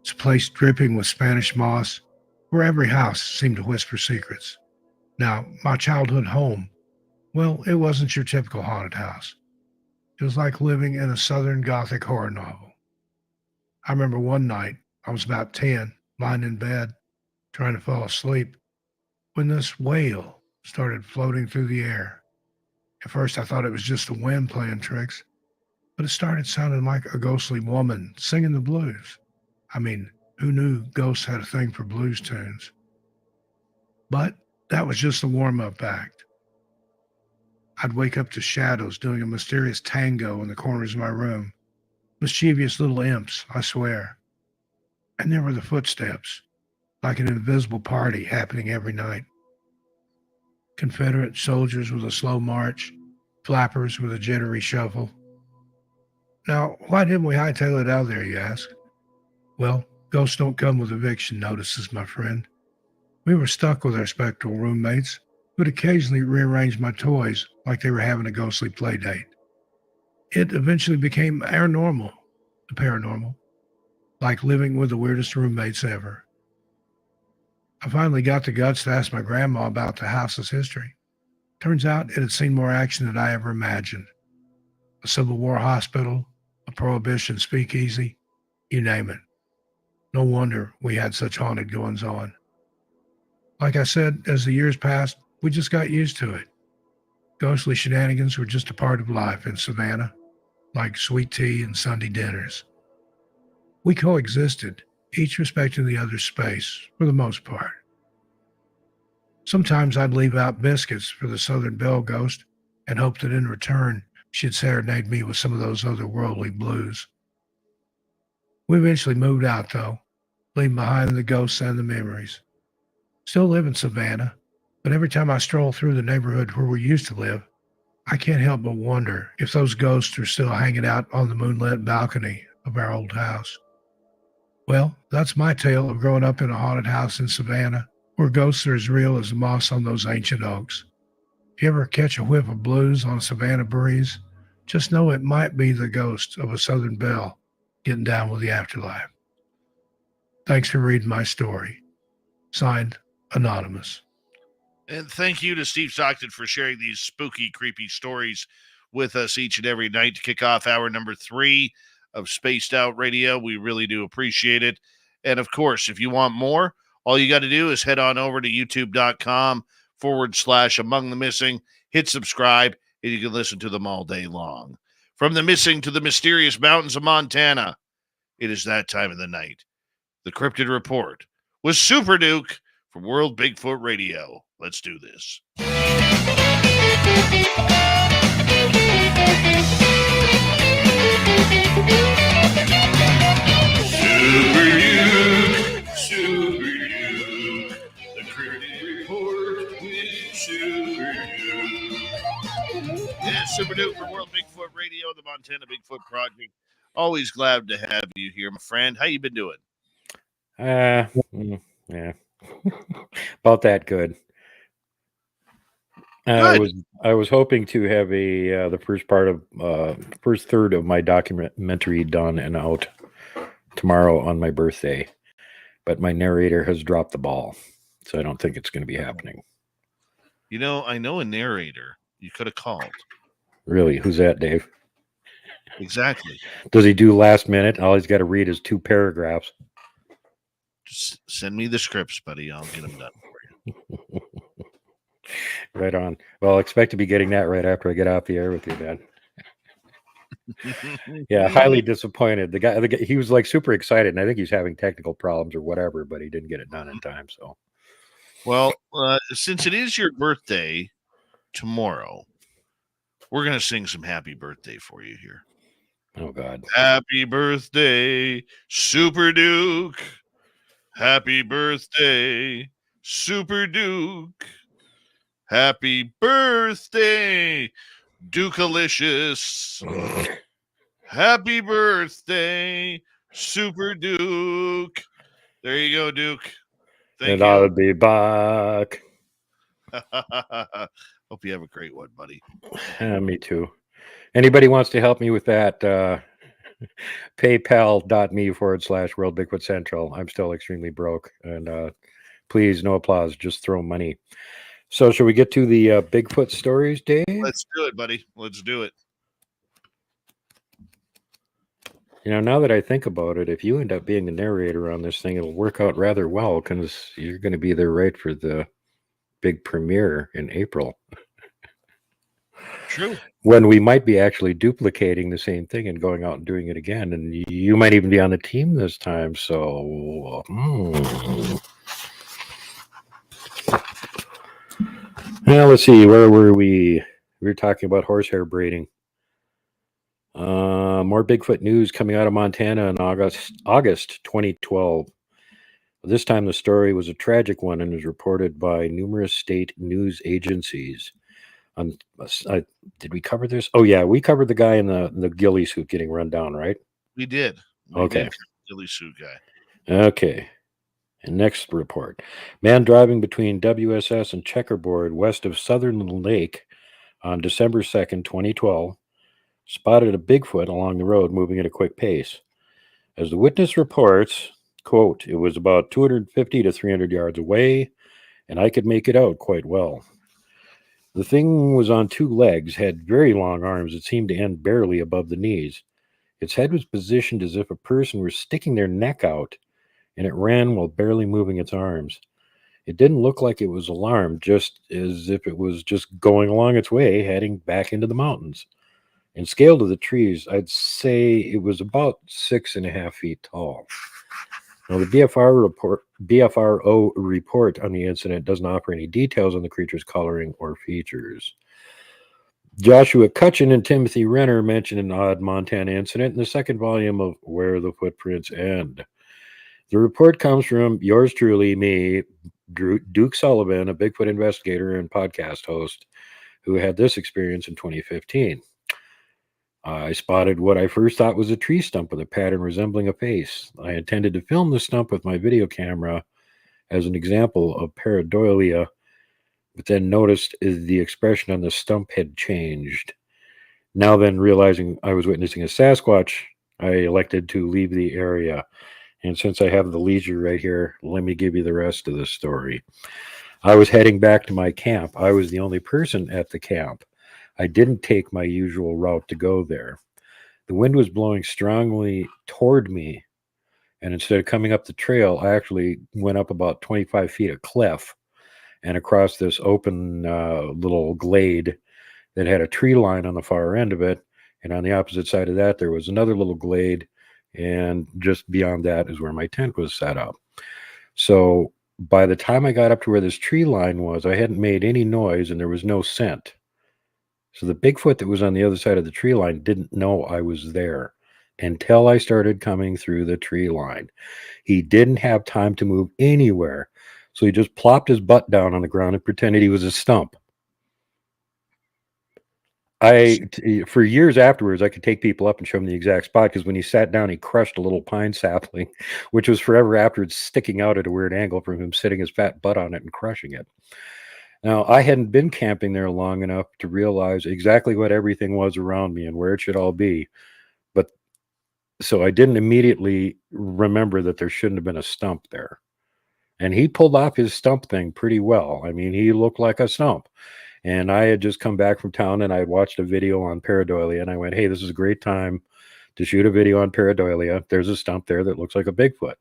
It's a place dripping with Spanish moss, where every house seemed to whisper secrets. Now, my childhood home, well, it wasn't your typical haunted house. It was like living in a Southern Gothic horror novel. I remember one night, I was about 10, lying in bed, trying to fall asleep, when this wail started floating through the air. At first, I thought it was just the wind playing tricks, but it started sounding like a ghostly woman singing the blues. I mean, who knew ghosts had a thing for blues tunes? But that was just the warm-up act. I'd wake up to shadows doing a mysterious tango in the corners of my room. Mischievous little imps, I swear. And there were the footsteps, like an invisible party happening every night. Confederate soldiers with a slow march, flappers with a jittery shuffle. Now, why didn't we hightail it out of there, you ask? Well, ghosts don't come with eviction notices, my friend. We were stuck with our spectral roommates, who would occasionally rearrange my toys like they were having a ghostly play date. It eventually became our normal, the paranormal, like living with the weirdest roommates ever. I finally got the guts to ask my grandma about the house's history. Turns out it had seen more action than I ever imagined. A Civil War hospital, a Prohibition speakeasy, you name it. No wonder we had such haunted goings-on. Like I said, as the years passed, we just got used to it. Ghostly shenanigans were just a part of life in Savannah, like sweet tea and Sunday dinners. We coexisted, each respecting the other's space, for the most part. Sometimes I'd leave out biscuits for the Southern Belle ghost and hope that in return she'd serenade me with some of those otherworldly blues. We eventually moved out, though, leaving behind the ghosts and the memories. Still live in Savannah, but every time I stroll through the neighborhood where we used to live, I can't help but wonder if those ghosts are still hanging out on the moonlit balcony of our old house. Well, that's my tale of growing up in a haunted house in Savannah, where ghosts are as real as the moss on those ancient oaks. If you ever catch a whiff of blues on a Savannah breeze, just know it might be the ghost of a Southern belle getting down with the afterlife. Thanks for reading my story. Signed, Anonymous. And thank you to Steve Stockton for sharing these spooky, creepy stories with us each and every night to kick off hour number 3 of Spaced Out Radio. We really do appreciate it. And of course, if you want more, all you got to do is head on over to youtube.com/Among the Missing, hit subscribe, and you can listen to them all day long. From the missing to the mysterious mountains of Montana, it is that time of the night. The Cryptid Report with Super Duke from World Bigfoot Radio. Let's do this. Super Duke, the Cryptid Report with Super Duke. Yeah, Super Duke from World Bigfoot Radio, the Montana Bigfoot Project. Always glad to have you here, my friend. How you been doing? Yeah, about that good. I was hoping to have the first third of my documentary done and out tomorrow on my birthday, but my narrator has dropped the ball, so I don't think it's going to be happening. You know, I know a narrator you could have called. Really? Who's that, Dave? Exactly. Does he do last minute? All he's got to read is 2 paragraphs. Just send me the scripts, buddy. I'll get them done for you. Right on. Well, I'll expect to be getting that right after I get off the air with you, Dan. Yeah, highly disappointed. The guy, he was like super excited, and I think he's having technical problems or whatever, but he didn't get it done in time. So, well, since it is your birthday tomorrow, we're gonna sing some happy birthday for you here. Oh, God. Happy birthday, Super Duke. Happy birthday, Super Duke. Happy birthday, Dukealicious. Happy birthday, Super Duke. There you go, Duke. Thank And I'll you. be back. Hope you have a great one, buddy. Me too. Anybody wants to help me with that, paypal.me/World Bigfoot Central. I'm still extremely broke. And please, no applause. Just throw money. So should we get to the Bigfoot stories, Dave? Let's do it, buddy. Let's do it. Now that I think about it, if you end up being the narrator on this thing, it'll work out rather well because you're going to be there right for the big premiere in April. True. When we might be actually duplicating the same thing and going out and doing it again. And you might even be on the team this time. So, Now, let's see. Where were we? We were talking about horsehair braiding. More Bigfoot news coming out of Montana in August 2012. This time the story was a tragic one and was reported by numerous state news agencies. Did we cover this? Oh, yeah. We covered the guy in the ghillie suit getting run down, right? We did. Okay. Ghillie suit guy. Okay. And next report. Man driving between WSS and Checkerboard west of Southern Lake on December 2nd, 2012, spotted a Bigfoot along the road moving at a quick pace. As the witness reports, quote, it was about 250 to 300 yards away, and I could make it out quite well. The thing was on two legs, had very long arms that seemed to end barely above the knees. Its head was positioned as if a person were sticking their neck out, and it ran while barely moving its arms. It didn't look like it was alarmed, just as if it was just going along its way, heading back into the mountains. In scale to the trees, I'd say it was about 6.5 feet tall. Now, the BFRO report on the incident doesn't offer any details on the creature's coloring or features. Joshua Cutchin and Timothy Renner mentioned an odd Montana incident in the second volume of Where the Footprints End. The report comes from yours truly, me, Duke Sullivan, a Bigfoot investigator and podcast host, who had this experience in 2015. I spotted what I first thought was a tree stump with a pattern resembling a face. I intended to film the stump with my video camera as an example of pareidolia, but then noticed the expression on the stump had changed. Now then, realizing I was witnessing a Sasquatch, I elected to leave the area. And since I have the leisure right here, let me give you the rest of the story. I was heading back to my camp. I was the only person at the camp. I didn't take my usual route to go there. The wind was blowing strongly toward me, and instead of coming up the trail, I actually went up about 25 feet of cliff and across this open little glade that had a tree line on the far end of it, and on the opposite side of that, there was another little glade, and just beyond that is where my tent was set up. So by the time I got up to where this tree line was, I hadn't made any noise, and there was no scent. So the Bigfoot that was on the other side of the tree line didn't know I was there until I started coming through the tree line. He didn't have time to move anywhere, so he just plopped his butt down on the ground and pretended he was a stump. For years afterwards, I could take people up and show them the exact spot, because when he sat down, he crushed a little pine sapling, which was forever afterwards sticking out at a weird angle from him sitting his fat butt on it and crushing it. Now, I hadn't been camping there long enough to realize exactly what everything was around me and where it should all be. But so I didn't immediately remember that there shouldn't have been a stump there. And he pulled off his stump thing pretty well. I mean, he looked like a stump. And I had just come back from town and I had watched a video on pareidolia, and I went, hey, this is a great time to shoot a video on pareidolia. There's a stump there that looks like a Bigfoot.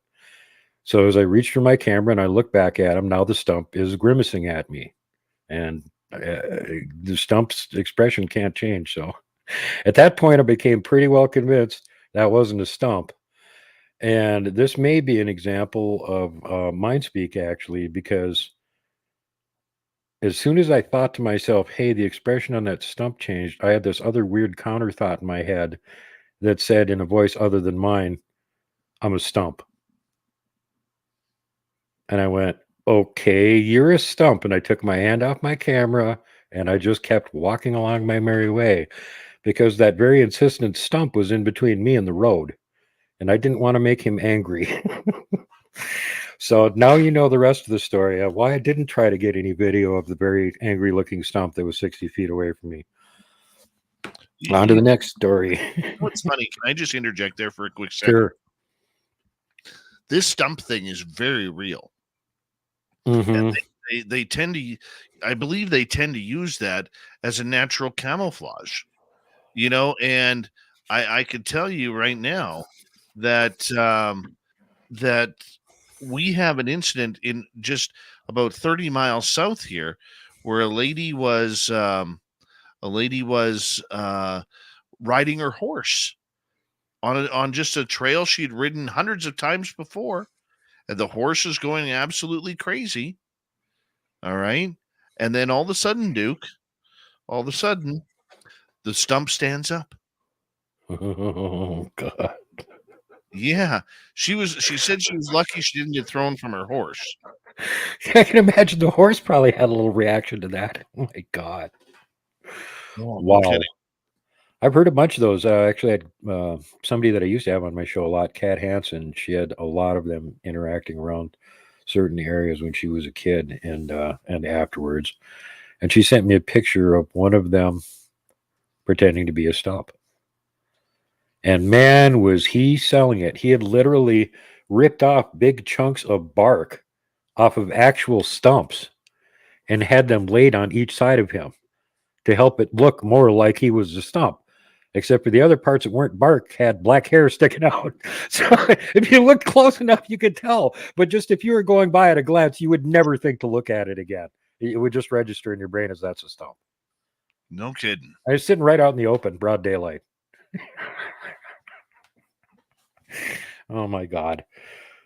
So as I reached for my camera and I looked back at him, now the stump is grimacing at me. And the stump's expression can't change. So at that point, I became pretty well convinced that wasn't a stump. And this may be an example of mind speak, actually, because as soon as I thought to myself, hey, the expression on that stump changed, I had this other weird counter thought in my head that said in a voice other than mine, "I'm a stump." And I went, "Okay, you're a stump." And I took my hand off my camera and I just kept walking along my merry way, because that very insistent stump was in between me and the road. And I didn't want to make him angry. So now you know the rest of the story of why I didn't try to get any video of the very angry looking stump that was 60 feet away from me. On to the next story. What's funny? Can I just interject there for a quick second? Sure. This stump thing is very real. Mm-hmm. And they tend to, I believe they tend to use that as a natural camouflage, you know, and I could tell you right now that that we have an incident in just about 30 miles south here where a lady was riding her horse on just a trail she'd ridden hundreds of times before, and the horse is going absolutely crazy. All right. And then all of a sudden, Duke, the stump stands up. Oh, God. Yeah. She said she was lucky she didn't get thrown from her horse. I can imagine the horse probably had a little reaction to that. Oh, my God. Wow. Okay. I've heard a bunch of those. I actually had somebody that I used to have on my show a lot, Kat Hansen. She had a lot of them interacting around certain areas when she was a kid and afterwards. And she sent me a picture of one of them pretending to be a stump. And man, was he selling it. He had literally ripped off big chunks of bark off of actual stumps and had them laid on each side of him to help it look more like he was a stump. Except for the other parts that weren't bark had black hair sticking out. So if you looked close enough, you could tell. But just if you were going by at a glance, you would never think to look at it again. It would just register in your brain as that's a stump. No kidding. I was sitting right out in the open, broad daylight. Oh my God.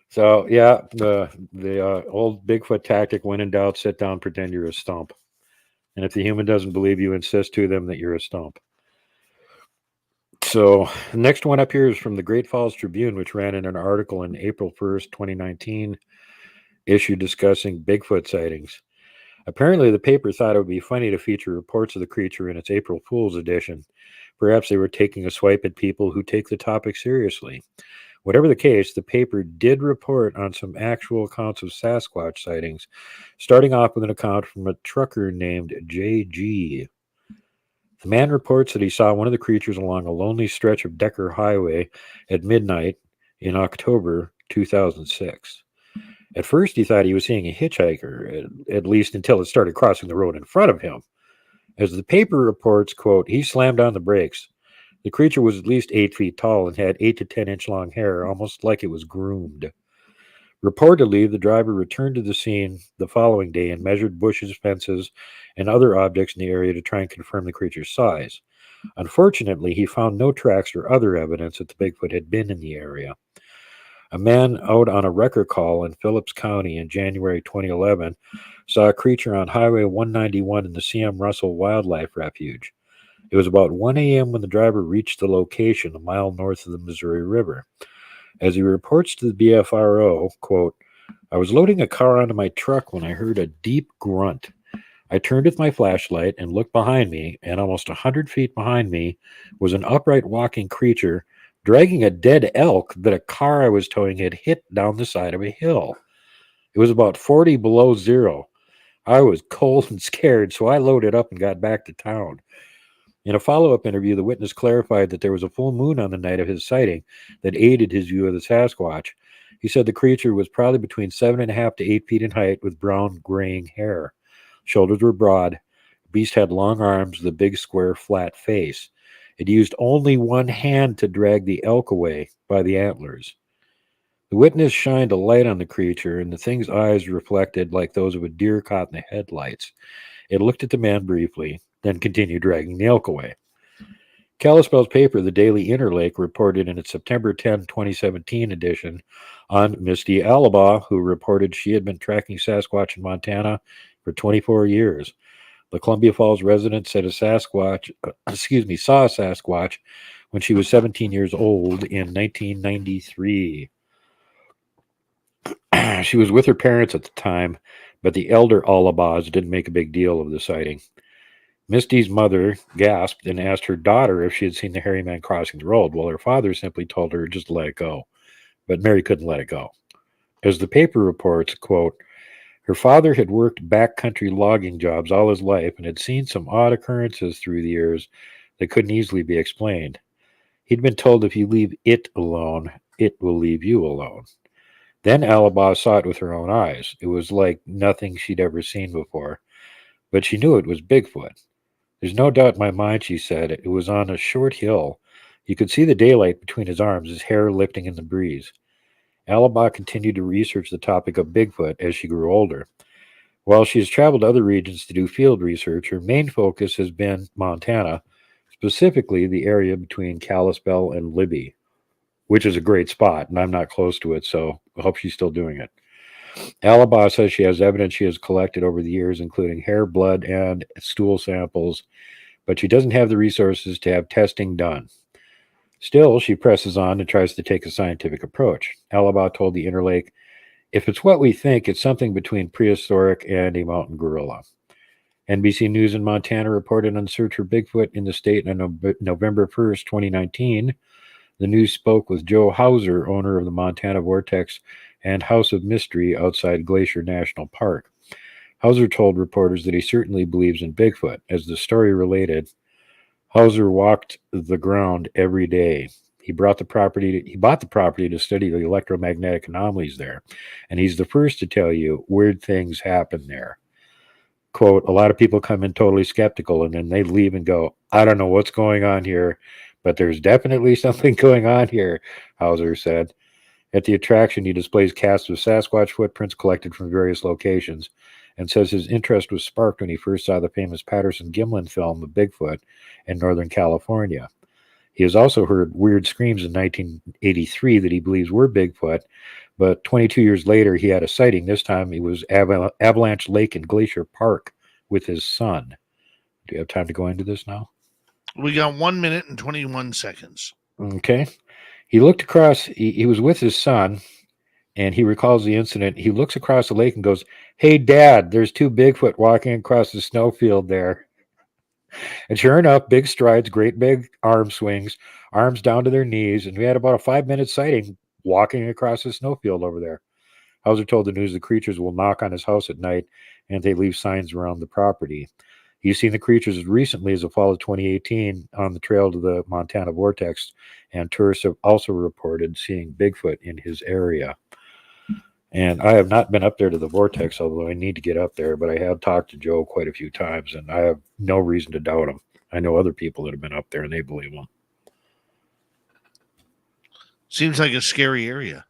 So yeah, the old Bigfoot tactic: when in doubt, sit down, pretend you're a stump. And if the human doesn't believe you, insist to them that you're a stump. So the next one up here is from the Great Falls Tribune, which ran in an article in April 1st, 2019, issue discussing Bigfoot sightings. Apparently, the paper thought it would be funny to feature reports of the creature in its April Fool's edition. Perhaps they were taking a swipe at people who take the topic seriously. Whatever the case, the paper did report on some actual accounts of Sasquatch sightings, starting off with an account from a trucker named J.G. The man reports that he saw one of the creatures along a lonely stretch of Decker Highway at midnight in October 2006. At first, he thought he was seeing a hitchhiker, at least until it started crossing the road in front of him. As the paper reports, quote, he slammed on the brakes. The creature was at least 8 feet tall and had 8 to 10 inch long hair, almost like it was groomed. Reportedly, the driver returned to the scene the following day and measured bushes, fences, and other objects in the area to try and confirm the creature's size. Unfortunately, he found no tracks or other evidence that the Bigfoot had been in the area. A man out on a wrecker call in Phillips County in January 2011 saw a creature on Highway 191 in the C.M. Russell Wildlife Refuge. It was about 1 a.m. when the driver reached the location a mile north of the Missouri River. As he reports to the BFRO, quote, I was loading a car onto my truck when I heard a deep grunt. I turned with my flashlight and looked behind me, and almost 100 feet behind me was an upright walking creature dragging a dead elk that a car I was towing had hit down the side of a hill. It was about 40 below zero. I was cold and scared, so I loaded up and got back to town. In a follow-up interview, the witness clarified that there was a full moon on the night of his sighting that aided his view of the Sasquatch. He said the creature was probably between 7.5 to 8 feet in height with brown graying hair. Shoulders were broad. The beast had long arms with a big square flat face. It used only one hand to drag the elk away by the antlers. The witness shined a light on the creature, and the thing's eyes reflected like those of a deer caught in the headlights. It looked at the man briefly, then continued dragging the elk away. Kalispell's paper, the Daily Interlake, reported in its September 10, 2017 edition on Misty Alaba, who reported she had been tracking Sasquatch in Montana for 24 years. The Columbia Falls resident said saw a Sasquatch when she was 17 years old in 1993. She was with her parents at the time, but the elder Alabaz didn't make a big deal of the sighting. Misty's mother gasped and asked her daughter if she had seen the hairy man crossing the road. Well, her father simply told her just to let it go, but Mary couldn't let it go. As the paper reports, quote, her father had worked backcountry logging jobs all his life and had seen some odd occurrences through the years that couldn't easily be explained. He'd been told if you leave it alone, it will leave you alone. Then Alabaz saw it with her own eyes. It was like nothing she'd ever seen before, but she knew it was Bigfoot. There's no doubt in my mind, she said. It was on a short hill. You could see the daylight between his arms, his hair lifting in the breeze. Alabaz continued to research the topic of Bigfoot as she grew older. While she has traveled to other regions to do field research, her main focus has been Montana, specifically the area between Kalispell and Libby, which is a great spot, and I'm not close to it, so I hope she's still doing it. Alabaz says she has evidence she has collected over the years, including hair, blood, and stool samples, but she doesn't have the resources to have testing done. Still, she presses on and tries to take a scientific approach. Alabaz told the Interlake, if it's what we think, it's something between prehistoric and a mountain gorilla. NBC News in Montana reported on search for Bigfoot in the state on November 1st, 2019. The news spoke with Joe Hauser, owner of the Montana Vortex and House of Mystery outside Glacier National Park. Hauser told reporters that he certainly believes in Bigfoot. As the story related, Hauser walked the ground every day. He bought the property to study the electromagnetic anomalies there, and he's the first to tell you weird things happen there. Quote, a lot of people come in totally skeptical, and then they leave and go, I don't know what's going on here, but there's definitely something going on here, Hauser said. At the attraction, he displays casts of Sasquatch footprints collected from various locations and says his interest was sparked when he first saw the famous Patterson-Gimlin film of Bigfoot in Northern California. He has also heard weird screams in 1983 that he believes were Bigfoot, but 22 years later, he had a sighting. This time, it was Avalanche Lake in Glacier Park with his son. Do you have time to go into this now? We got 1 minute and 21 seconds. Okay. He looked across, he was with his son, and he recalls the incident. He looks across the lake and goes, hey, Dad, there's two Bigfoot walking across the snowfield there. And sure enough, big strides, great big arm swings, arms down to their knees, and we had about a 5-minute sighting walking across the snowfield over there. Hauser told the news the creatures will knock on his house at night, and they leave signs around the property. He's seen the creatures as recently as the fall of 2018 on the trail to the Montana Vortex, and tourists have also reported seeing Bigfoot in his area. And I have not been up there to the Vortex, although I need to get up there, but I have talked to Joe quite a few times, and I have no reason to doubt him. I know other people that have been up there, and they believe him. Seems like a scary area.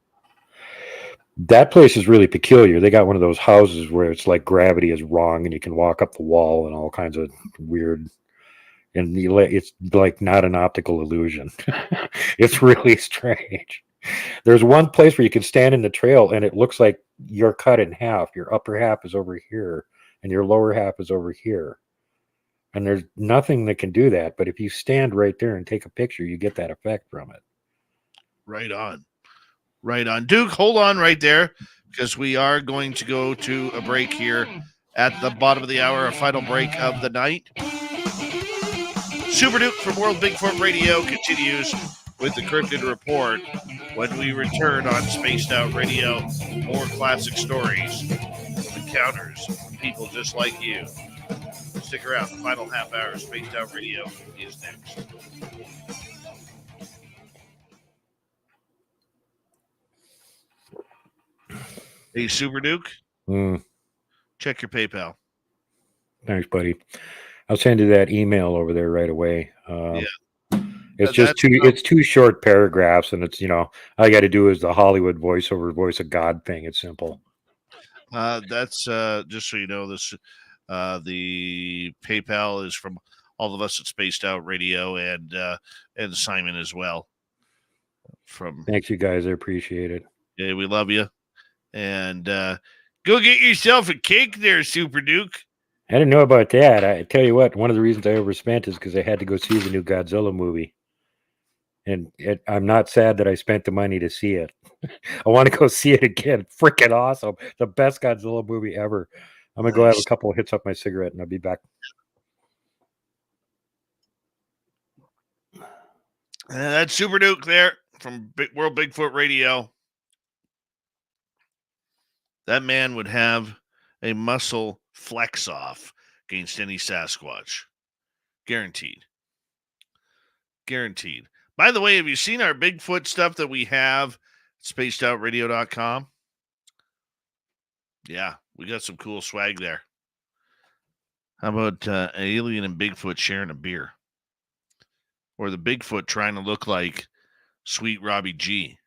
That place is really peculiar. They got one of those houses where it's like gravity is wrong and you can walk up the wall and all kinds of weird, and it's like not an optical illusion. It's really strange. There's one place where you can stand in the trail and it looks like you're cut in half. Your upper half is over here and your lower half is over here. And there's nothing that can do that. But if you stand right there and take a picture, you get that effect from it. Right on. Right on. Duke, hold on right there, because we are going to go to a break here at the bottom of the hour, a final break of the night. Super Duke from World Bigfoot Radio continues with the Cryptid Report. When we return on Spaced Out Radio, more classic stories, encounters, people just like you. Stick around. The final half hour, Spaced Out Radio is next. Hey, Super Duke, check your PayPal. Thanks, buddy. I'll send you that email over there right away. Yeah. It's just it's two short paragraphs, and it's, all I got to do is the Hollywood voiceover voice of God thing. It's simple. That's just so you know, this the PayPal is from all of us at Spaced Out Radio and Simon as well. Thanks, you guys. I appreciate it. Yeah, we love you. And go get yourself a cake there, Super Duke. I didn't know about that. I tell you what, one of the reasons I overspent is because I had to go see the new Godzilla movie. I'm not sad that I spent the money to see it. I want to go see it again. Freaking awesome. The best Godzilla movie ever. I'm going to go have a couple of hits up my cigarette and I'll be back. That's Super Duke there from World Bigfoot Radio. That man would have a muscle flex off against any Sasquatch. Guaranteed. Guaranteed. By the way, have you seen our Bigfoot stuff that we have at spacedoutradio.com? Yeah, we got some cool swag there. How about Alien and Bigfoot sharing a beer? Or the Bigfoot trying to look like Sweet Robbie G.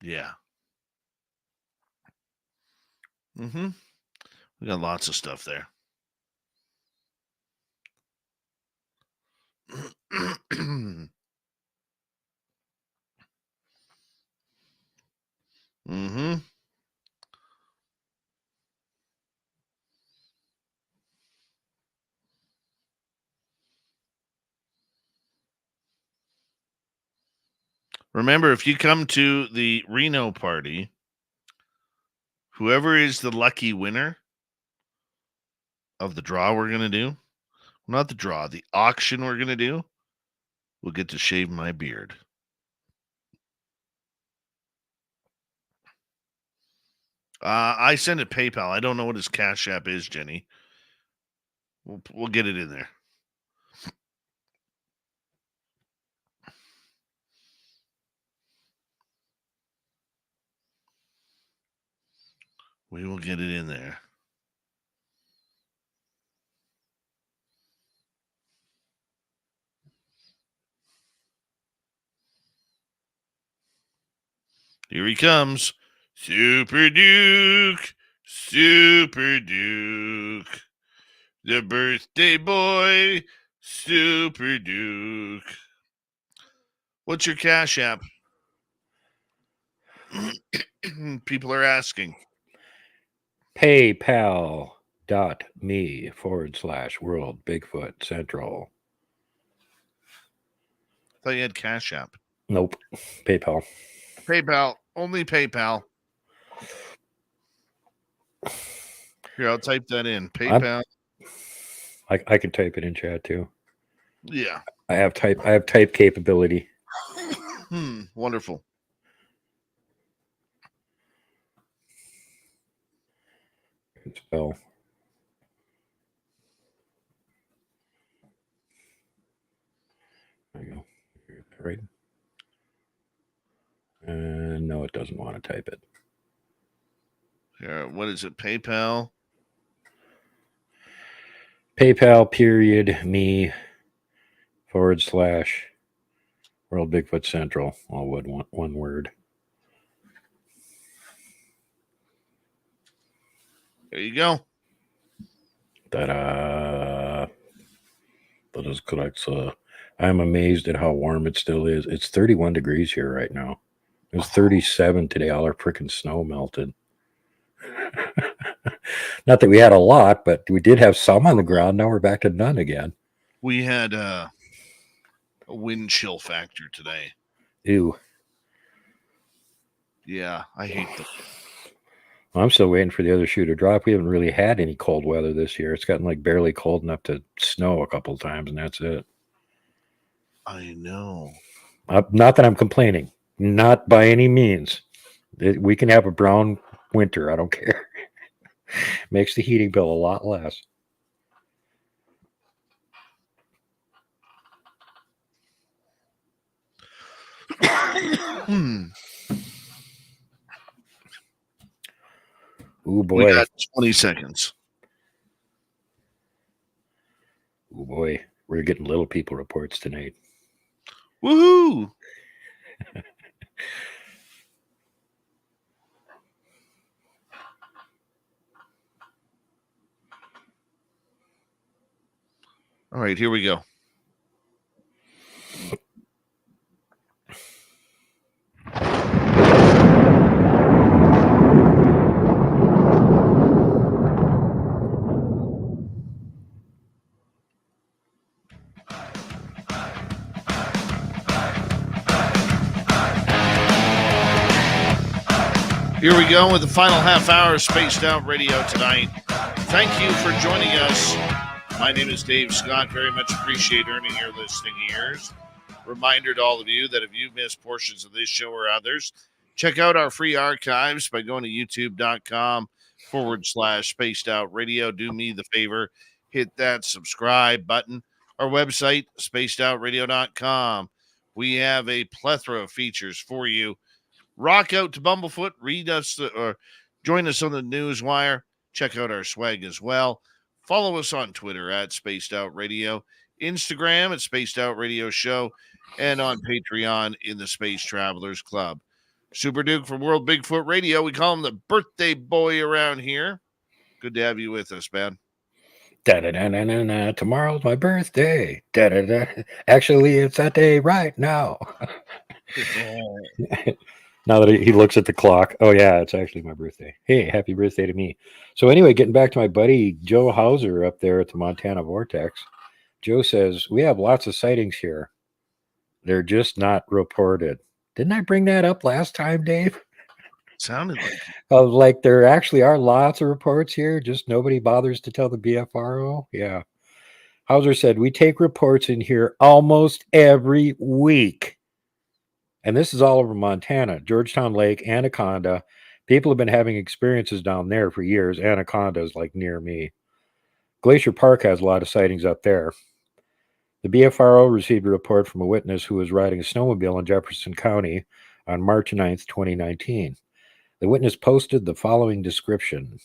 Yeah. We got lots of stuff there. Remember, if you come to the Reno party, whoever is the lucky winner of the draw we're going to do, not the draw, the auction we're going to do, will get to shave my beard. I send it PayPal. I don't know what his Cash App is, Jenny. We'll get it in there. We will get it in there. Here he comes. Super Duke. Super Duke. The birthday boy. Super Duke. What's your Cash App? People are asking. PayPal.me/World Bigfoot Central. I thought you had Cash App. Nope. PayPal. PayPal. Only PayPal. Here, I'll type that in. PayPal. I can type it in chat too. Yeah. I have type capability. Wonderful. Good spell. There you go. Right. No, it doesn't want to type it. Here, what is it? PayPal. PayPal.me/World Bigfoot Central. All one word. There you go. Ta-da. That is correct, sir. I'm amazed at how warm it still is. It's 31 degrees here right now. It was 37 today. All our freaking snow melted. Not that we had a lot, but we did have some on the ground. Now we're back to none again. We had a wind chill factor today. Ew. Yeah, I hate them. I'm still waiting for the other shoe to drop. We haven't really had any cold weather this year. It's gotten like barely cold enough to snow a couple of times, and that's it. I know. Not that I'm complaining. Not by any means. We can have a brown winter. I don't care. Makes the heating bill a lot less. Ooh, boy. We got 20 seconds. Ooh, boy. We're getting little people reports tonight. Woohoo! All right, here we go. Here we go with the final half hour of Spaced Out Radio tonight. Thank you for joining us. My name is Dave Scott. Very much appreciate earning your listening ears. Reminder to all of you that if you've missed portions of this show or others, check out our free archives by going to youtube.com/Spaced Out Radio. Do me the favor, hit that subscribe button. Our website, spacedoutradio.com. We have a plethora of features for you. Rock out to Bumblefoot, read us or join us on the Newswire. Check out our swag as well. Follow us on Twitter at Spaced Out Radio, Instagram at Spaced Out Radio Show, and on Patreon in the Space Travelers Club. Super Duke from World Bigfoot Radio. We call him the birthday boy around here. Good to have you with us, man. Da-da-da-da-da-da. Tomorrow's my birthday. Da-da-da. Actually, it's that day right now. Now that he looks at the clock, oh yeah, it's actually my birthday. Hey, happy birthday to me. So anyway, getting back to my buddy Joe Hauser up there at the Montana Vortex. Joe says, we have lots of sightings here. They're just not reported. Didn't I bring that up last time, Dave? Sounded like Like there actually are lots of reports here, just nobody bothers to tell the BFRO. Yeah. Hauser said, we take reports in here almost every week. And this is all over Montana, Georgetown Lake, Anaconda. People have been having experiences down there for years. Anaconda is like near me. Glacier Park has a lot of sightings up there. The BFRO received a report from a witness who was riding a snowmobile in Jefferson County on March 9th, 2019. The witness posted the following description.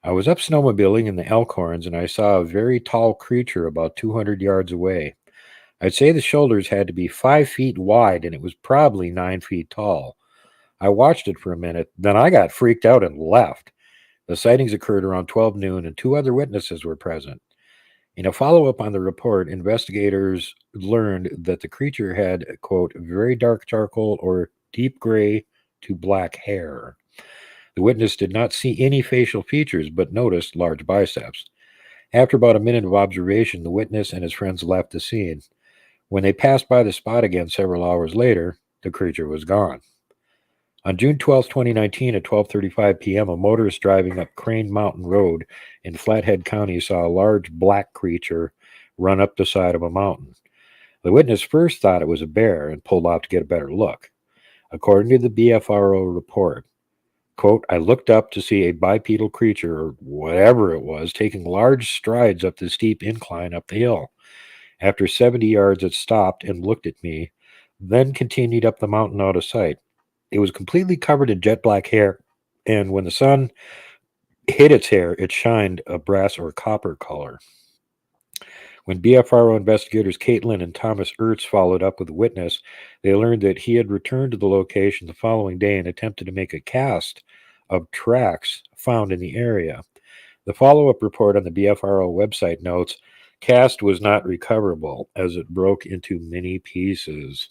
I was up snowmobiling in the Elkhorns and I saw a very tall creature about 200 yards away. I'd say the shoulders had to be 5 feet wide and it was probably 9 feet tall. I watched it for a minute, then I got freaked out and left. The sightings occurred around 12 noon and 2 other witnesses were present. In a follow-up on the report, investigators learned that the creature had, quote, very dark charcoal or deep gray to black hair. The witness did not see any facial features but noticed large biceps. After about a minute of observation, the witness and his friends left the scene. When they passed by the spot again several hours later, the creature was gone. On June 12, 2019 at 12:35 p.m., a motorist driving up Crane Mountain Road in Flathead County saw a large black creature run up the side of a mountain. The witness first thought it was a bear and pulled off to get a better look. According to the BFRO report, quote, I looked up to see a bipedal creature, or whatever it was, taking large strides up the steep incline up the hill. After 70 yards, it stopped and looked at me, then continued up the mountain out of sight. It was completely covered in jet black hair, and when the sun hit its hair, it shined a brass or copper color. When BFRO investigators Caitlin and Thomas Ertz followed up with the witness, they learned that he had returned to the location the following day and attempted to make a cast of tracks found in the area. The follow-up report on the BFRO website notes, cast was not recoverable as it broke into many pieces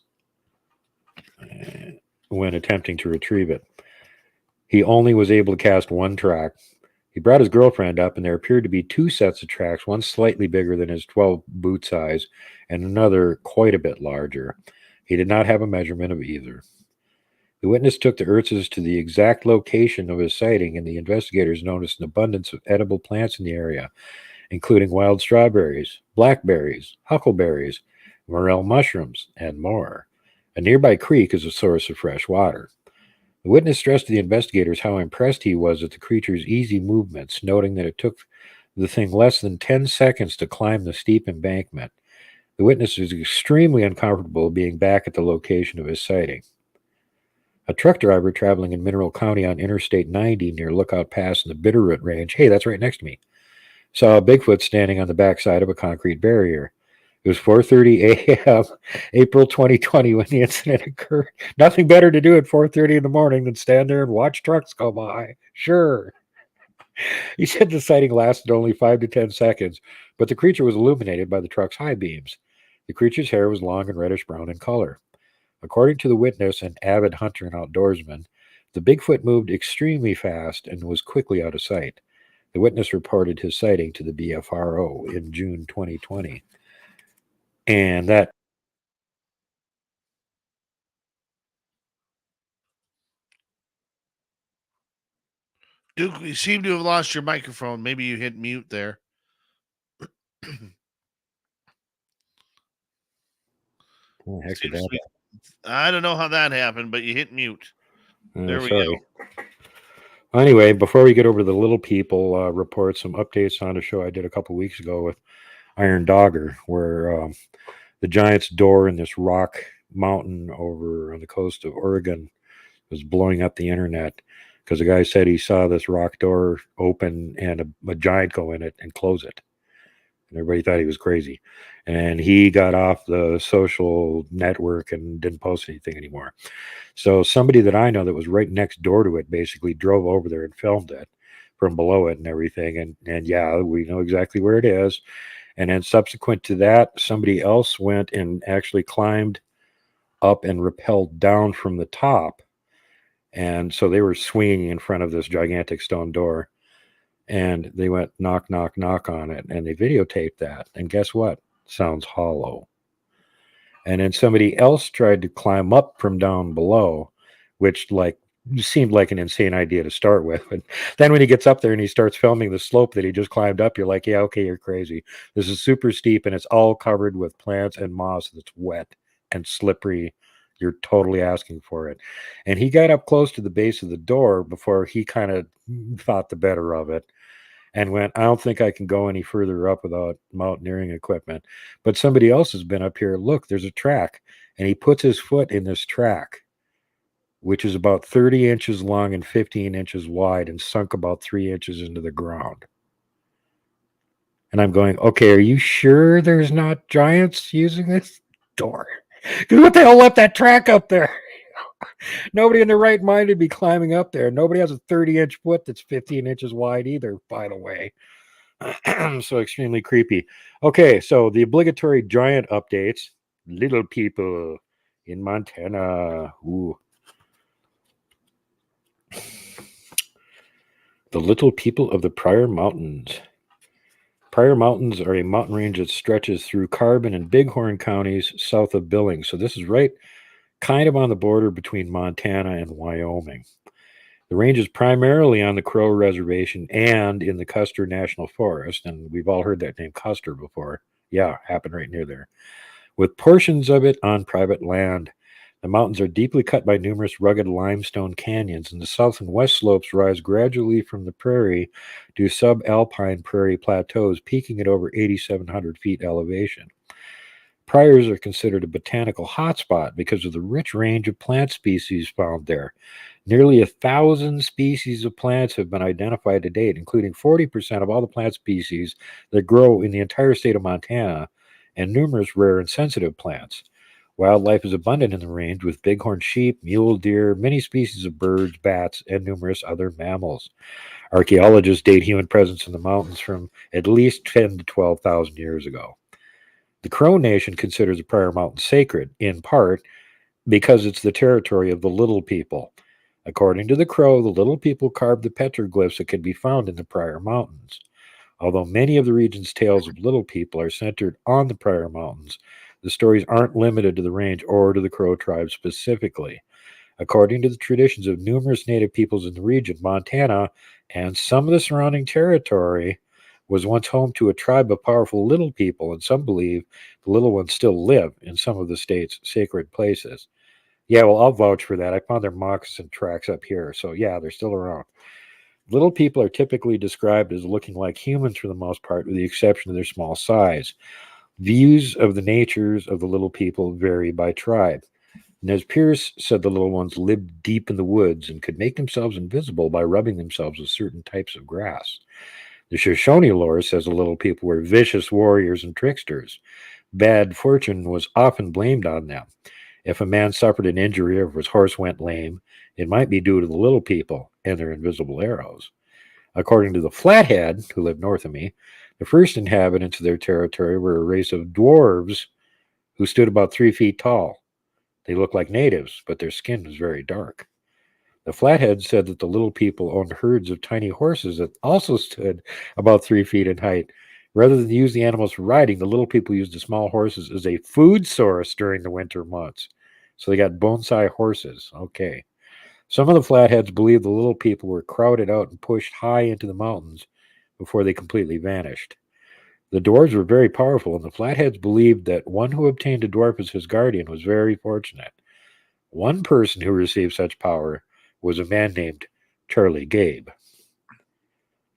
when attempting to retrieve it. He only was able to cast one track. He brought his girlfriend up, and there appeared to be 2 sets of tracks, one slightly bigger than his 12 boot size, and another quite a bit larger. He did not have a measurement of either. The witness took the Ertzes to the exact location of his sighting, and the investigators noticed an abundance of edible plants in the area, including wild strawberries, blackberries, huckleberries, morel mushrooms, and more. A nearby creek is a source of fresh water. The witness stressed to the investigators how impressed he was at the creature's easy movements, noting that it took the thing less than 10 seconds to climb the steep embankment. The witness was extremely uncomfortable being back at the location of his sighting. A truck driver traveling in Mineral County on Interstate 90 near Lookout Pass in the Bitterroot Range, hey, that's right next to me, saw a Bigfoot standing on the backside of a concrete barrier. It was 4:30 a.m., April 2020, when the incident occurred. Nothing better to do at 4:30 in the morning than stand there and watch trucks go by. Sure. He said the sighting lasted only 5 to 10 seconds, but the creature was illuminated by the truck's high beams. The creature's hair was long and reddish-brown in color. According to the witness, an avid hunter and outdoorsman, the Bigfoot moved extremely fast and was quickly out of sight. The witness reported his sighting to the BFRO in June 2020. And that Duke, you seem to have lost your microphone. Maybe you hit mute there. Oh, heck did that happen? I don't know how that happened, but you hit mute. There we Sorry. go. Anyway, before we get over to the little people, report some updates on a show I did a couple weeks ago with Iron Dogger, where the Giant's door in this rock mountain over on the coast of Oregon was blowing up the internet because the guy said he saw this rock door open and a giant go in it and close it. And everybody thought he was crazy. And he got off the social network and didn't post anything anymore. So somebody that I know that was right next door to it basically drove over there and filmed it from below it and everything. And yeah, we know exactly where it is. And then subsequent to that, somebody else went and actually climbed up and rappelled down from the top. And so they were swinging in front of this gigantic stone door. And they went knock, knock, knock on it. And they videotaped that. And guess what? Sounds hollow. And then somebody else tried to climb up from down below, which seemed like an insane idea to start with. But then when he gets up there and he starts filming the slope that he just climbed up, you're like, yeah, okay, you're crazy. This is super steep and it's all covered with plants and moss that's wet and slippery. You're totally asking for it. And he got up close to the base of the door before he kind of thought the better of it and went, I don't think I can go any further up without mountaineering equipment. But somebody else has been up here. Look, there's a track. And he puts his foot in this track, which is about 30 inches long and 15 inches wide and sunk about 3 inches into the ground. And I'm going, okay, are you sure there's not giants using this door? Because what the hell left that track up there? Nobody in their right mind would be climbing up there. Nobody has a 30-inch foot that's 15 inches wide either, by the way. So extremely creepy. Okay, so the obligatory giant updates. Little people in Montana. Ooh. The little people of the Pryor Mountains. Pryor Mountains are a mountain range that stretches through Carbon and Bighorn counties south of Billings. So this is right kind of on the border between Montana and Wyoming. The range is primarily on the Crow Reservation and in the Custer National Forest, and we've all heard that name Custer before. Yeah, happened right near there. With portions of it on private land. The mountains are deeply cut by numerous rugged limestone canyons, and the south and west slopes rise gradually from the prairie to subalpine prairie plateaus, peaking at over 8,700 feet elevation. Pryors are considered a botanical hotspot because of the rich range of plant species found there. Nearly 1,000 species of plants have been identified to date, including 40% of all the plant species that grow in the entire state of Montana, and numerous rare and sensitive plants. Wildlife is abundant in the range with bighorn sheep, mule deer, many species of birds, bats, and numerous other mammals. Archaeologists date human presence in the mountains from at least 10 to 12,000 years ago. The Crow Nation considers the Pryor Mountains sacred, in part because it's the territory of the Little People. According to the Crow, the Little People carved the petroglyphs that can be found in the Pryor Mountains. Although many of the region's tales of Little People are centered on the Pryor Mountains, the stories aren't limited to the range or to the Crow tribe specifically. According to the traditions of numerous native peoples in the region, Montana and some of the surrounding territory was once home to a tribe of powerful Little People, and some believe the little ones still live in some of the state's sacred places. Yeah, well, I'll vouch for that. I found their moccasin tracks up here, so yeah, they're still around. Little people are typically described as looking like humans for the most part, with the exception of their small size. Views of the natures of the little people vary by tribe. Nez Pierce said the little ones lived deep in the woods and could make themselves invisible by rubbing themselves with certain types of grass. The Shoshone lore says the little people were vicious warriors and tricksters. Bad fortune was often blamed on them. If a man suffered an injury or if his horse went lame, it might be due to the little people and their invisible arrows. According to the Flathead, who lived north of me, the first inhabitants of their territory were a race of dwarves who stood about 3 feet tall. They looked like natives, but their skin was very dark. The Flathead said that the little people owned herds of tiny horses that also stood about 3 feet in height. Rather than use the animals for riding, the little people used the small horses as a food source during the winter months. So they got bonsai horses. Okay. Some of the Flatheads believed the little people were crowded out and pushed high into the mountains before they completely vanished. The dwarves were very powerful, and the Flatheads believed that one who obtained a dwarf as his guardian was very fortunate. One person who received such power was a man named Charlie Gabe.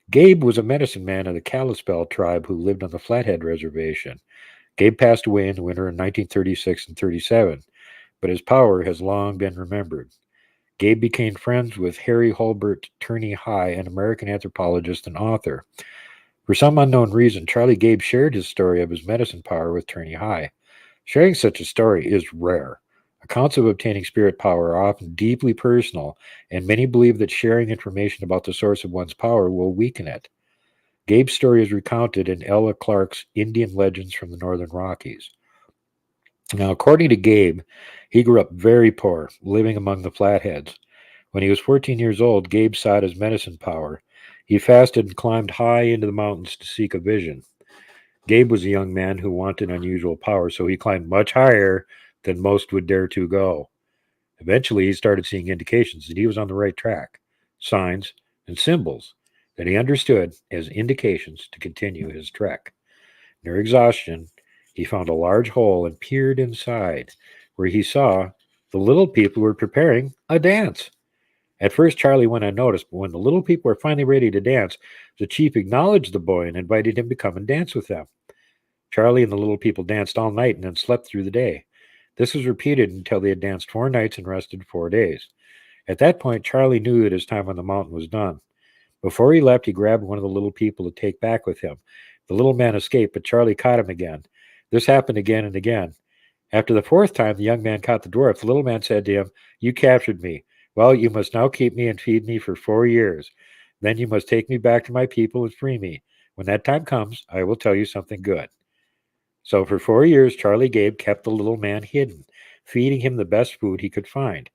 Gabe was a medicine man of the Kalispel tribe who lived on the Flathead Reservation. Gabe passed away in the winter in 1936 and 37, but his power has long been remembered. Gabe became friends with Harry Hulbert Turney High, an American anthropologist and author. For some unknown reason, Charlie Gabe shared his story of his medicine power with Turney High. Sharing such a story is rare. Accounts of obtaining spirit power are often deeply personal, and many believe that sharing information about the source of one's power will weaken it. Gabe's story is recounted in Ella Clark's Indian Legends from the Northern Rockies. Now, according to Gabe, he grew up very poor, living among the Flatheads. When he was 14 years old, Gabe sought his medicine power. He fasted and climbed high into the mountains to seek a vision. Gabe was a young man who wanted unusual power, so he climbed much higher than most would dare to go. Eventually, he started seeing indications that he was on the right track, signs and symbols that he understood as indications to continue his trek. Near exhaustion, he found a large hole and peered inside, where he saw the little people were preparing a dance. At first, Charlie went unnoticed, but when the little people were finally ready to dance, the chief acknowledged the boy and invited him to come and dance with them. Charlie and the little people danced all night and then slept through the day. This was repeated until they had danced 4 nights and rested 4 days. At that point, Charlie knew that his time on the mountain was done. Before he left, he grabbed one of the little people to take back with him. The little man escaped, but Charlie caught him again. This happened again and again. After the 4th time the young man caught the dwarf, the little man said to him, "You captured me. Well, you must now keep me and feed me for 4 years. Then you must take me back to my people and free me. When that time comes, I will tell you something good." So for 4 years, Charlie Gabe kept the little man hidden, feeding him the best food he could find.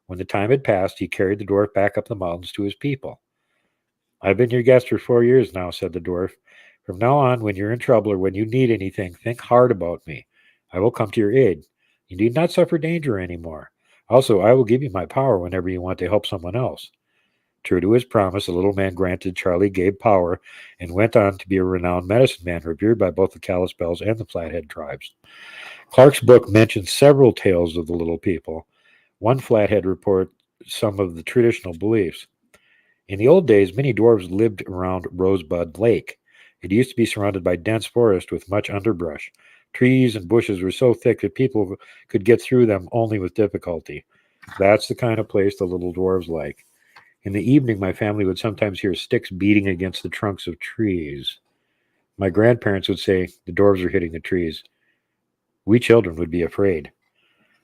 When the time had passed, he carried the dwarf back up the mountains to his people. "I've been your guest for 4 years now," said the dwarf. "From now on, when you're in trouble or when you need anything, think hard about me. I will come to your aid. You need not suffer danger anymore. Also, I will give you my power whenever you want to help someone else." True to his promise, the little man granted Charlie Gabe power and went on to be a renowned medicine man, revered by both the Kalispels and the Flathead tribes. Clark's book mentions several tales of the little people. One Flathead reports some of the traditional beliefs. In the old days, many dwarves lived around Rosebud Lake. It used to be surrounded by dense forest with much underbrush. Trees and bushes were so thick that people could get through them only with difficulty. That's the kind of place the little dwarves like. In the evening, my family would sometimes hear sticks beating against the trunks of trees. My grandparents would say, "The dwarves are hitting the trees." We children would be afraid.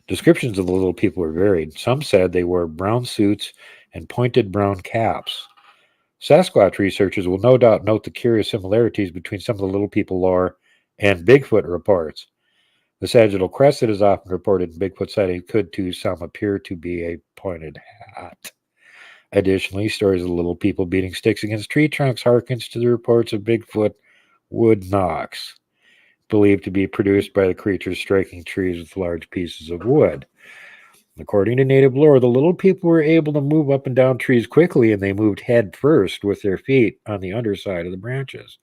Descriptions of the little people were varied. Some said they wore brown suits and pointed brown caps. Sasquatch researchers will no doubt note the curious similarities between some of the little people lore and Bigfoot reports. The sagittal crest that is often reported in Bigfoot sightings could to some appear to be a pointed hat. Additionally, stories of the little people beating sticks against tree trunks harkens to the reports of Bigfoot wood knocks, believed to be produced by the creatures striking trees with large pieces of wood. According to native lore, the little people were able to move up and down trees quickly, and they moved head first with their feet on the underside of the branches.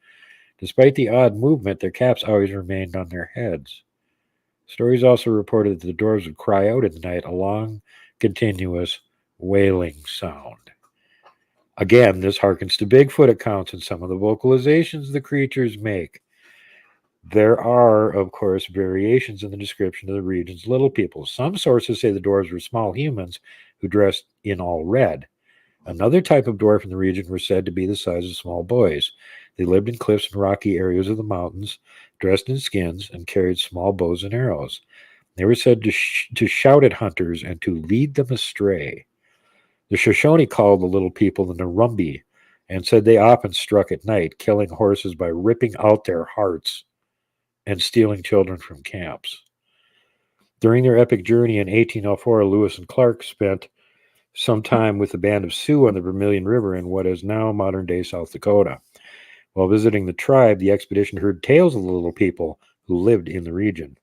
Despite the odd movement, their caps always remained on their heads. Stories also reported that the dwarves would cry out at the night, a long, continuous wailing sound. Again, this harkens to Bigfoot accounts and some of the vocalizations the creatures make. There are, of course, variations in the description of the region's little people. Some sources say the dwarves were small humans who dressed in all red. Another type of dwarf in the region were said to be the size of small boys. They lived in cliffs and rocky areas of the mountains, dressed in skins, and carried small bows and arrows. They were said to shout at hunters and to lead them astray. The Shoshone called the little people the Narumbi and said they often struck at night, killing horses by ripping out their hearts and stealing children from camps. During their epic journey in 1804, Lewis and Clark spent some time with a band of Sioux on the Vermilion River in what is now modern-day South Dakota. While visiting the tribe, the expedition heard tales of the little people who lived in the region.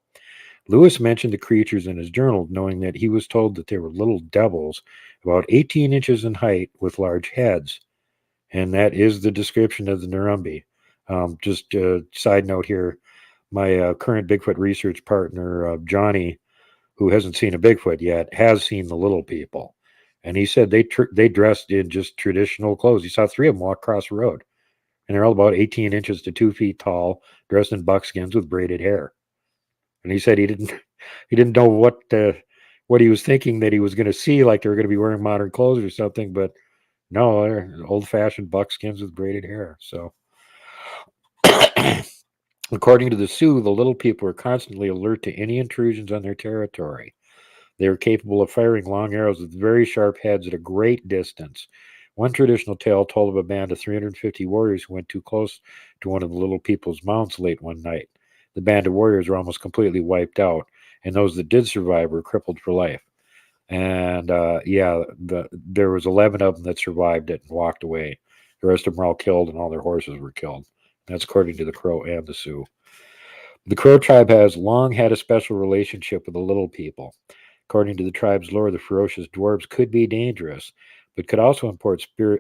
Lewis mentioned the creatures in his journal, knowing that he was told that they were little devils about 18 inches in height with large heads. And that is the description of the Nurumbi. Just a side note here, my current Bigfoot research partner, Johnny, who hasn't seen a Bigfoot yet, has seen the little people. And he said they dressed in just traditional clothes. He saw 3 of them walk across the road. And they're all about 18 inches to 2 feet tall, dressed in buckskins with braided hair. And he said he didn't know what he was thinking that he was going to see, like they were going to be wearing modern clothes or something, but no, they're old-fashioned buckskins with braided hair. So, according to the Sioux, the little people are constantly alert to any intrusions on their territory. They are capable of firing long arrows with very sharp heads at a great distance. One traditional tale told of a band of 350 warriors who went too close to one of the little people's mounts late one night. The band of warriors were almost completely wiped out, and those that did survive were crippled for life. And there was 11 of them that survived it and walked away. The rest of them were all killed, and all their horses were killed. That's according to the Crow and the Sioux. The Crow tribe has long had a special relationship with the little people. According to the tribe's lore, the ferocious dwarves could be dangerous, but could also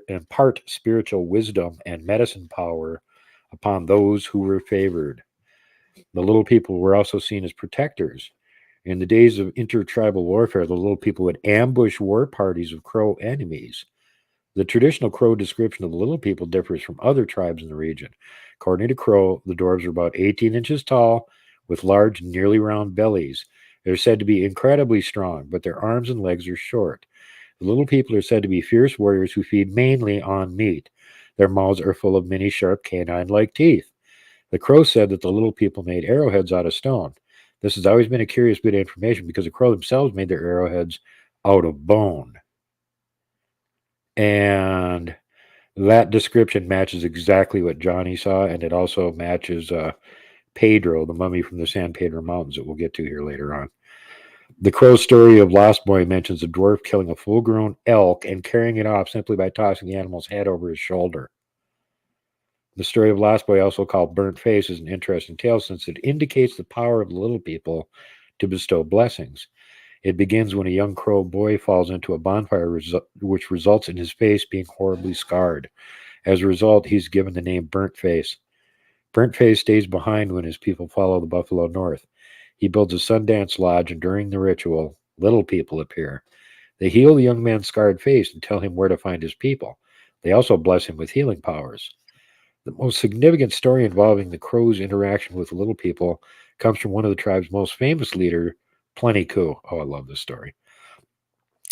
impart spiritual wisdom and medicine power upon those who were favored. The little people were also seen as protectors. In the days of intertribal warfare, the little people would ambush war parties of Crow enemies. The traditional Crow description of the little people differs from other tribes in the region. According to Crow, the dwarves are about 18 inches tall with large, nearly round bellies. They're said to be incredibly strong, but their arms and legs are short. The little people are said to be fierce warriors who feed mainly on meat. Their mouths are full of many sharp canine-like teeth. The Crow said that the little people made arrowheads out of stone. This has always been a curious bit of information because the Crow themselves made their arrowheads out of bone. And that description matches exactly what Johnny saw, and it also matches Pedro, the mummy from the San Pedro Mountains that we'll get to here later on. The Crow story of Lost Boy mentions a dwarf killing a full-grown elk and carrying it off simply by tossing the animal's head over his shoulder. The story of Lost Boy, also called Burnt Face, is an interesting tale since it indicates the power of the little people to bestow blessings. It begins when a young Crow boy falls into a bonfire, which results in his face being horribly scarred. As a result, he's given the name Burnt Face. Burnt Face stays behind when his people follow the buffalo north. He builds a Sundance Lodge, and during the ritual, little people appear. They heal the young man's scarred face and tell him where to find his people. They also bless him with healing powers. The most significant story involving the Crow's interaction with the little people comes from one of the tribe's most famous leader, Plenty Coup. Oh, I love this story.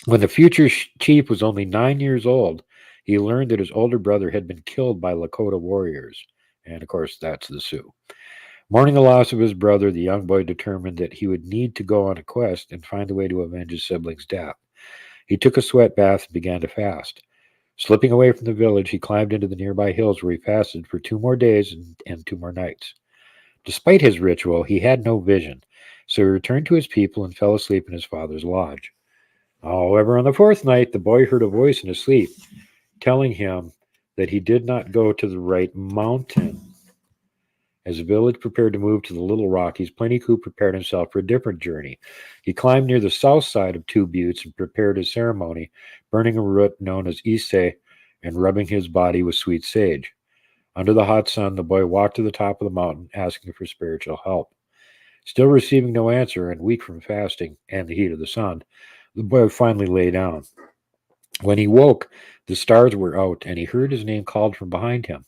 When the future chief was only 9 years old, he learned that his older brother had been killed by Lakota warriors. And, of course, that's the Sioux. Mourning the loss of his brother, the young boy determined that he would need to go on a quest and find a way to avenge his sibling's death. He took a sweat bath and began to fast. Slipping away from the village, he climbed into the nearby hills where he fasted for 2 more days and 2 more nights. Despite his ritual, he had no vision, so he returned to his people and fell asleep in his father's lodge. However, on the 4th night, the boy heard a voice in his sleep telling him that he did not go to the right mountain. As the village prepared to move to the Little Rockies, Plenty Coup prepared himself for a different journey. He climbed near the south side of 2 buttes and prepared his ceremony, burning a root known as Ise and rubbing his body with sweet sage. Under the hot sun, the boy walked to the top of the mountain, asking for spiritual help. Still receiving no answer and weak from fasting and the heat of the sun, the boy finally lay down. When he woke, the stars were out, and he heard his name called from behind him.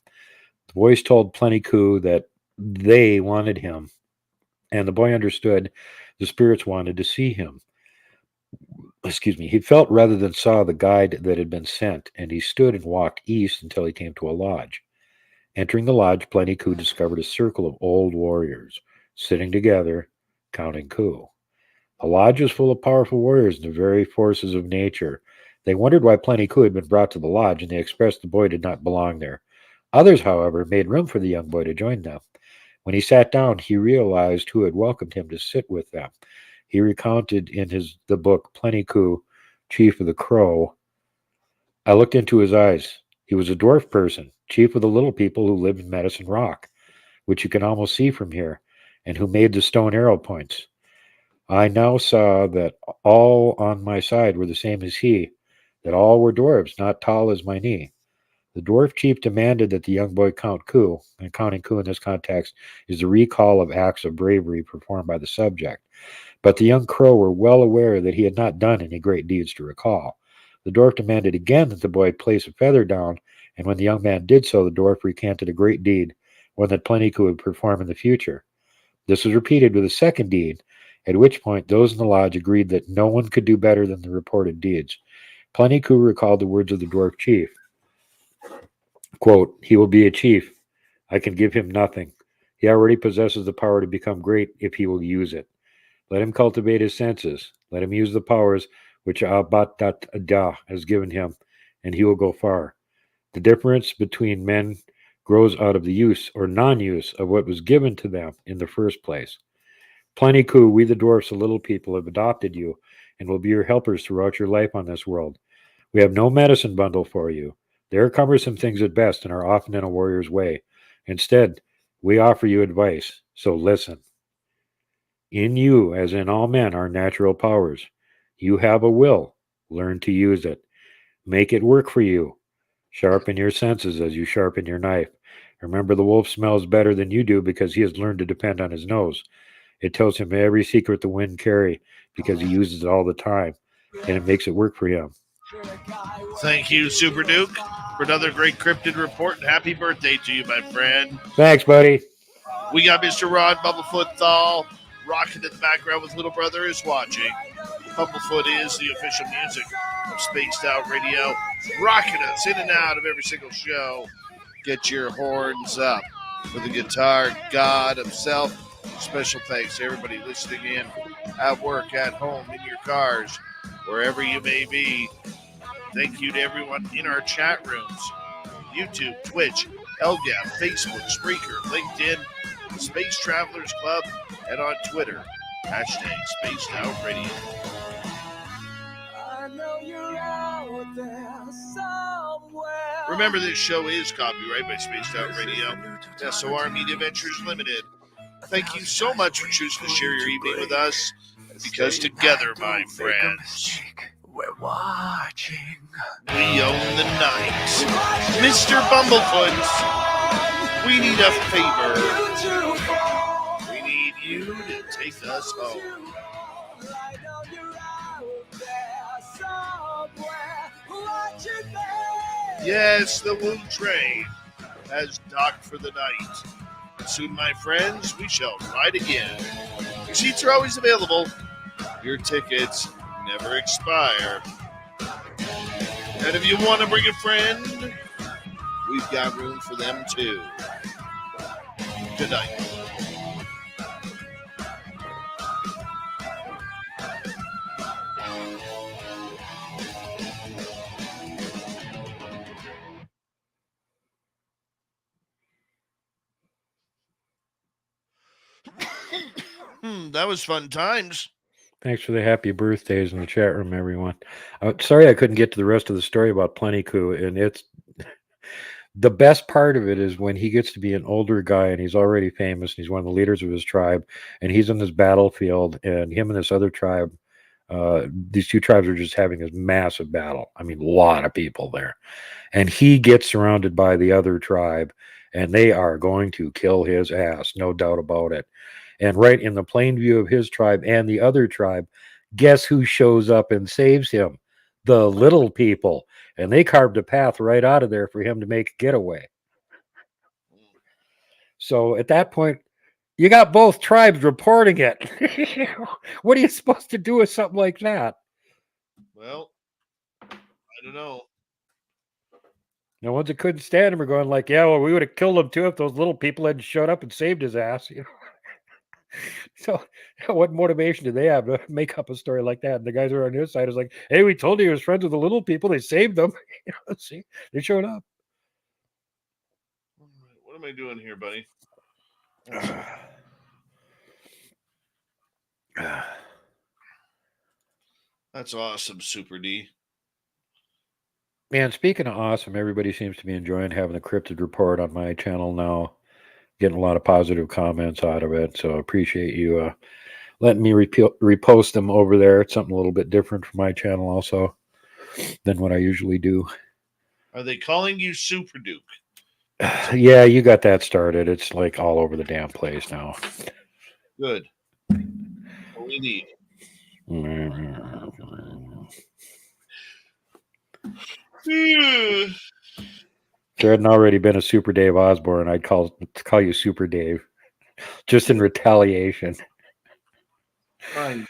The voice told Plenty Coup that they wanted him, and the boy understood the spirits wanted to see him. He felt rather than saw the guide that had been sent, and he stood and walked east until he came to a lodge. Entering the lodge, Plenty Coup discovered a circle of old warriors sitting together, counting coup. The lodge was full of powerful warriors and the very forces of nature. They wondered why Plenty Coup had been brought to the lodge, and they expressed the boy did not belong there. Others, however, made room for the young boy to join them. When he sat down, he realized who had welcomed him to sit with them. He recounted in the book Plenty Coup, Chief of the Crow. I looked into his eyes. He was a dwarf person, chief of the little people who lived in Medicine Rock, which you can almost see from here, and who made the stone arrow points. I now saw that all on my side were the same as he, that all were dwarves, not tall as my knee. The dwarf chief demanded that the young boy count coup, and counting coup in this context is the recall of acts of bravery performed by the subject. But the young crow were well aware that he had not done any great deeds to recall. The dwarf demanded again that the boy place a feather down, and when the young man did so, the dwarf recanted a great deed, one that Plenty-Coup would perform in the future. This was repeated with a second deed, at which point those in the lodge agreed that no one could do better than the reported deeds. Plenty-Coup recalled the words of the dwarf chief. Quote, "He will be a chief. I can give him nothing. He already possesses the power to become great if he will use it. Let him cultivate his senses. Let him use the powers which Abat-Dat-Ada has given him, and he will go far. The difference between men grows out of the use or non-use of what was given to them in the first place. Plenty-Coup, we the dwarfs, the little people, have adopted you and will be your helpers throughout your life on this world. We have no medicine bundle for you. They are cumbersome things at best and are often in a warrior's way. Instead, we offer you advice, so listen. In you, as in all men, are natural powers. You have a will. Learn to use it. Make it work for you. Sharpen your senses as you sharpen your knife. Remember, the wolf smells better than you do because he has learned to depend on his nose. It tells him every secret the wind carry because he uses it all the time, and it makes it work for him." Thank you, Super Duke, for another great cryptid report, and happy birthday to you, my friend. Thanks, buddy. We got Mr. Ron Bumblefoot Thal rocking in the background with Little Brother is Watching. Bumblefoot is the official music of Spaced Out Radio, rocking us in and out of every single show. Get your horns up for the guitar god himself. Special thanks to everybody listening in at work, at home, in your cars, wherever you may be. Thank you to everyone in our chat rooms, YouTube, Twitch, LGAP, Facebook, Spreaker, LinkedIn, the Space Travelers Club, and on Twitter, hashtag Spaced Out Radio. Remember, this show is copyrighted by Spaced Out Radio, SOR Media Ventures Limited. Thank you so much for choosing to share your evening with us, because together, my friends, we're watching. We own the night. Mr. Bumblefoot, we need a favor. We need you to take us home. Yes, the Woo train has docked for the night. And soon, my friends, we shall ride again. Your seats are always available. Your tickets never expire. And if you want to bring a friend, we've got room for them too. Good night. That was fun times. Thanks for the happy birthdays in the chat room, everyone. Sorry I couldn't get to the rest of the story about Plenty-Coup, and it's the best part of it is when he gets to be an older guy and he's already famous and he's one of the leaders of his tribe, and he's on this battlefield, and him and this other tribe, these two tribes are just having this massive battle. I mean, a lot of people there, and he gets surrounded by the other tribe, and they are going to kill his ass, no doubt about it. And right in the plain view of his tribe and the other tribe, guess who shows up and saves him? The little people. And they carved a path right out of there for him to make a getaway. So at that point, you got both tribes reporting it. What are you supposed to do with something like that? Well, I don't know. The ones that couldn't stand him are going like, yeah, well, we would have killed him too if those little people hadn't showed up and saved his ass. You know? So what motivation do they have to make up a story like that? And the guys who are on his side is like, hey, we told you he was friends with the little people. They saved them. You know, see, they showed up. What am I doing here, buddy? That's awesome, Super D. Man, speaking of awesome, everybody seems to be enjoying having the Cryptid report on my channel now. Getting a lot of positive comments out of it, so I appreciate you letting me repost them over there. It's something a little bit different from my channel also. than what I usually do. Are they calling you Super Duke? Yeah, you got that started. It's like all over the damn place now. Good. What we need. If there hadn't already been a Super Dave Osborne, I'd call you Super Dave, just in retaliation. I know.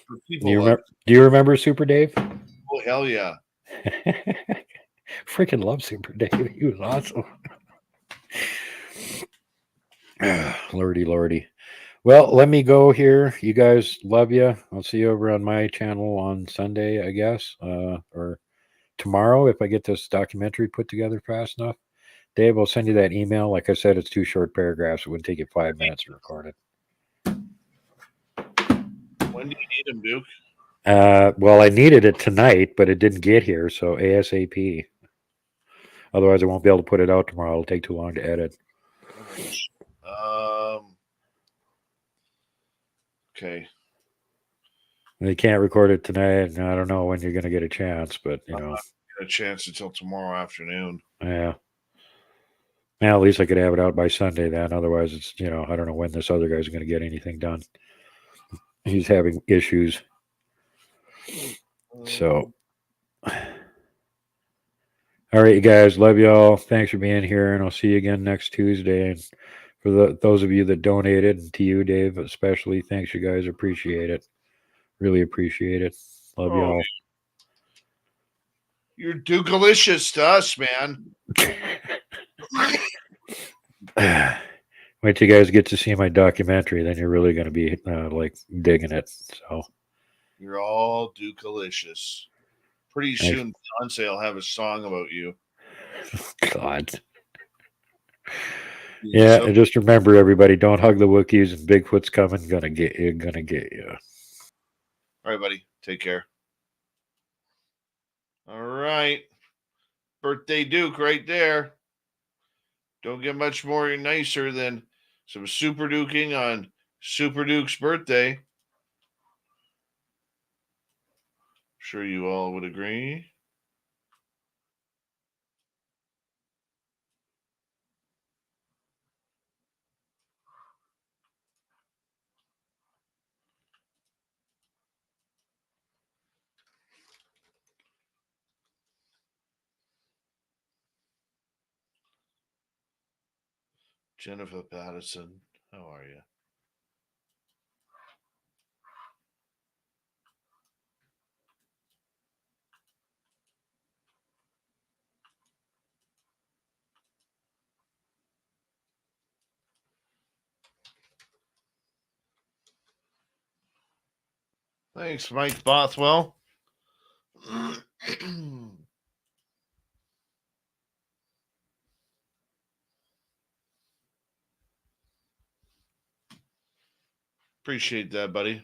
For people Do you remember Super Dave? oh, hell yeah. Freaking love Super Dave. He was awesome. Lordy. Well, let me go here. You guys, love you. I'll see you over on my channel on Sunday, I guess, or tomorrow if I get this documentary put together fast enough. Dave, I'll send you that email. Like I said, it's 2 short paragraphs. It would take you 5 minutes to record it. When do you need them, Duke? Well, I needed it tonight, but it didn't get here, so ASAP. Otherwise, I won't be able to put it out tomorrow. It'll take too long to edit. Okay. They can't record it tonight, and I don't know when you're going to get a chance, but, you know. I'm not get a chance until tomorrow afternoon. Yeah. Well, at least I could have it out by Sunday then. Otherwise, it's, I don't know when this other guy's going to get anything done. He's having issues. So, all right, you guys, love y'all. Thanks for being here, and I'll see you again next Tuesday. And for those of you that donated, and to you, Dave, especially, thanks, you guys. Appreciate it. Really appreciate it. Love y'all. You're Duke-alicious to us, man. Wait till you guys get to see my documentary, then you're really going to be digging it. So you're all Duke-alicious. Pretty soon, Beyonce will have a song about you. God. Yeah, and just remember, everybody, don't hug the Wookiees, and Bigfoot's coming. Gonna get you. All right, buddy. Take care. All right. Birthday Duke right there. Don't get much more nicer than some super duking on Super Duke's birthday. Sure you all would agree. Jennifer Patterson, how are you? Thanks, Mike Bothwell. Appreciate that, buddy.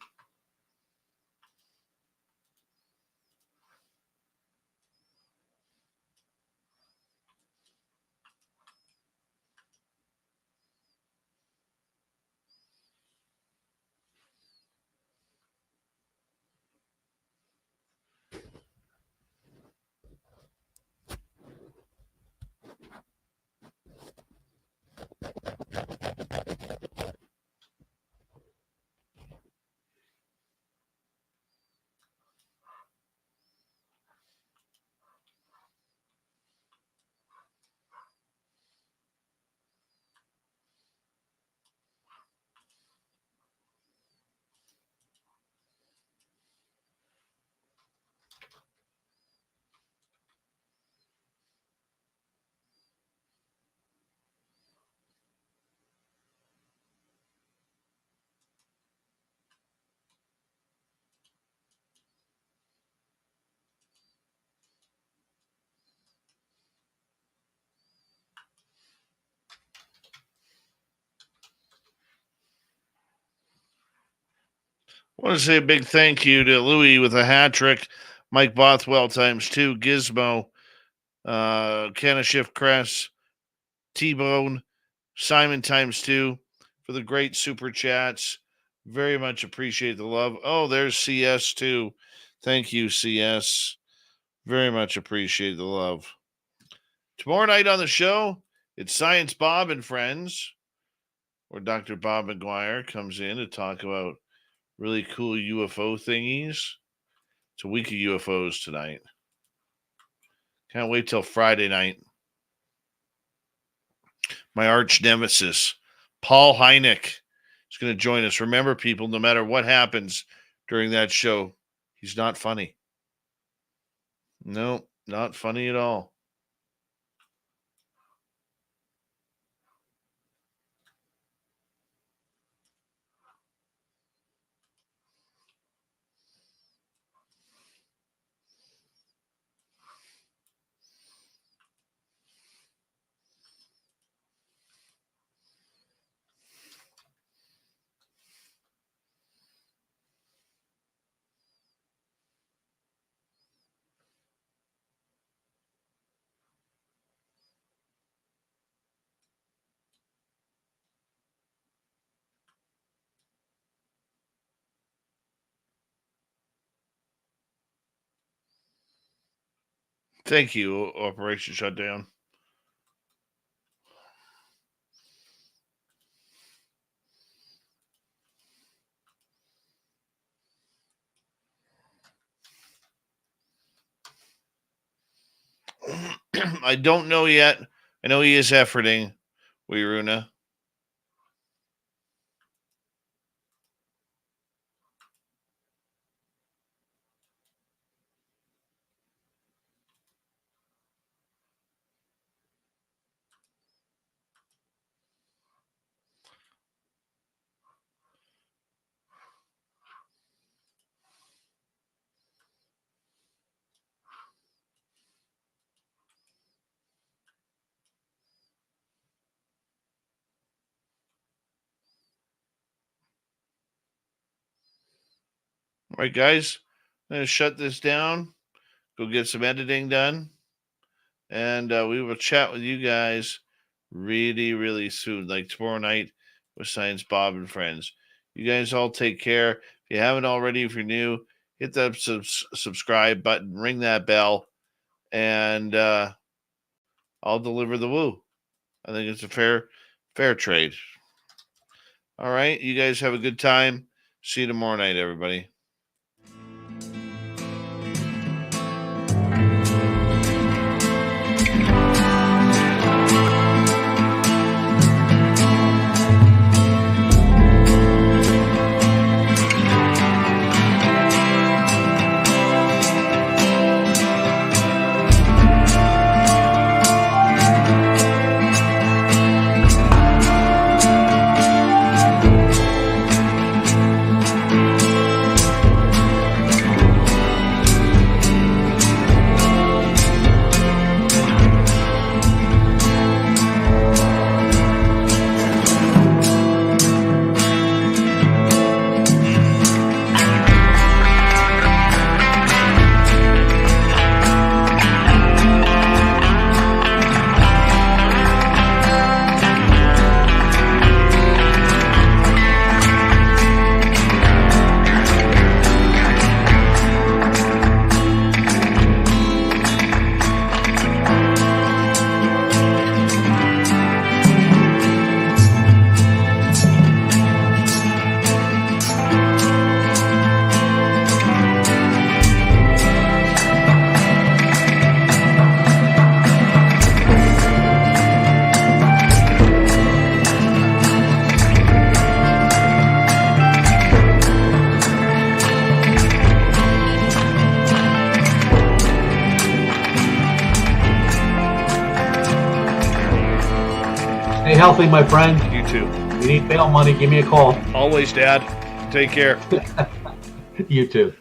I want to say a big thank you to Louie with a hat trick, Mike Bothwell ×2, Gizmo, Canashift Cress, T-Bone, Simon ×2 for the great super chats. Very much appreciate the love. Oh, there's CS too. Thank you, CS. Very much appreciate the love. Tomorrow night on the show, it's Science Bob and Friends, where Dr. Bob McGuire comes in to talk about really cool UFO thingies. It's a week of UFOs tonight. Can't wait till Friday night. My arch nemesis, Paul Hynek, is going to join us. Remember, people, no matter what happens during that show, he's not funny. No, not funny at all. Thank you, Operation Shutdown. I don't know yet. I know he is efforting, Wiruna. All right, guys, I'm going to shut this down, go get some editing done, and we will chat with you guys really, really soon, like tomorrow night with Science Bob and Friends. You guys all take care. If you haven't already, if you're new, hit that subscribe button, ring that bell, and I'll deliver the woo. I think it's a fair trade. All right, you guys have a good time. See you tomorrow night, everybody. Stay healthy, my friend. You too. If you need bail money, give me a call. Always, Dad. Take care. You too.